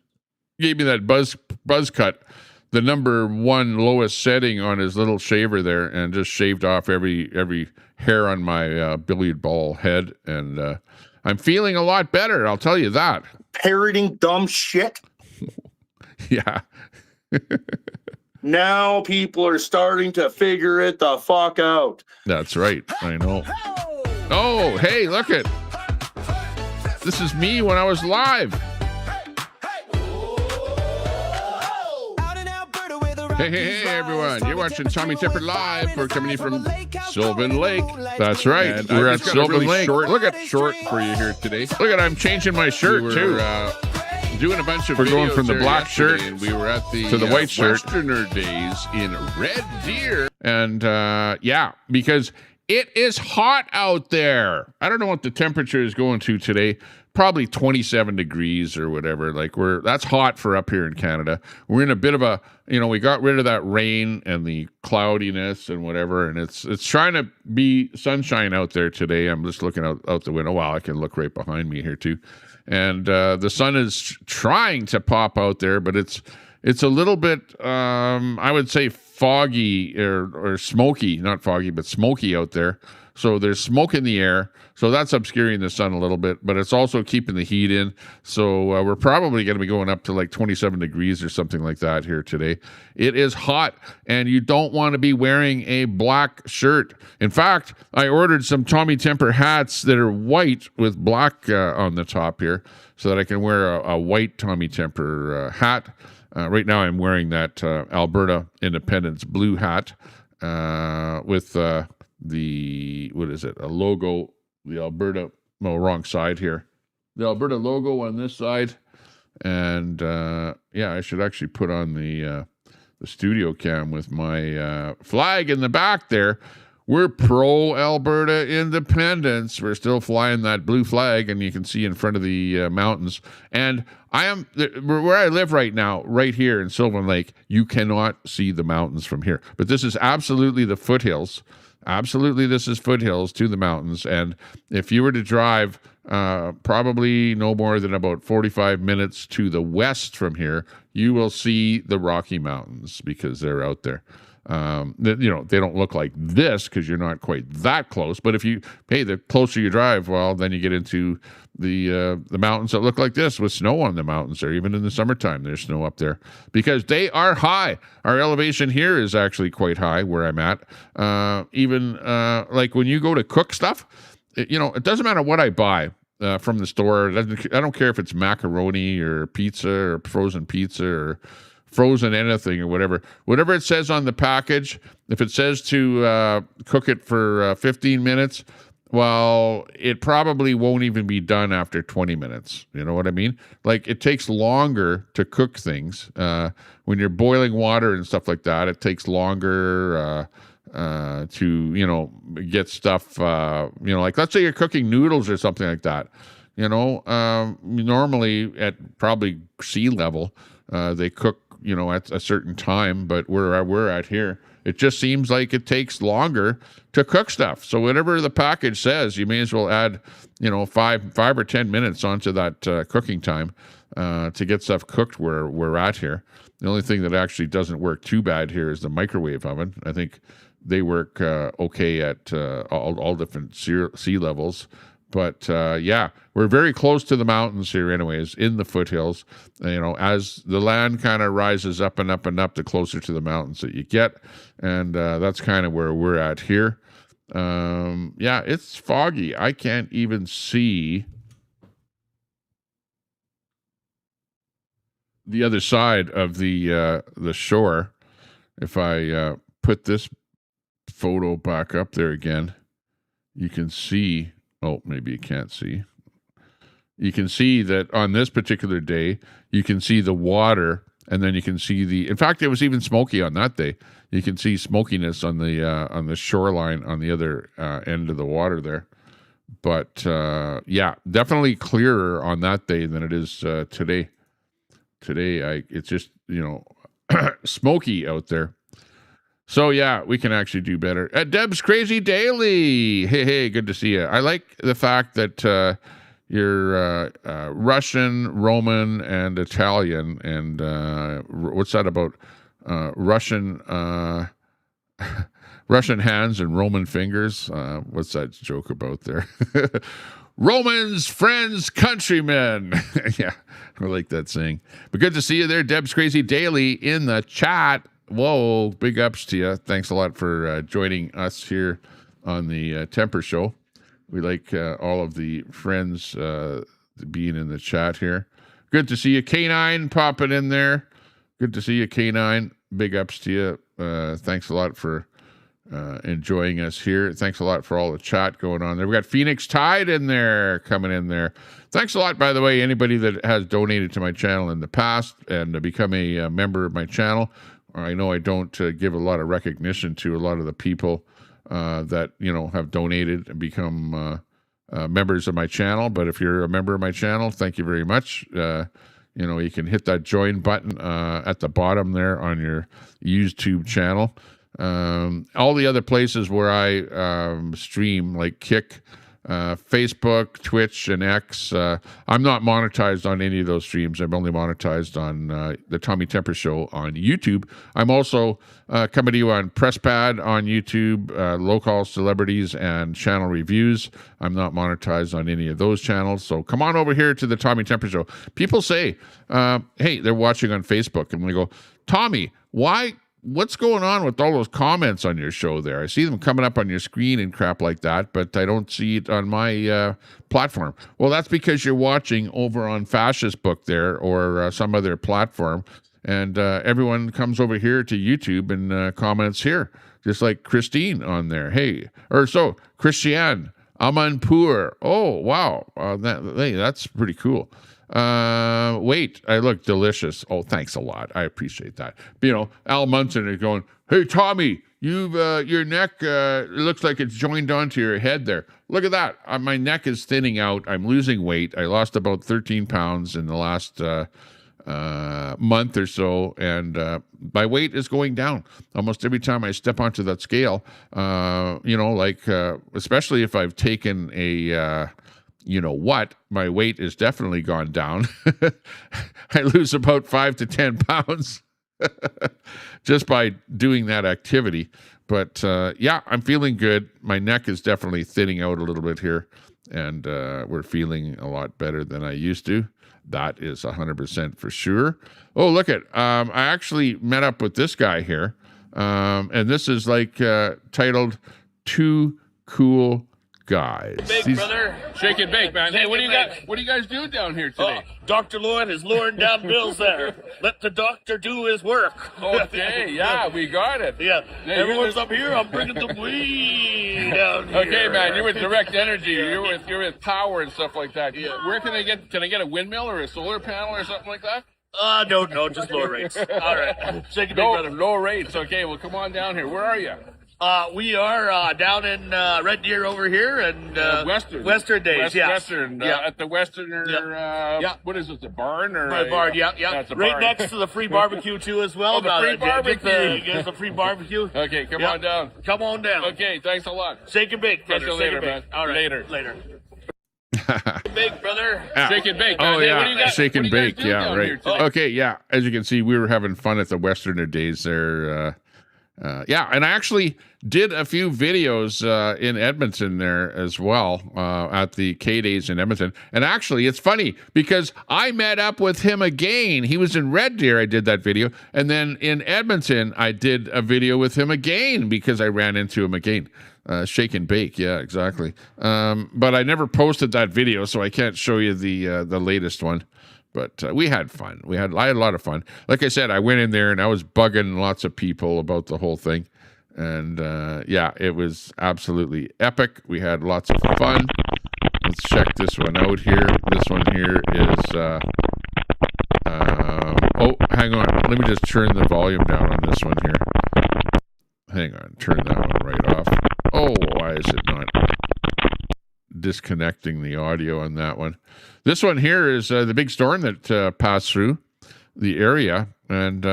Speaker 2: gave me that buzz cut, the number one lowest setting on his little shaver there, and just shaved off every hair on my billiard ball head, and I'm feeling a lot better. I'll tell you that.
Speaker 8: Parroting dumb shit.
Speaker 2: Yeah.
Speaker 8: Now people are starting to figure it the fuck out.
Speaker 2: That's right. I know. Oh, hey, look it. This is me when I was live. Hey, everyone. You're watching Tommy Temper Live. We're coming in from Sylvan Lake. That's right.
Speaker 18: And
Speaker 2: we're at Sylvan Lake.
Speaker 18: Look at short for you here today.
Speaker 2: Look at I'm changing my shirt, too.
Speaker 18: Doing a bunch of
Speaker 2: We're going from the black shirt
Speaker 18: and we were at the
Speaker 2: to the white shirt.
Speaker 18: Westerner Days in Red Deer.
Speaker 2: And because it is hot out there. I don't know what the temperature is going to today. Probably 27 degrees or whatever. That's hot for up here in Canada. We're in a bit of a, we got rid of that rain and the cloudiness and whatever, and it's trying to be sunshine out there today. I'm just looking out the window. Wow, I can look right behind me here too. And the sun is trying to pop out there, but it's a little bit, I would say, foggy or smoky. Not foggy, but smoky out there. So there's smoke in the air. So that's obscuring the sun a little bit, but it's also keeping the heat in. So we're probably going to be going up to 27 degrees or something like that here today. It is hot, and you don't want to be wearing a black shirt. In fact, I ordered some Tommy Temper hats that are white with black on the top here so that I can wear a white Tommy Temper hat. Right now I'm wearing that Alberta Independence blue hat with a logo, the Alberta, wrong side here. The Alberta logo on this side. And I should actually put on the studio cam with my flag in the back there. We're pro Alberta independence. We're still flying that blue flag, and you can see in front of the mountains. And where I live right now, right here in Sylvan Lake, you cannot see the mountains from here. But this is absolutely the foothills. Absolutely, this is foothills to the mountains. And if you were to drive probably no more than about 45 minutes to the west from here, you will see the Rocky Mountains because they're out there. They don't look like this because you're not quite that close. But the closer you drive, well, then you get into the mountains that look like this with snow on the mountains there. Even in the summertime, there's snow up there because they are high. Our elevation here is actually quite high where I'm at. Like when you go to cook stuff, it doesn't matter what I buy from the store. I don't care if it's macaroni or pizza or frozen pizza or frozen anything or whatever it says on the package. If it says to cook it for 15 minutes, well, it probably won't even be done after 20 minutes. You know what I mean? Like, it takes longer to cook things. When you're boiling water and stuff like that, it takes longer to, you know, get stuff, you know, like let's say you're cooking noodles or something like that. You know, normally at probably sea level, they cook, you know, at a certain time, but where we're at here, it just seems like it takes longer to cook stuff. So whatever the package says, you may as well add, you know, 5 or 10 minutes onto that cooking time to get stuff cooked where we're at here. The only thing that actually doesn't work too bad here is the microwave oven. I think they work okay at all different sea levels. But yeah, we're very close to the mountains here anyways, in the foothills. You know, as the land kind of rises up and up and up, the closer to the mountains that you get. And that's kind of where we're at here. Yeah, it's foggy. I can't even see the other side of the shore. If I put this photo back up there again, you can see... Oh, maybe you can't see. You can see that on this particular day, you can see the water, and then you can see the... In fact, it was even smoky on that day. You can see smokiness on the shoreline on the other end of the water there. But, yeah, definitely clearer on that day than it is today. Today, it's just, you know, smoky out there. So, yeah, we can actually do better. Deb's Crazy Daily. Hey, good to see you. I like the fact that you're Russian, Roman, and Italian. And what's that about? Russian hands and Roman fingers. What's that joke about there? Romans, friends, countrymen. Yeah, I like that saying. But good to see you there, Deb's Crazy Daily in the chat. Whoa, big ups to you. Thanks a lot for joining us here on the Temper Show. We like all of the friends being in the chat here. Good to see you, K9, popping in there. Good to see you, K9. Big ups to you. Thanks a lot for enjoying us here. Thanks a lot for all the chat going on there. We got Phoenix Tide in there, coming in there. Thanks a lot, by the way, anybody that has donated to my channel in the past and become a member of my channel. I know I don't give a lot of recognition to a lot of the people that, you know, have donated and become members of my channel. But if you're a member of my channel, thank you very much. You know, you can hit that join button at the bottom there on your YouTube channel. All the other places where I stream, like Kick, Facebook, Twitch, and X. I'm not monetized on any of those streams. I'm only monetized on the Tommy Temper Show on YouTube. I'm also coming to you on PressPad on YouTube, Local Celebrities, and Channel Reviews. I'm not monetized on any of those channels. So come on over here to the Tommy Temper Show. People say, hey, they're watching on Facebook, and we go, Tommy, what's going on with all those comments on your show there? I see them coming up on your screen and crap like that, but I don't see it on my platform. Well, that's because you're watching over on Fascist Book there or some other platform, and everyone comes over here to YouTube and comments here, just like Christine on there. Hey, or so, Christiane, Amanpour. Oh, wow. That's pretty cool. Wait, I look delicious. Oh, thanks a lot. I appreciate that. You know, Al Munson is going, hey, Tommy, you've your neck looks like it's joined onto your head there. Look at that. My neck is thinning out. I'm losing weight. I lost about 13 pounds in the last month or so, and my weight is going down almost every time I step onto that scale. You know, like especially if I've taken a you know what, my weight is definitely gone down. I lose about 5 to 10 pounds just by doing that activity. But yeah, I'm feeling good. My neck is definitely thinning out a little bit here, and we're feeling a lot better than I used to. That is 100% for sure. Oh, look at, I actually met up with this guy here, and this is like titled Too Cool guys.
Speaker 18: Bake, brother. Shake and bake, man. Hey, what do you got? What do you guys do down here today?
Speaker 14: Dr. Lowen is lowering down bills there. Let the doctor do his work.
Speaker 18: Okay, yeah, we got it.
Speaker 14: Yeah, everyone's up here. I'm bringing the weed down here.
Speaker 18: Okay, man, you're with Direct Energy. You're with power and stuff like that.
Speaker 14: Yeah.
Speaker 18: Where can I get a windmill or a solar panel or something like that?
Speaker 14: No, just lower rates. All right, shake and bake, brother.
Speaker 18: Low rates. Okay, well, come on down here. Where are you?
Speaker 14: We are down in Red Deer over here and Western Days,
Speaker 18: Western, at the Westerner, what is it, the barn? Or
Speaker 14: barn, yeah.
Speaker 18: That's a
Speaker 14: right
Speaker 18: barn.
Speaker 14: next to the free barbecue, too, as well.
Speaker 18: Oh, the free barbecue.
Speaker 14: There's a free barbecue.
Speaker 18: Okay, come on down.
Speaker 14: Come on down.
Speaker 18: Okay, thanks a lot.
Speaker 14: Shake and bake, brother.
Speaker 18: Catch you later, man.
Speaker 14: All right, later. Bake, brother.
Speaker 18: Shake and bake. Man.
Speaker 2: Oh,
Speaker 18: hey,
Speaker 2: yeah.
Speaker 18: what do you got?
Speaker 2: Shake and bake. Yeah, right.
Speaker 18: Oh.
Speaker 2: Okay, yeah. As you can see, we were having fun at the Westerner Days there. And I actually did a few videos in Edmonton there as well at the K-Days in Edmonton. And actually, it's funny because I met up with him again. He was in Red Deer. I did that video. And then in Edmonton, I did a video with him again because I ran into him again. Shake and bake. Yeah, exactly. But I never posted that video, so I can't show you the latest one. But we had fun. I had a lot of fun. Like I said, I went in there and I was bugging lots of people about the whole thing. And it was absolutely epic. We had lots of fun. Let's check this one out here. This one here is... hang on. Let me just turn the volume down on this one here. Hang on. Turn that one right off. Oh, why is it not disconnecting the audio on that one? This one here is the big storm that passed through the area. And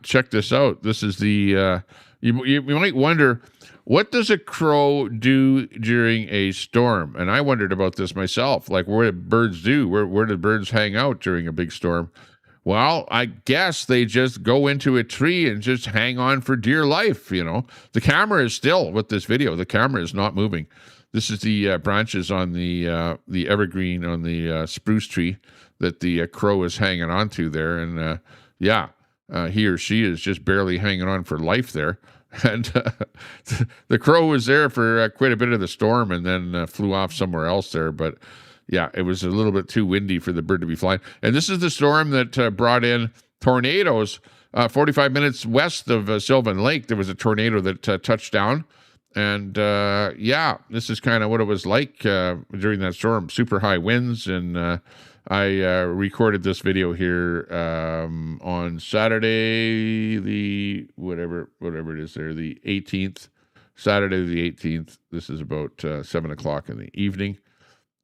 Speaker 2: check this out. This is the... You might wonder, what does a crow do during a storm? And I wondered about this myself. Like, what do birds do? Where do birds hang out during a big storm? Well, I guess they just go into a tree and just hang on for dear life, you know. The camera is still, with this video, the camera is not moving. This is the branches on the evergreen on the spruce tree that the crow is hanging on to there. And he or she is just barely hanging on for life there. And the crow was there for quite a bit of the storm and then flew off somewhere else there. But yeah, it was a little bit too windy for the bird to be flying. And this is the storm that brought in tornadoes 45 minutes west of Sylvan Lake. There was a tornado that touched down. And this is kind of what it was like during that storm. Super high winds. And I recorded this video here on Saturday, the whatever it is there, the 18th. Saturday the 18th. This is about 7 o'clock in the evening.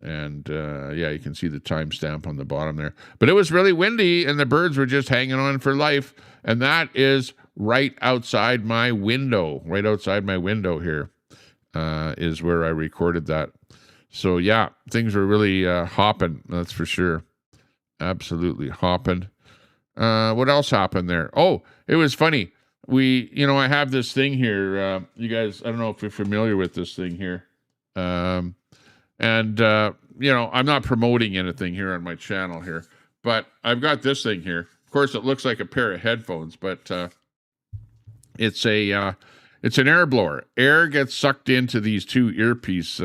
Speaker 2: And you can see the timestamp on the bottom there. But it was really windy, and the birds were just hanging on for life. And that is right outside my window. Right outside my window here is where I recorded that. So, yeah, things were really hopping, that's for sure. Absolutely hopping. What else happened there? Oh, it was funny. I have this thing here. You guys, I don't know if you're familiar with this thing here. I'm not promoting anything here on my channel here, but I've got this thing here. Of course, it looks like a pair of headphones, but it's an air blower. Air gets sucked into these two earpiece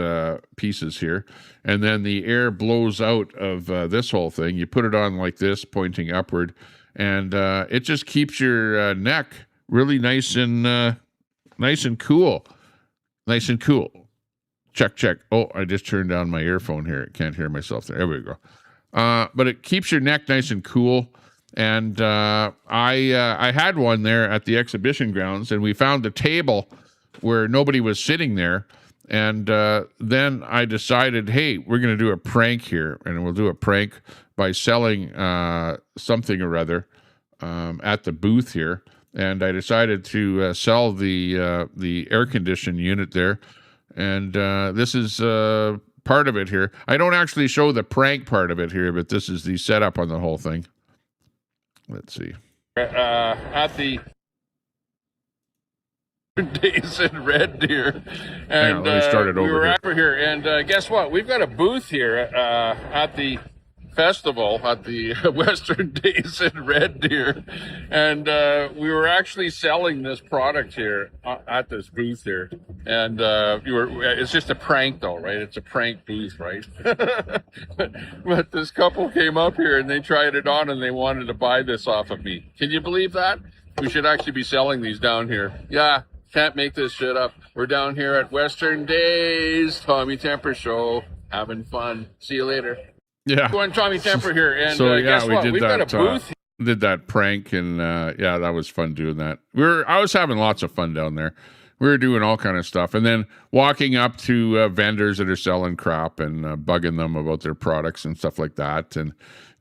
Speaker 2: pieces here, and then the air blows out of this whole thing. You put it on like this, pointing upward, and it just keeps your neck really nice and cool. Nice and cool. Check. Oh, I just turned down my earphone here. I can't hear myself there. There we go. But it keeps your neck nice and cool. And I had one there at the exhibition grounds, and we found a table where nobody was sitting there. And then I decided, hey, we're going to do a prank here, and we'll do a prank by selling something or other at the booth here. And I decided to sell the air conditioning unit there. And this is part of it here. I don't actually show the prank part of it here, but this is the setup on the whole thing. Let's see.
Speaker 18: At the days in Red Deer, and
Speaker 2: let me start it over
Speaker 18: we were
Speaker 2: here.
Speaker 18: after here. And guess what? We've got a booth here at the
Speaker 2: festival at the Western Days in Red Deer, and we were actually selling this product here at this booth here. And it's just a prank though, right? It's a prank booth, right? But this couple came up here and they tried it on and they wanted to buy this off of me. Can you believe that? We should actually be selling these down here. Yeah, can't make this shit up. We're down here at Western Days, Tommy Temper Show, having fun. See you later. Yeah. Going Tommy Temper here. And so, guess what? We've got a booth. Did that prank, and yeah, that was fun doing that. I was having lots of fun down there. We were doing all kind of stuff, and then walking up to vendors that are selling crap and bugging them about their products and stuff like that, and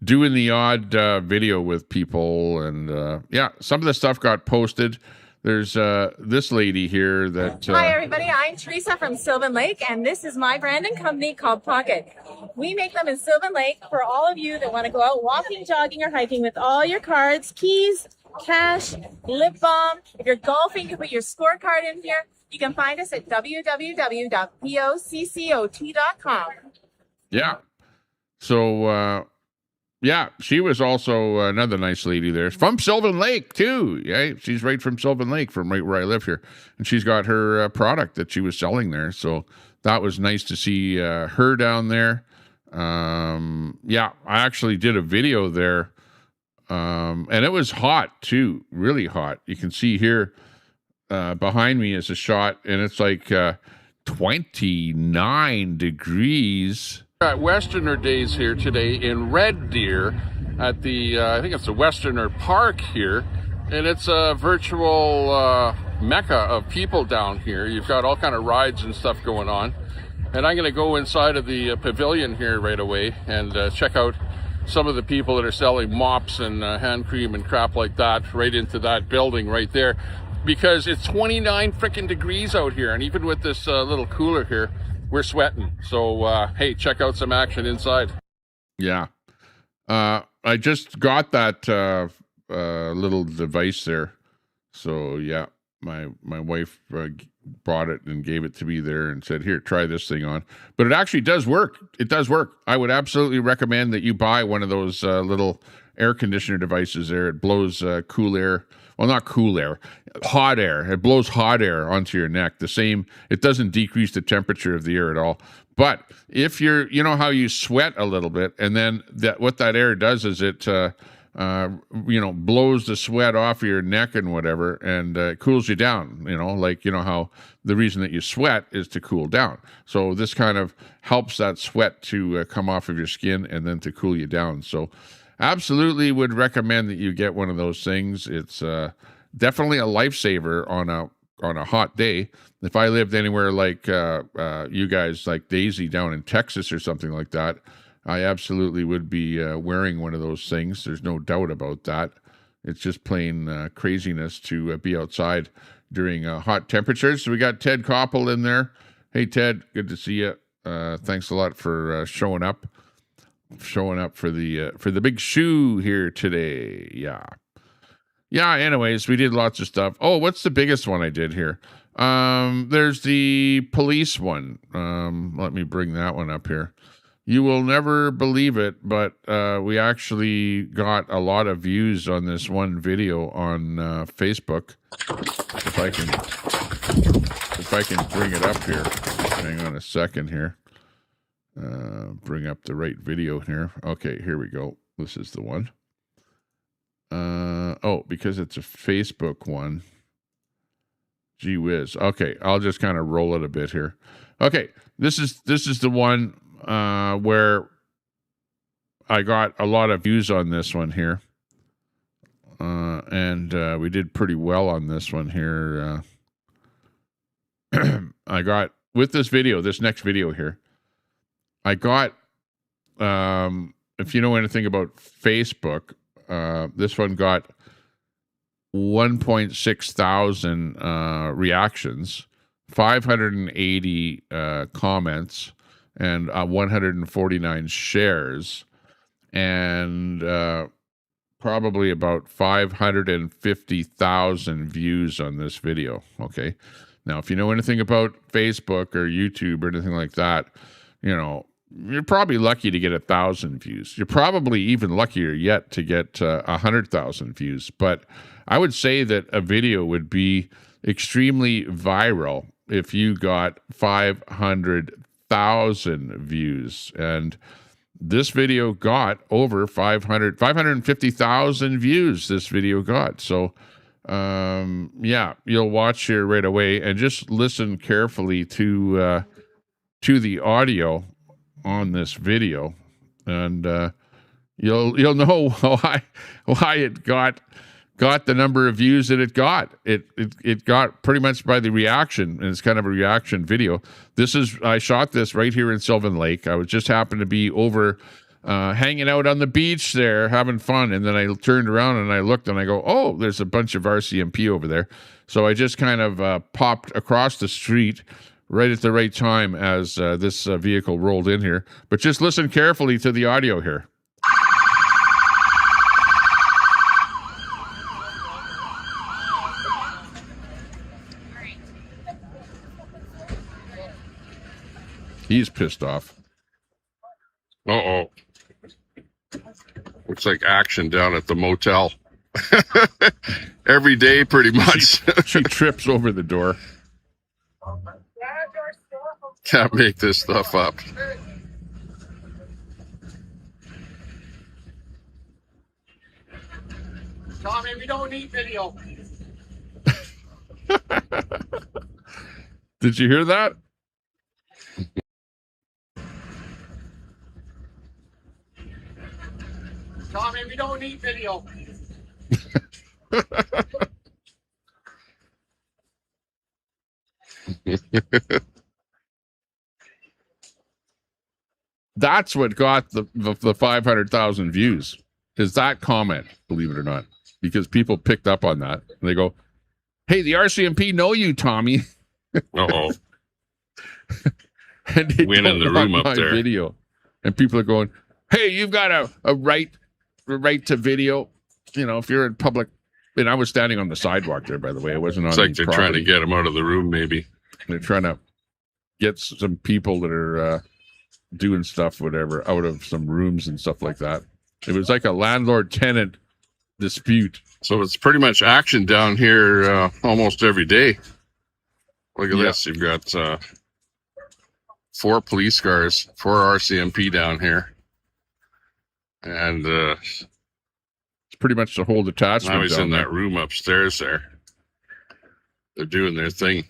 Speaker 2: doing the odd video with people. And yeah, some of the stuff got posted. There's this lady here that...
Speaker 21: Hi, everybody. I'm Teresa from Sylvan Lake, and this is my brand and company called Pocket. We make them in Sylvan Lake for all of you that want to go out walking, jogging, or hiking with all your cards, keys, cash, lip balm. If you're golfing, you can put your scorecard in here. You can find us at www.poccot.com. Yeah.
Speaker 2: So... yeah, she was also another nice lady there. From Sylvan Lake, too. Yeah, she's right from Sylvan Lake, from right where I live here. And she's got her product that she was selling there. So that was nice to see her down there. Yeah, I actually did a video there. And it was hot, too. Really hot. You can see here behind me is a shot, and it's like 29 degrees. At Westerner Days here today in Red Deer at the, I think it's the Westerner Park here. And it's a virtual mecca of people down here. You've got all kind of rides and stuff going on. And I'm going to go inside of the pavilion here right away and check out some of the people that are selling mops and hand cream and crap like that right into that building right there. Because it's 29 freaking degrees out here. And even with this little cooler here, we're sweating. So, hey, check out some action inside. Yeah. I just got that little device there. So, yeah, my wife brought it and gave it to me there and said, here, try this thing on. But it actually does work. It does work. I would absolutely recommend that you buy one of those little air conditioner devices there. It blows cool air. Well, not cool air, hot air. It blows hot air onto your neck. The same, it doesn't decrease the temperature of the air at all. But if you're, you know how you sweat a little bit, and then what that air does is it, blows the sweat off of your neck and whatever, and it cools you down, like, how the reason that you sweat is to cool down. So this kind of helps that sweat to come off of your skin and then to cool you down. So absolutely would recommend that you get one of those things. It's definitely a lifesaver on a hot day. If I lived anywhere like you guys, like Daisy down in Texas or something like that, I absolutely would be wearing one of those things. There's no doubt about that. It's just plain craziness to be outside during hot temperatures. So we got Ted Koppel in there. Hey, Ted, good to see you. Thanks a lot for showing up for the big shoe here today. Yeah, anyways, we did lots of stuff. Oh, what's the biggest one I did here? There's the police one. Let me bring that one up here. You will never believe it, but we actually got a lot of views on this one video on Facebook. If I can bring it up here. Hang on a second here. Bring up the right video here. Okay, here we go. This is the one. Oh, because it's a Facebook one. Gee whiz. Okay, I'll just kind of roll it a bit here. Okay, this is the one where I got a lot of views on this one here. And we did pretty well on this one here. I got, with this video, this next video here, I got, if you know anything about Facebook, this one got 1.6 thousand reactions, 580 comments, and 149 shares, and probably about 550,000 views on this video. Okay. Now, if you know anything about Facebook or YouTube or anything like that, you're probably lucky to get 1,000 views. You're probably even luckier yet to get 100,000 views. But I would say that a video would be extremely viral if you got 500,000 views. And this video got over 550,000 views. This video got. So, yeah, you'll watch here right away and just listen carefully to the audio on this video, and you'll know why it got the number of views that it got. It got pretty much by the reaction, and it's kind of a reaction video. I shot this right here in Sylvan Lake. I was just happened to be over hanging out on the beach there, having fun, and then I turned around and I looked and I go, oh, there's a bunch of RCMP over there. So I just kind of popped across the street right at the right time as this vehicle rolled in here. But just listen carefully to the audio here. He's pissed off.
Speaker 1: Uh-oh. Looks like action down at the motel. Every day, pretty much.
Speaker 2: She trips over the door.
Speaker 1: Can't make this stuff up.
Speaker 19: Tommy, we don't need video.
Speaker 2: Did you hear that?
Speaker 19: Tommy, we don't need video.
Speaker 2: That's what got the 500,000 views, is that comment, believe it or not, because people picked up on that. And they go, hey, the RCMP know you, Tommy.
Speaker 1: Uh-oh.
Speaker 2: And they
Speaker 1: win in the room up there.
Speaker 2: Video. And people are going, hey, you've got a right to video. You know, if you're in public. And I was standing on the sidewalk there, by the way. I wasn't on
Speaker 1: It's like they're trying to get him out of the room, maybe.
Speaker 2: They're trying to get some people that are doing stuff, whatever, out of some rooms and stuff like that. It was like a landlord-tenant dispute.
Speaker 1: So it's pretty much action down here almost every day. Look at this. You've got 4 police cars, 4 RCMP down here. And
Speaker 2: it's pretty much the whole detachment.
Speaker 1: Now he's in that room upstairs there. They're doing their thing.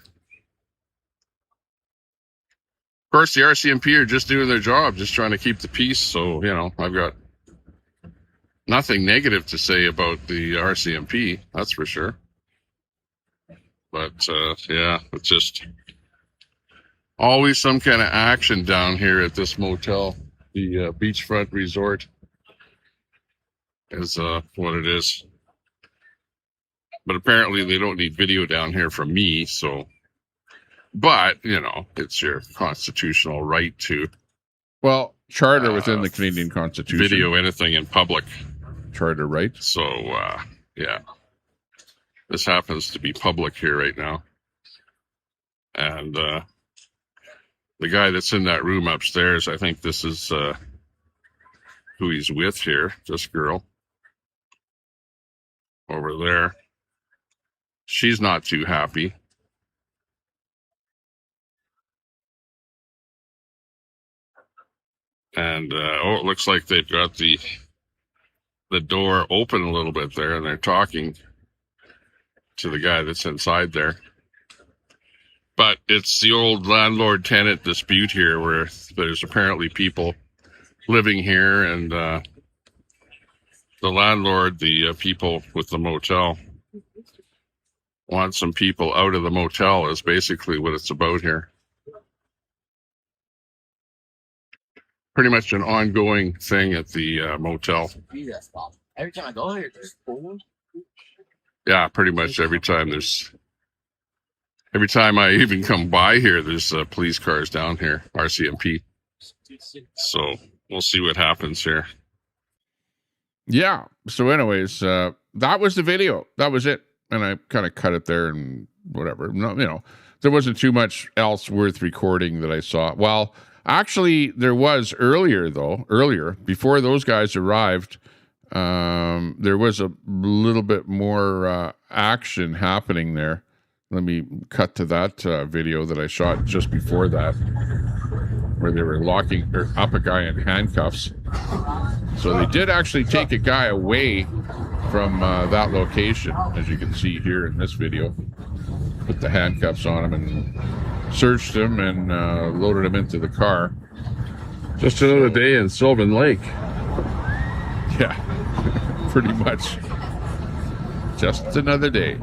Speaker 1: Of course, the RCMP are just doing their job, just trying to keep the peace. So, you know, I've got nothing negative to say about the RCMP, that's for sure. But, yeah, it's just always some kind of action down here at this motel. The beachfront resort is what it is. But apparently they don't need video down here from me, so... But, you know, it's your constitutional right to...
Speaker 2: Well, charter within the Canadian Constitution.
Speaker 1: Video anything in public.
Speaker 2: Charter right.
Speaker 1: So, yeah. This happens to be public here right now. And the guy that's in that room upstairs, I think this is who he's with here, this girl. Over there. She's not too happy. And, it looks like they've got the door open a little bit there, and they're talking to the guy that's inside there. But it's the old landlord-tenant dispute here, where there's apparently people living here, and the landlord, the people with the motel, want some people out of the motel is basically what it's about here. Pretty much an ongoing thing at the motel.
Speaker 19: Every time I go here, there's food.
Speaker 1: Yeah, pretty much every time I even come by here, there's police cars down here, RCMP. So we'll see what happens here.
Speaker 2: Yeah. So anyways, that was the video. That was it. And I kind of cut it there and whatever. No, you know, there wasn't too much else worth recording that I saw. Well, Actually, there was earlier, before those guys arrived, there was a little bit more action happening there. Let me cut to that video that I shot just before that, where they were locking up a guy in handcuffs. So they did actually take a guy away from that location, as you can see here in this video. Put the handcuffs on him and searched him and loaded him into the car.
Speaker 1: Just another day in Sylvan Lake.
Speaker 2: Yeah, pretty much. Just another day.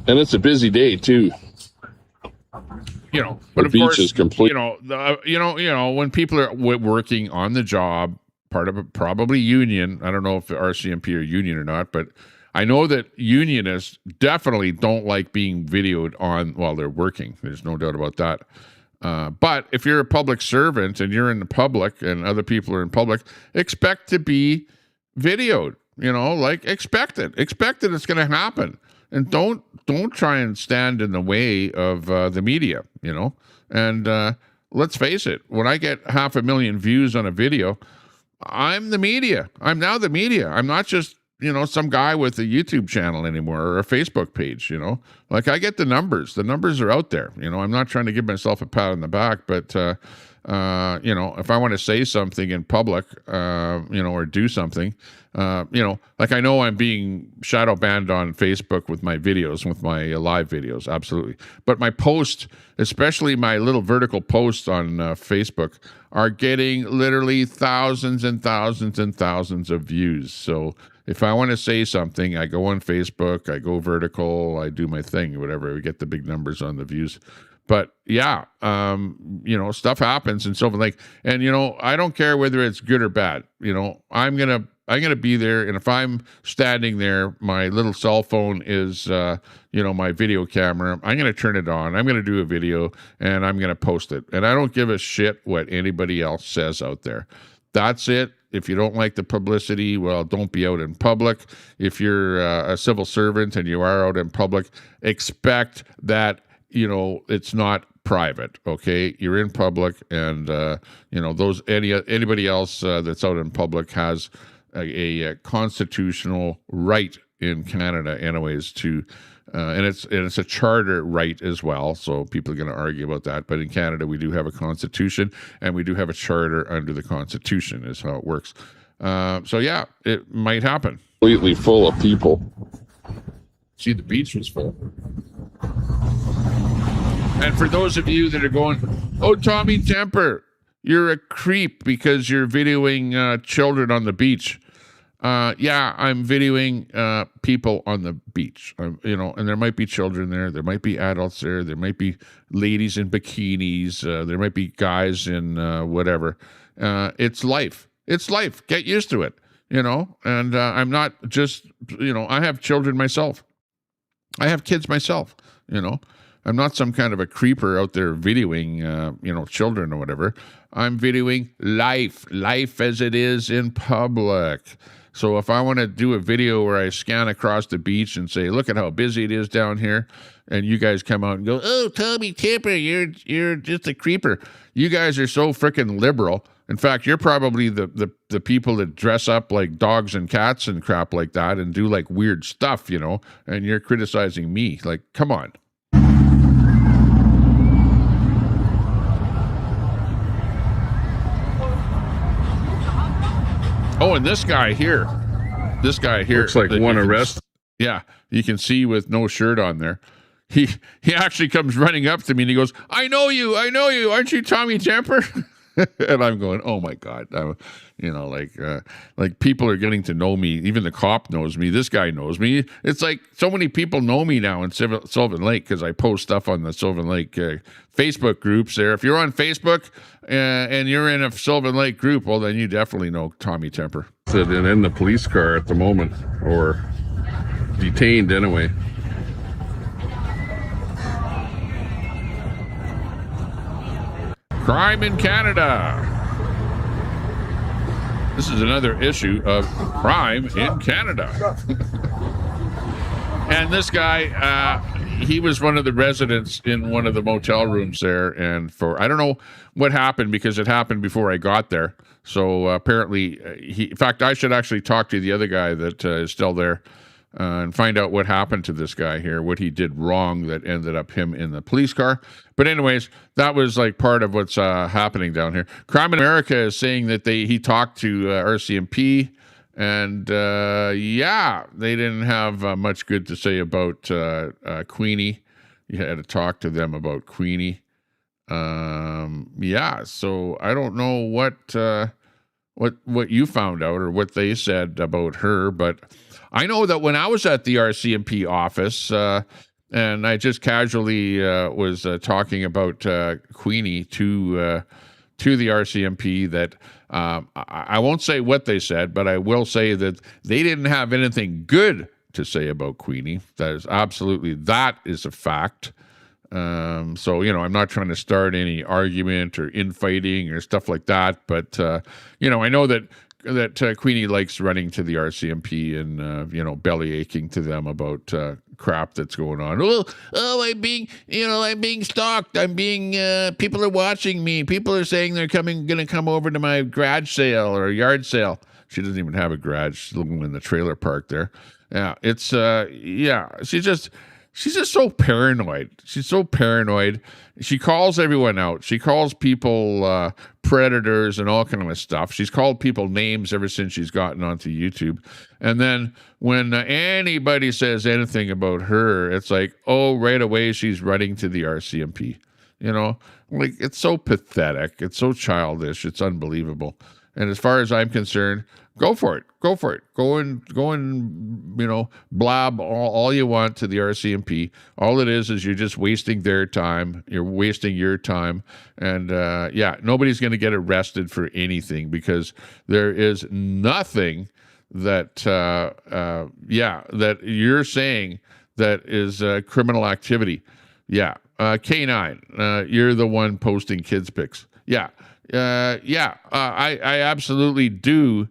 Speaker 1: And it's a busy day too.
Speaker 2: You know, but of
Speaker 1: beach
Speaker 2: course,
Speaker 1: is complete.
Speaker 2: You know, when people are working on the job, part of it probably union. I don't know if the RCMP are union or not, but I know that unionists definitely don't like being videoed on while they're working. There's no doubt about that. But if you're a public servant and you're in the public and other people are in public, expect to be videoed. You know, like expect it. Expect that it's going to happen. And don't try and stand in the way of the media, you know. And let's face it, when I get 500,000 views on a video, I'm the media. I'm now the media. I'm not just, you know, some guy with a YouTube channel anymore or a Facebook page, you know. Like, I get the numbers. The numbers are out there. You know, I'm not trying to give myself a pat on the back, but, you know, if I want to say something in public, you know, or do something, you know, like I know I'm being shadow banned on Facebook with my videos, with my live videos, absolutely. But my post, especially my little vertical posts on Facebook, are getting literally thousands and thousands and thousands of views. So if I want to say something, I go on Facebook, I go vertical, I do my thing, whatever, we get the big numbers on the views. But yeah, you know, stuff happens in Sylvan Lake, and you know, I don't care whether it's good or bad. You know, I'm gonna be there, and if I'm standing there, my little cell phone is, you know, my video camera. I'm gonna turn it on. I'm gonna do a video, and I'm gonna post it. And I don't give a shit what anybody else says out there. That's it. If you don't like the publicity, well, don't be out in public. If you're a civil servant and you are out in public, expect that, you know, it's not private, okay? You're in public, and you know, those anybody else that's out in public has a constitutional right in Canada, anyways, to and it's a charter right as well. So people are going to argue about that, but in Canada we do have a constitution, and we do have a charter under the constitution, is how it works. So yeah, it might happen.
Speaker 1: Completely full of people.
Speaker 2: See, the beach was full. And for those of you that are going, oh, Tommy Temper, you're a creep because you're videoing children on the beach. Yeah, I'm videoing people on the beach. You know, and there might be children there. There might be adults there. There might be ladies in bikinis. There might be guys in whatever. It's life. It's life. Get used to it, you know. And I'm not just, you know, I have children myself. I have kids myself, you know. I'm not some kind of a creeper out there videoing, you know, children or whatever. I'm videoing life as it is in public. So if I want to do a video where I scan across the beach and say, look at how busy it is down here, and you guys come out and go, oh, Tommy Tipper, you're just a creeper. You guys are so freaking liberal. In fact, you're probably the people that dress up like dogs and cats and crap like that and do like weird stuff, you know, and you're criticizing me. Like, come on. Oh, and this guy here looks
Speaker 1: like one arrest.
Speaker 2: Yeah, you can see with no shirt on there. He actually comes running up to me and he goes, I know you, aren't you Tommy Temper? And I'm going, oh my God, you know, like people are getting to know me. Even the cop knows me. This guy knows me. It's like so many people know me now in Sylvan Lake because I post stuff on the Sylvan Lake Facebook groups there. If you're on Facebook and you're in a Sylvan Lake group, well, then you definitely know Tommy Temper.
Speaker 1: And in the police car at the moment, or detained anyway.
Speaker 2: Crime in Canada. This is another issue of crime in Canada. And this guy, he was one of the residents in one of the motel rooms there, and I don't know what happened because it happened before I got there. So apparently, in fact, I should actually talk to the other guy that is still there and find out what happened to this guy here, what he did wrong that ended up him in the police car. But anyways, that was like part of what's happening down here. Crime in America is saying that he talked to RCMP. And yeah, they didn't have much good to say about Queenie. You had to talk to them about Queenie. Yeah, so I don't know what you found out or what they said about her, but I know that when I was at the RCMP office, and I just casually was talking about Queenie to the RCMP, that I won't say what they said, but I will say that they didn't have anything good to say about Queenie. That is a fact. So, I'm not trying to start any argument or infighting or stuff like that, but, I know that Queenie likes running to the RCMP and, belly aching to them about crap that's going on. I'm being stalked. People are watching me. People are saying they're going to come over to my garage sale or yard sale. She doesn't even have a garage. She's living in the trailer park there. Yeah, it's, she's just so paranoid. She's so paranoid. She calls everyone out. She calls people predators and all kind of stuff. She's called people names ever since she's gotten onto YouTube. And then when anybody says anything about her, it's like, oh, right away she's running to the RCMP. Like, it's so pathetic. It's so childish. It's unbelievable. And as far as I'm concerned, go for it. Go for it. Go and blab all you want to the RCMP. All it is you're just wasting their time. You're wasting your time. And nobody's going to get arrested for anything because there is nothing that that you're saying that is criminal activity. Yeah. K9, you're the one posting kids pics. Yeah. I absolutely do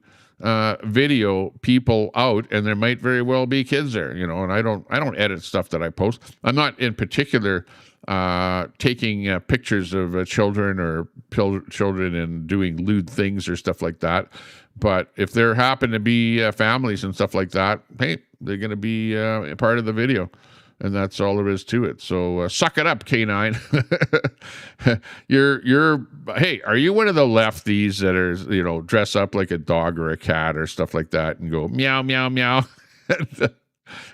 Speaker 2: video people out, and there might very well be kids there, and I don't edit stuff that I post. I'm not in particular taking pictures of children or children and doing lewd things or stuff like that. But if there happen to be families and stuff like that, hey, they're going to be a part of the video. And that's all there is to it. So suck it up, K9. Hey, are you one of the lefties that are, dress up like a dog or a cat or stuff like that and go meow, meow, meow,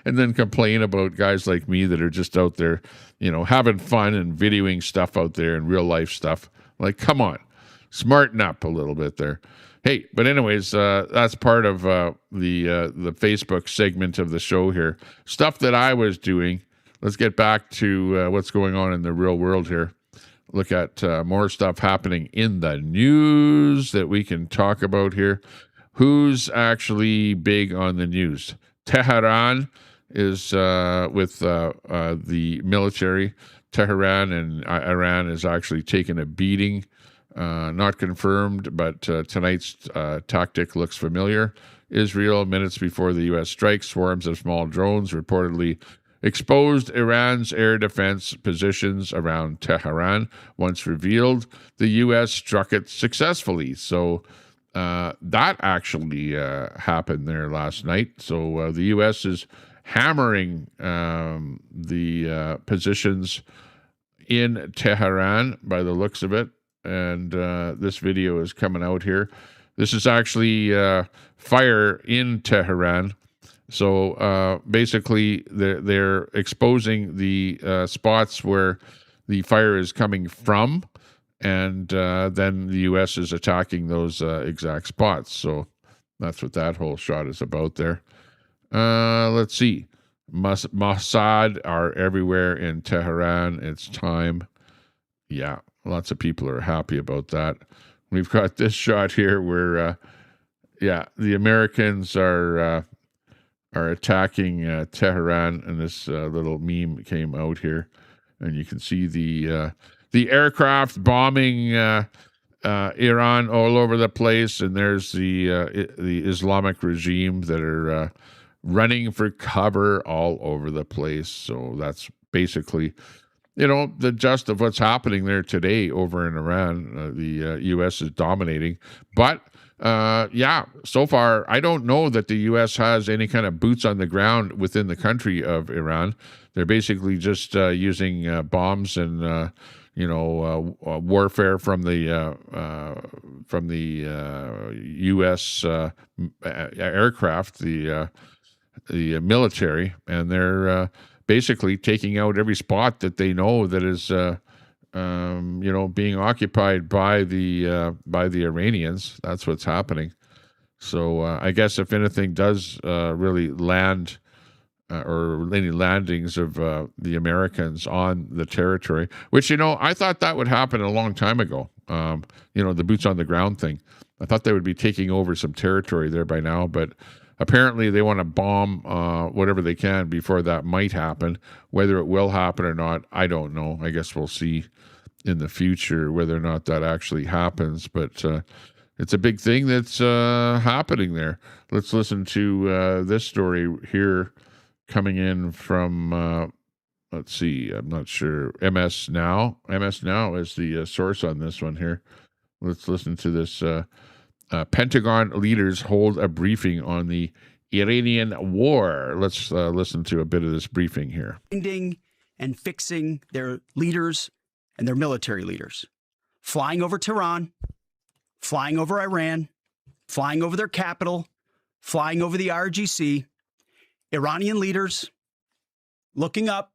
Speaker 2: and then complain about guys like me that are just out there, having fun and videoing stuff out there and real life stuff? Like, come on, smarten up a little bit there. Hey, but anyways, that's part of the Facebook segment of the show here. Stuff that I was doing. Let's get back to what's going on in the real world here. Look at more stuff happening in the news that we can talk about here. Who's actually big on the news? Tehran is with the military. Tehran and Iran is actually taking a beating. Not confirmed, but tonight's tactic looks familiar. Israel, minutes before the U.S. strike, swarms of small drones reportedly exposed Iran's air defense positions around Tehran. Once revealed, the U.S. struck it successfully. So that actually happened there last night. So the U.S. is hammering the positions in Tehran by the looks of it. And this video is coming out here. This is actually fire in Tehran. So basically, they're exposing the spots where the fire is coming from, and then the U.S. is attacking those exact spots. So that's what that whole shot is about there. Let's see. Mossad are everywhere in Tehran. It's time. Yeah. Lots of people are happy about that. We've got this shot here where, the Americans are attacking Tehran, and this little meme came out here, and you can see the aircraft bombing Iran all over the place, and there's the Islamic regime that are running for cover all over the place. So that's basically, the gist of what's happening there today over in Iran. The U.S. is dominating. But, so far, I don't know that the U.S. has any kind of boots on the ground within the country of Iran. They're basically just using bombs and, warfare from the U.S. Aircraft, the military, and they're basically taking out every spot that they know that is, being occupied by the Iranians. That's what's happening. So I guess if anything does really land, or any landings of the Americans on the territory, which, I thought that would happen a long time ago. The boots on the ground thing. I thought they would be taking over some territory there by now, but apparently they want to bomb whatever they can before that might happen. Whether it will happen or not, I don't know. I guess we'll see in the future whether or not that actually happens. But it's a big thing that's happening there. Let's listen to this story here coming in from, let's see, I'm not sure, MS Now. MS Now is the source on this one here. Let's listen to this. Pentagon leaders hold a briefing on the Iranian war. Let's listen to a bit of this briefing here.
Speaker 6: Finding and fixing their leaders and their military leaders. Flying over Tehran, flying over Iran, flying over their capital, flying over the RGC. Iranian leaders looking up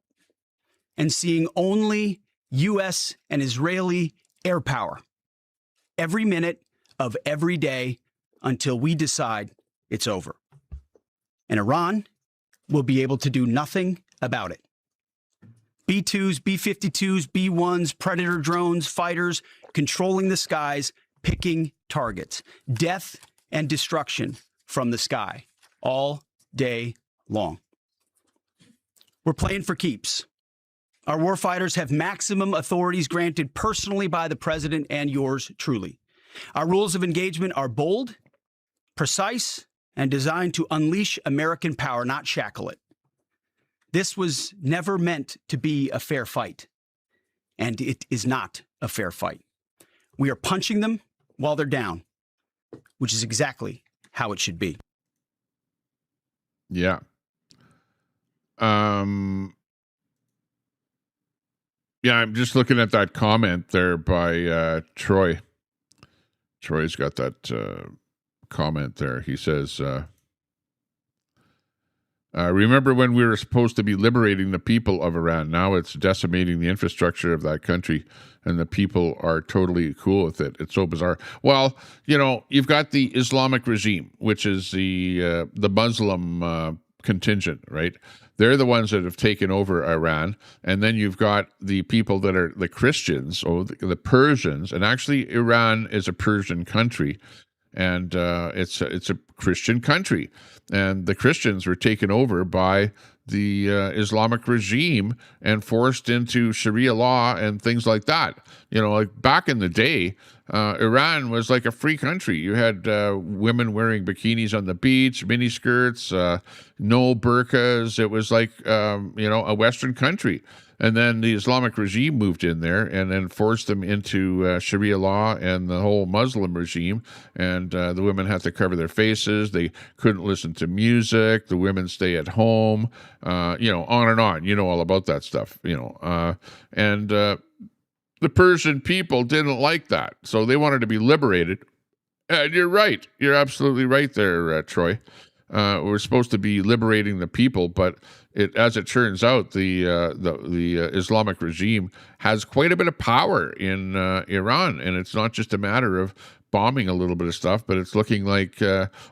Speaker 6: and seeing only U.S. and Israeli air power every minute of every day until we decide it's over. And Iran will be able to do nothing about it. B-2s, B-52s, B-1s, Predator drones, fighters, controlling the skies, picking targets. Death and destruction from the sky all day long. We're playing for keeps. Our warfighters have maximum authorities granted personally by the president and yours truly. Our rules of engagement are bold, precise, and designed to unleash American power, not shackle it. This was never meant to be a fair fight, and it is not a fair fight. We are punching them while they're down, which is exactly how it should be.
Speaker 2: Yeah. I'm just looking at that comment there by Troy. Troy's got that comment there. He says, remember when we were supposed to be liberating the people of Iran? Now it's decimating the infrastructure of that country, and the people are totally cool with it. It's so bizarre. Well, you've got the Islamic regime, which is the Muslim contingent, right? They're the ones that have taken over Iran. And then you've got the people that are the Christians, or the Persians. And actually, Iran is a Persian country. And it's a Christian country. And the Christians were taken over by the Islamic regime and forced into Sharia law and things like that. Like back in the day, Iran was like a free country. You had women wearing bikinis on the beach, miniskirts, no burqas. It was like, a Western country. And then the Islamic regime moved in there and then forced them into Sharia law and the whole Muslim regime. And the women had to cover their faces. They couldn't listen to music. The women stay at home, on and on. All about that stuff, and the Persian people didn't like that. So they wanted to be liberated. And you're right. You're absolutely right there, Troy. We're supposed to be liberating the people, but as it turns out, the Islamic regime has quite a bit of power in Iran, and it's not just a matter of bombing a little bit of stuff, but it's looking like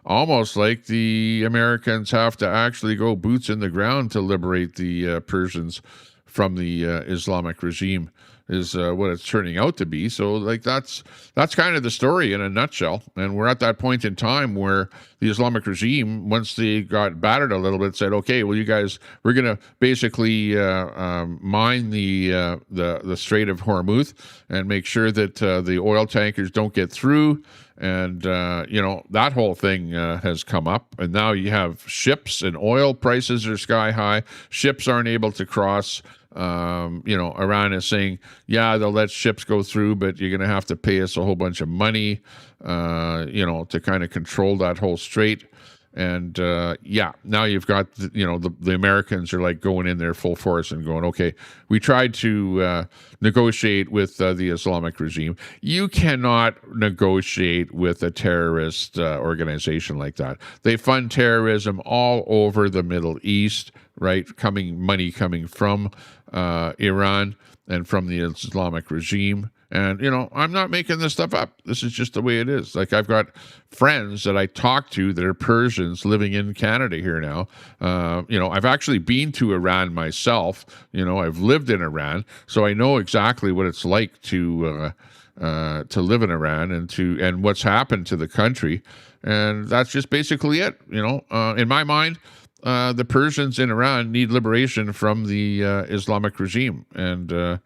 Speaker 2: almost like the Americans have to actually go boots in the ground to liberate the Persians from the Islamic regime. Is what it's turning out to be. So, like, that's kind of the story in a nutshell. And we're at that point in time where the Islamic regime, once they got battered a little bit, said, "Okay, well, you guys, we're going to basically mine the Strait of Hormuz and make sure that the oil tankers don't get through." And that whole thing has come up, and now you have ships, and oil prices are sky high. Ships aren't able to cross. Iran is saying, yeah, they'll let ships go through, but you're going to have to pay us a whole bunch of money, to kind of control that whole strait. And now you've got the Americans are like going in there full force and going, okay, we tried to negotiate with the Islamic regime. You cannot negotiate with a terrorist organization like that. They fund terrorism all over the Middle East, right? Money coming from Iran and from the Islamic regime. And, I'm not making this stuff up. This is just the way it is. Like, I've got friends that I talk to that are Persians living in Canada here now. I've actually been to Iran myself. I've lived in Iran, so I know exactly what it's like to live in Iran and what's happened to the country. And that's just basically it. In my mind, the Persians in Iran need liberation from the Islamic regime. And,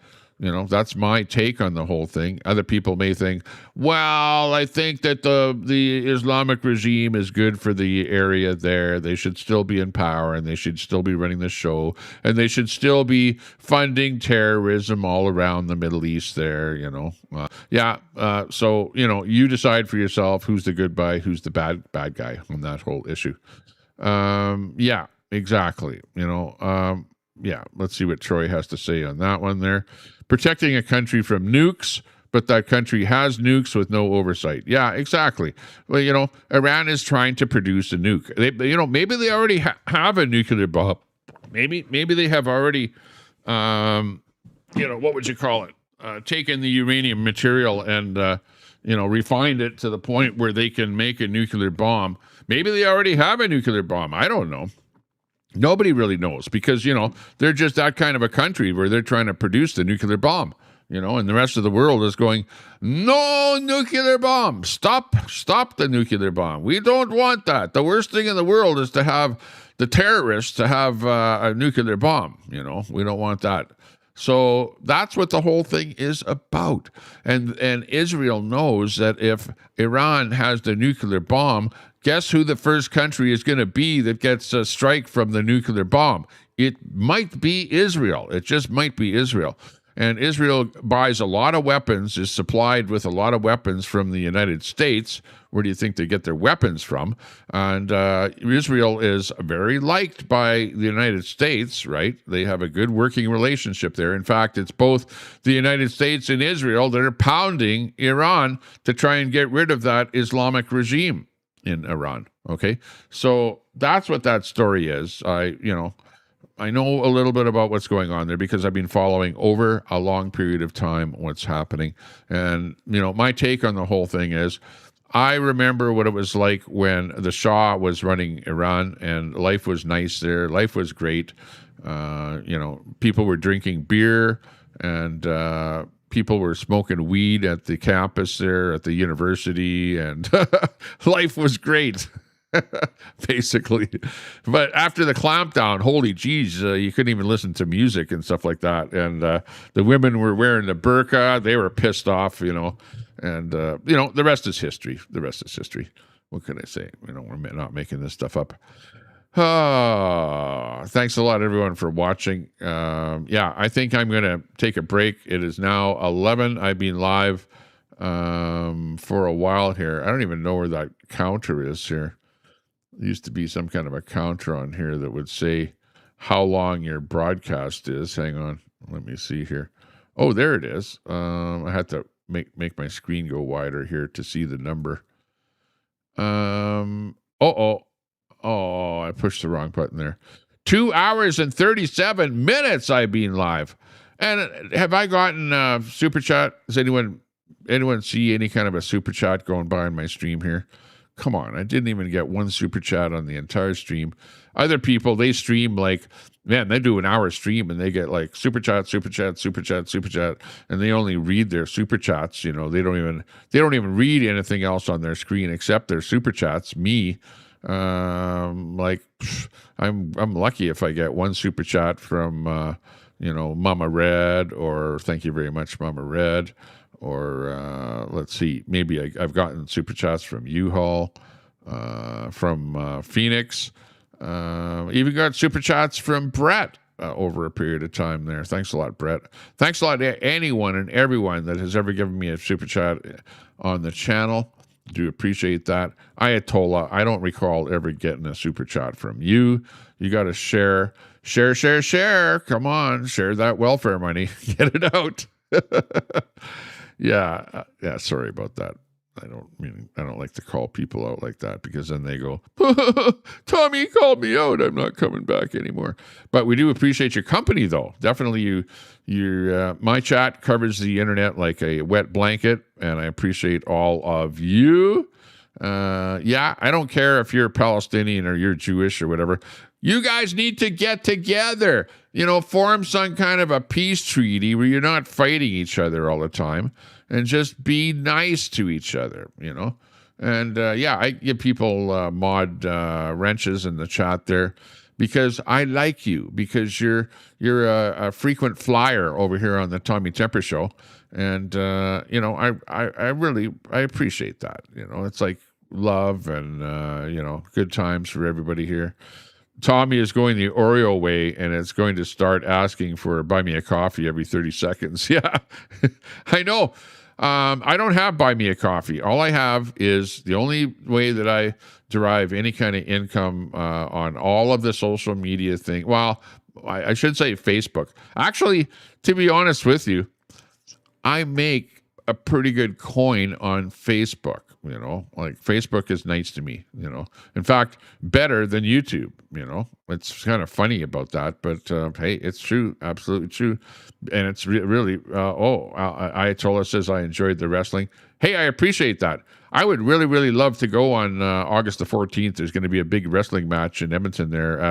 Speaker 2: that's my take on the whole thing. Other people may think, well, I think that the Islamic regime is good for the area there. They should still be in power, and they should still be running the show, and they should still be funding terrorism all around the Middle East there, So, you decide for yourself who's the good guy, who's the bad guy on that whole issue. Exactly. Let's see what Troy has to say on that one there. Protecting a country from nukes, but that country has nukes with no oversight. Yeah, exactly. Well, Iran is trying to produce a nuke. Maybe they already have a nuclear bomb. Maybe they have already, what would you call it? Taken the uranium material and, refined it to the point where they can make a nuclear bomb. Maybe they already have a nuclear bomb. I don't know. Nobody really knows because, they're just that kind of a country where they're trying to produce the nuclear bomb, and the rest of the world is going, no nuclear bomb. Stop the nuclear bomb. We don't want that. The worst thing in the world is to have the terrorists to have a nuclear bomb. We don't want that. So that's what the whole thing is about. And Israel knows that if Iran has the nuclear bomb, guess who the first country is going to be that gets a strike from the nuclear bomb? It might be Israel. It just might be Israel. And Israel buys a lot of weapons, is supplied with a lot of weapons from the United States. Where do you think they get their weapons from? And Israel is very liked by the United States, right? They have a good working relationship there. In fact, it's both the United States and Israel that are pounding Iran to try and get rid of that Islamic regime in Iran. Okay, so that's what that story is. I know a little bit about what's going on there because I've been following over a long period of time what's happening. And, my take on the whole thing is I remember what it was like when the Shah was running Iran and life was nice there. Life was great. People were drinking beer and people were smoking weed at the campus there at the university, and life was great, basically. But after the clampdown, holy geez, you couldn't even listen to music and stuff like that. And the women were wearing the burqa. They were pissed off, and, the rest is history. The rest is history. What can I say? We're not making this stuff up. Thanks a lot, everyone, for watching. I think I'm going to take a break. It is now 11. I've been live for a while here. I don't even know where that counter is here. There used to be some kind of a counter on here that would say how long your broadcast is. Hang on. Let me see here. Oh, there it is. I had to make my screen go wider here to see the number. Oh, I pushed the wrong button there. 2 hours and 37 minutes I've been live. And have I gotten super chat? Does anyone see any kind of a super chat going by on my stream here? Come on, I didn't even get one super chat on the entire stream. Other people, they stream like, man, they do an hour stream and they get like super chat, super chat, super chat, super chat, and they only read their super chats. They don't even read anything else on their screen except their super chats. Me, I'm lucky if I get one super chat from Mama Red, or thank you very much, Mama Red. Or let's see, maybe I've gotten super chats from U-Haul, from Phoenix. Even got super chats from Brett. over a period of time there. Thanks a lot, Brett. Thanks a lot to anyone and everyone that has ever given me a super chat on the channel. Do appreciate that. Ayatollah, I don't recall ever getting a super chat from you. You got to share. Come on, share that welfare money. Get it out. Yeah, sorry about that. I don't like to call people out like that, because then they go, Tommy called me out, I'm not coming back anymore. But we do appreciate your company, though. Definitely, my chat covers the internet like a wet blanket, and I appreciate all of you. I don't care if you're Palestinian or you're Jewish or whatever. You guys need to get together, form some kind of a peace treaty where you're not fighting each other all the time, and just be nice to each other, And I give people mod wrenches in the chat there, because I like you, because you're a frequent flyer over here on the Tommy Temper Show, and I really appreciate that. It's like love and good times for everybody here. Tommy is going the Oreo way, and it's going to start asking for buy me a coffee every 30 seconds. Yeah, I know. I don't have buy me a coffee. All I have is the only way that I derive any kind of income on all of the social media thing. Well, I should say Facebook. Actually, to be honest with you, I make a pretty good coin on Facebook. Like Facebook is nice to me. In fact, better than YouTube. It's kind of funny about that, but hey, it's true, absolutely true, and it's really. Ayatollah says I enjoyed the wrestling. Hey, I appreciate that. I would really, really love to go on August the 14th. There's going to be a big wrestling match in Edmonton there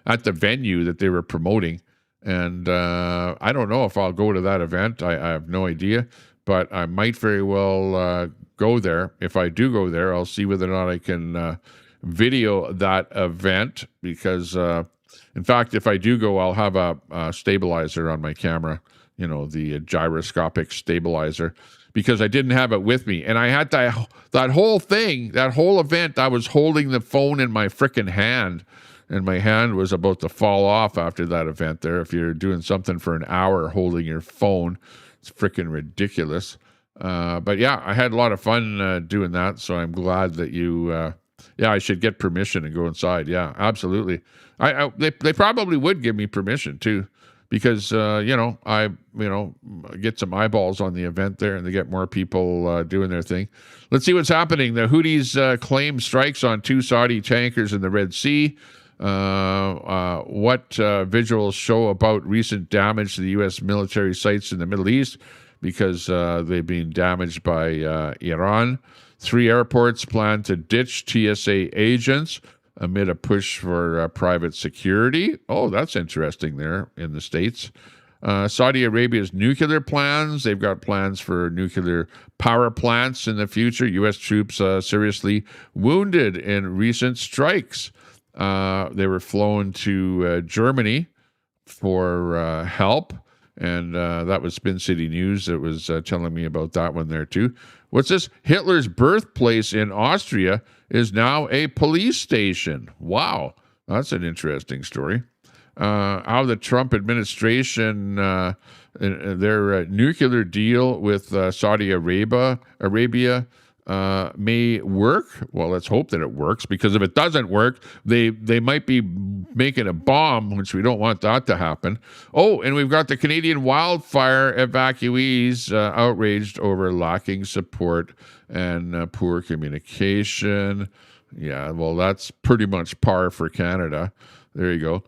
Speaker 2: at the venue that they were promoting, and I don't know if I'll go to that event. I have no idea, but I might very well go there. If I do go there, I'll see whether or not I can video that event, because in fact, if I do go, I'll have a stabilizer on my camera, the gyroscopic stabilizer, because I didn't have it with me, and I had that whole thing, that whole event, I was holding the phone in my frickin' hand, and my hand was about to fall off after that event there. If you're doing something for an hour holding your phone, it's frickin' ridiculous. But yeah, I had a lot of fun doing that, so I'm glad that you. I should get permission and go inside. Yeah, absolutely. They probably would give me permission too, because I get some eyeballs on the event there, and they get more people doing their thing. Let's see what's happening. The Houthis claim strikes on 2 Saudi tankers in the Red Sea. What visuals show about recent damage to the U.S. military sites in the Middle East, because they've been damaged by Iran. 3 airports plan to ditch TSA agents amid a push for private security. Oh, that's interesting there in the States. Saudi Arabia's nuclear plans. They've got plans for nuclear power plants in the future. U.S. troops seriously wounded in recent strikes. They were flown to Germany for help. And that was Spin City News that was telling me about that one there, too. What's this? Hitler's birthplace in Austria is now a police station. Wow. That's an interesting story. How the Trump administration, their nuclear deal with Saudi Arabia may work. Well, let's hope that it works, because if it doesn't work, they might be making a bomb, which we don't want that to happen. Oh, and we've got the Canadian wildfire evacuees outraged over lacking support and poor communication. Yeah, well, that's pretty much par for Canada. There you go.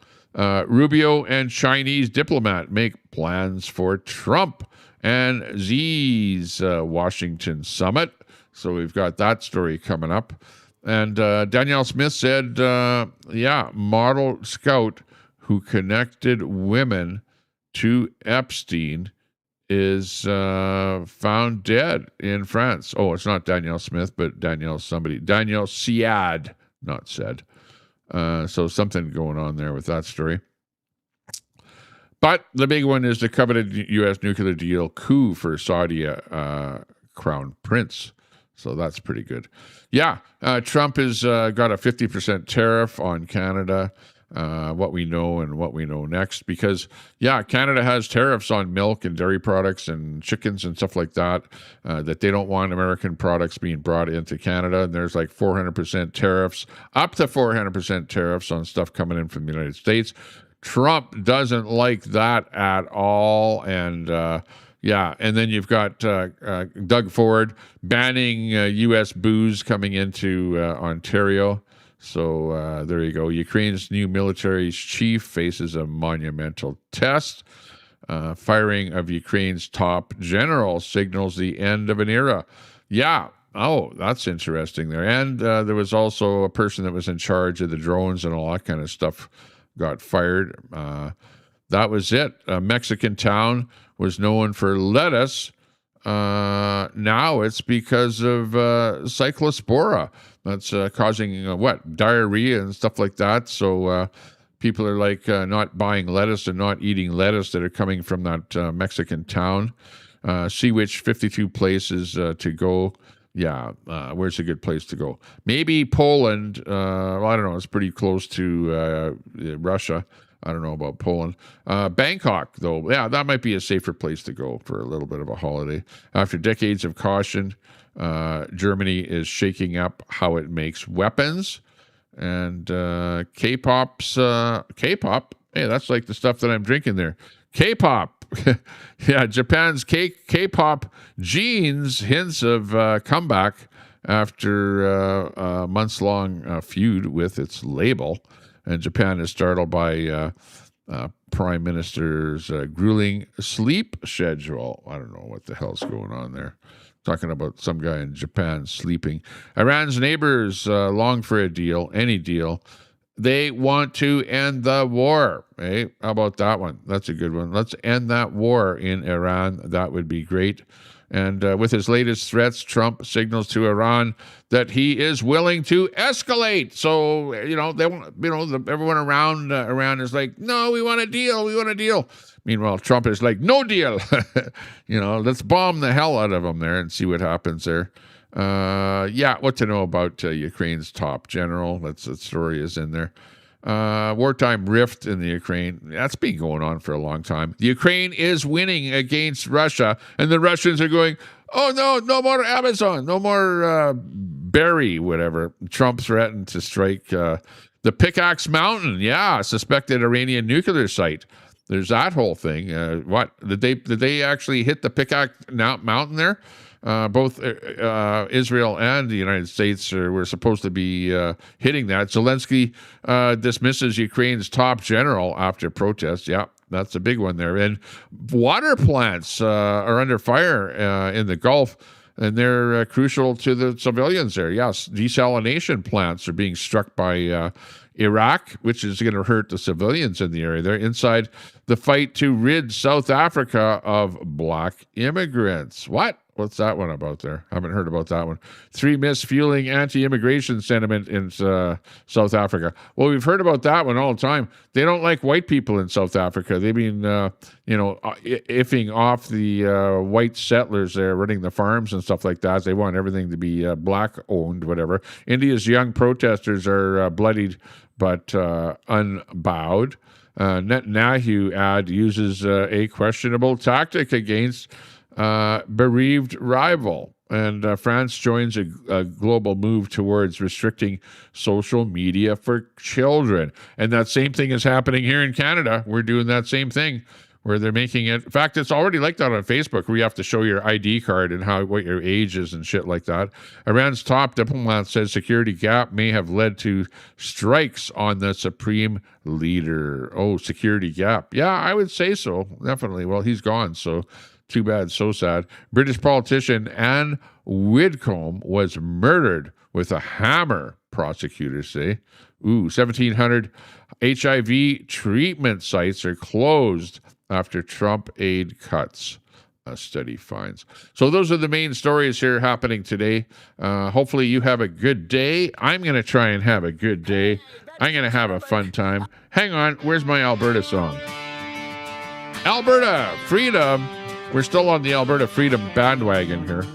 Speaker 2: Rubio and Chinese diplomat make plans for Trump and Xi's Washington summit. So we've got that story coming up. And Danielle Smith said, model scout who connected women to Epstein is found dead in France. Oh, it's not Danielle Smith, but Danielle Siad, not said. So something going on there with that story. But the big one is the coveted U.S. nuclear deal coup for Saudi crown prince. So that's pretty good. Yeah, Trump has got a 50% tariff on Canada. what we know and what we know next. Because, yeah, Canada has tariffs on milk and dairy products and chickens and stuff like that, that they don't want American products being brought into Canada. And there's like 400% tariffs, up to 400% tariffs on stuff coming in from the United States. Trump doesn't like that at all. And, yeah, and then you've got Doug Ford banning U.S. booze coming into Ontario. So there you go. Ukraine's new military chief faces a monumental test. Firing of Ukraine's top general signals the end of an era. Yeah. Oh, that's interesting there. And there was also a person that was in charge of the drones and all that kind of stuff got fired. That was it. A Mexican town was known for lettuce. Now it's because of cyclospora. That's causing diarrhea and stuff like that. So people are like not buying lettuce and not eating lettuce that are coming from that Mexican town. See which 52 places to go. Yeah, where's a good place to go? Maybe Poland. Well, I don't know. It's pretty close to Russia. I don't know about Poland. Bangkok, though. Yeah, that might be a safer place to go for a little bit of a holiday. After decades of caution, Germany is shaking up how it makes weapons. And K-pop, hey, that's like the stuff that I'm drinking there. K-pop. Yeah, Japan's K-pop jeans hints of comeback after a months-long feud with its label. And Japan is startled by Prime Minister's grueling sleep schedule. I don't know what the hell's going on there. Talking about some guy in Japan sleeping. Iran's neighbors long for a deal, any deal. They want to end the war. Hey, how about that one? That's a good one. Let's end that war in Iran. That would be great. And with his latest threats, Trump signals to Iran that he is willing to escalate. So, everyone around Iran is like, no, we want a deal. We want a deal. Meanwhile, Trump is like, no deal. Let's bomb the hell out of them there and see what happens there. What to know about Ukraine's top general. That story is in there. Wartime rift in the Ukraine. That's been going on for a long time. The Ukraine is winning against Russia, and the Russians are going, oh, no more Amazon, no more berry, whatever. Trump threatened to strike the Pickaxe Mountain. Yeah, suspected Iranian nuclear site. There's that whole thing. What? Did they actually hit the Pickaxe Mountain there? Both Israel and the United States were supposed to be hitting that. Zelensky dismisses Ukraine's top general after protests. Yeah, that's a big one there. And water plants are under fire in the Gulf, and they're crucial to the civilians there. Yes, desalination plants are being struck by Iraq, which is going to hurt the civilians in the area. They're inside the fight to rid South Africa of black immigrants. What? What's that one about there? I haven't heard about that one. 3 myths fueling anti-immigration sentiment in South Africa. Well, we've heard about that one all the time. They don't like white people in South Africa. They've been, iffing off the white settlers there running the farms and stuff like that. They want everything to be black-owned, whatever. India's young protesters are bloodied but unbowed. Netanyahu ad uses a questionable tactic against bereaved rival. And France joins a global move towards restricting social media for children. And that same thing is happening here in Canada. We're doing that same thing where they're making it. In fact, it's already like that on Facebook, where you have to show your ID card and what your age is and shit like that. Iran's top diplomat says security gap may have led to strikes on the supreme leader. Oh, security gap. Yeah, I would say so. Definitely. Well, he's gone, so too bad, so sad. British politician Anne Widdecombe was murdered with a hammer, prosecutors say. 1,700 HIV treatment sites are closed after Trump aid cuts, a study finds. So those are the main stories here happening today. Hopefully you have a good day. I'm going to try and have a good day. I'm going to have a fun time. Hang on, where's my Alberta song? Alberta Freedom. We're still on the Alberta Freedom bandwagon here.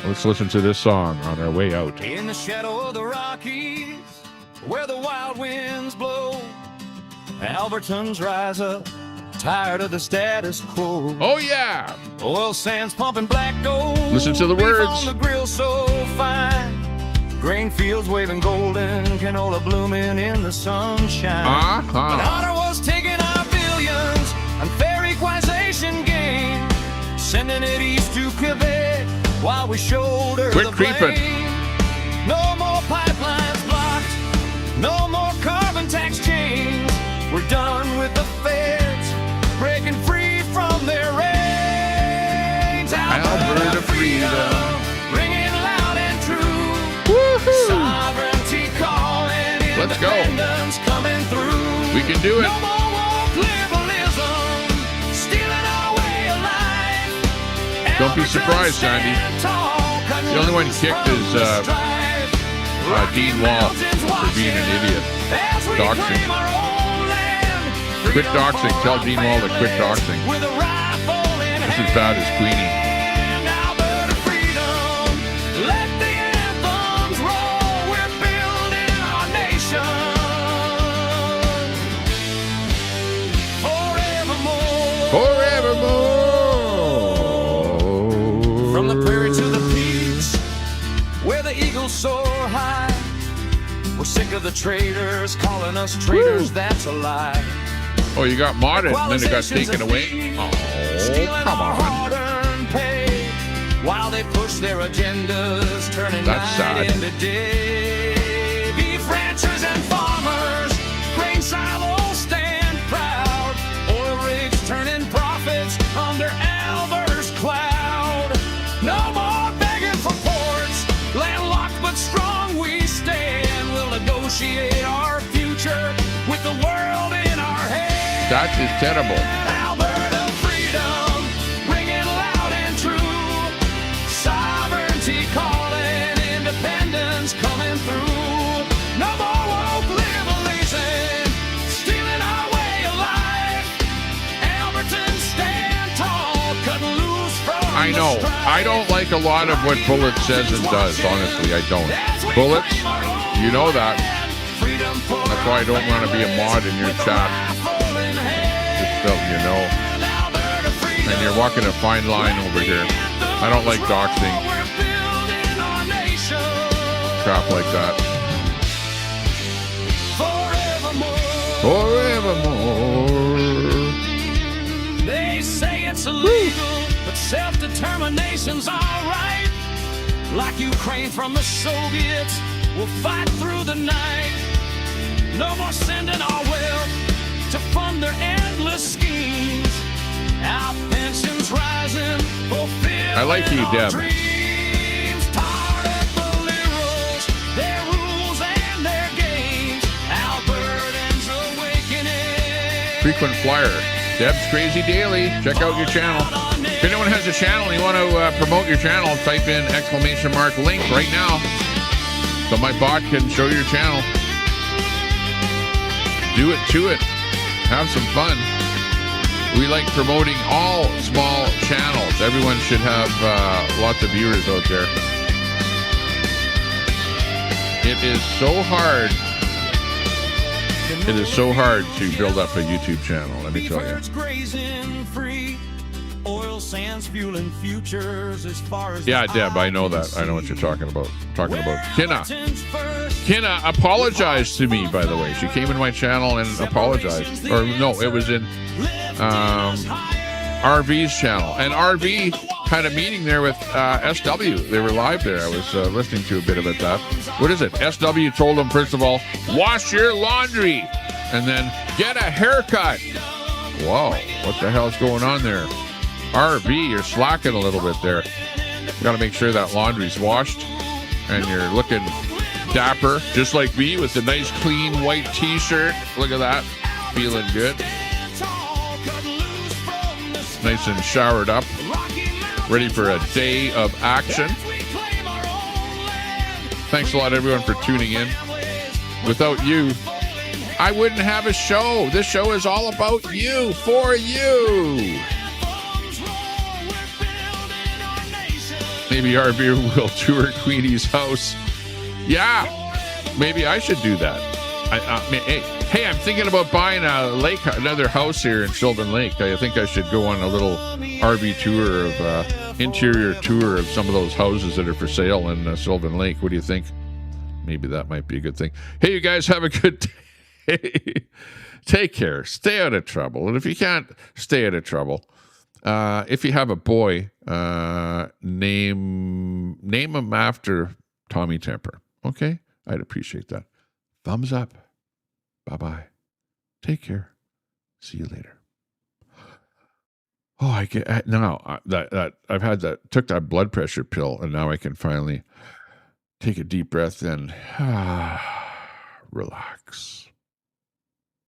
Speaker 2: Let's listen to this song on our way out.
Speaker 3: In the shadow of the Rockies, where the wild winds blow, Albertans rise up, tired of the status quo.
Speaker 2: Oh yeah.
Speaker 3: Oil sands pumping black gold.
Speaker 2: Listen to the words.
Speaker 3: On the grill so fine. Grain fields waving golden, canola blooming in the sunshine. But Ottawa's taking our billions, unfair equalization game, sending it east to Quebec while we shoulder
Speaker 2: Quit
Speaker 3: the
Speaker 2: creeping.
Speaker 3: blame. No more pipelines blocked, no more carbon tax chains. We're done with the feds breaking free from their reins.
Speaker 2: Alberta freedom,
Speaker 3: ringing loud and true. Sovereignty calling,
Speaker 2: let's go.
Speaker 3: independence coming through.
Speaker 2: We can do it.
Speaker 3: No more woke liberalism, stealing our way of life.
Speaker 2: Don't be surprised, Sandy. The only one kicked is Dean Wall for being an idiot. Doxing. Quit doxing. Tell Dean Wall to quit doxing. This is bad as Queenie.
Speaker 3: Forevermore. From the prairie to the peaks, where the eagles soar high. We're sick of the traitors calling us traitors. That's a lie.
Speaker 2: Oh, you got modded and then it got taken away. Oh, come on.
Speaker 3: Hard-earned pay while they push their agendas, turning
Speaker 2: That's
Speaker 3: night
Speaker 2: sad.
Speaker 3: into day. Beef ranchers and farmers, grain silos stand proud. Oil rigs turning profits under Alberta's cloud. No more begging for ports, landlocked but strong we stand. We'll negotiate our future with the world in our hands.
Speaker 2: That is terrible.
Speaker 3: Alberta freedom, ringing loud and true. Sovereignty calling, independence coming through. No more woke liberalism, stealing our way of life. Albertans stand tall, cutting loose from
Speaker 2: I know. I don't like a lot of what Bullet says and does. Honestly, I don't. Bullets, you know that. That's why I don't want to be a mod in your chat. Just so you know. And you're walking a fine line over here. I don't like doxing. Crap like that. Forevermore.
Speaker 3: They say it's illegal, but self-determination's all right. Like Ukraine from the Soviets, we'll fight through the night. No more sending our wealth to fund their endless schemes. Our pensions rising, fulfill
Speaker 2: I like you, Deb.
Speaker 3: dreams. Tired of the liberals, their rules and their games. Albertans awakening.
Speaker 2: Frequent flyer. Deb's Crazy Daily. Check out your channel. If anyone has a channel and you want to promote your channel, type in !link right now so my bot can show your channel. Do it to it. Have some fun. We like promoting all small channels. Everyone should have lots of viewers out there. It is so hard. It is so hard to build up a YouTube channel, let me tell you.
Speaker 3: Oil sands fueling futures as far as
Speaker 2: Yeah, Deb, I know that. I know what you're talking about. Kinna apologized to me, by the way. She came in my channel and apologized. Or no, it was in RV's channel. And RV had a meeting there with SW. They were live there. I was listening to a bit of it. What is it? SW told them, first of all, wash your laundry. And then get a haircut. Whoa, what the hell's going on there? RV, you're slacking a little bit there. You got to make sure that laundry's washed and you're looking dapper, just like me with the nice clean white t-shirt. Look at that, feeling good. Nice and showered up, ready for a day of action. Thanks a lot, everyone, for tuning in. Without you, I wouldn't have a show. This show is all about you, for you. Maybe RV will tour Queenie's house. Yeah, maybe I should do that. Hey, Hey, I'm thinking about buying another house here in Sylvan Lake. I think I should go on a little RV tour of interior tour of some of those houses that are for sale in Sylvan Lake. What do you think? Maybe that might be a good thing. Hey, you guys have a good day. Take care. Stay out of trouble. And if you can't stay out of trouble, if you have a boy, name him after Tommy Temper. Okay? I'd appreciate that. Thumbs up. Bye-bye. Take care. See you later. Oh, I get now that I've had took that blood pressure pill, and now I can finally take a deep breath and relax.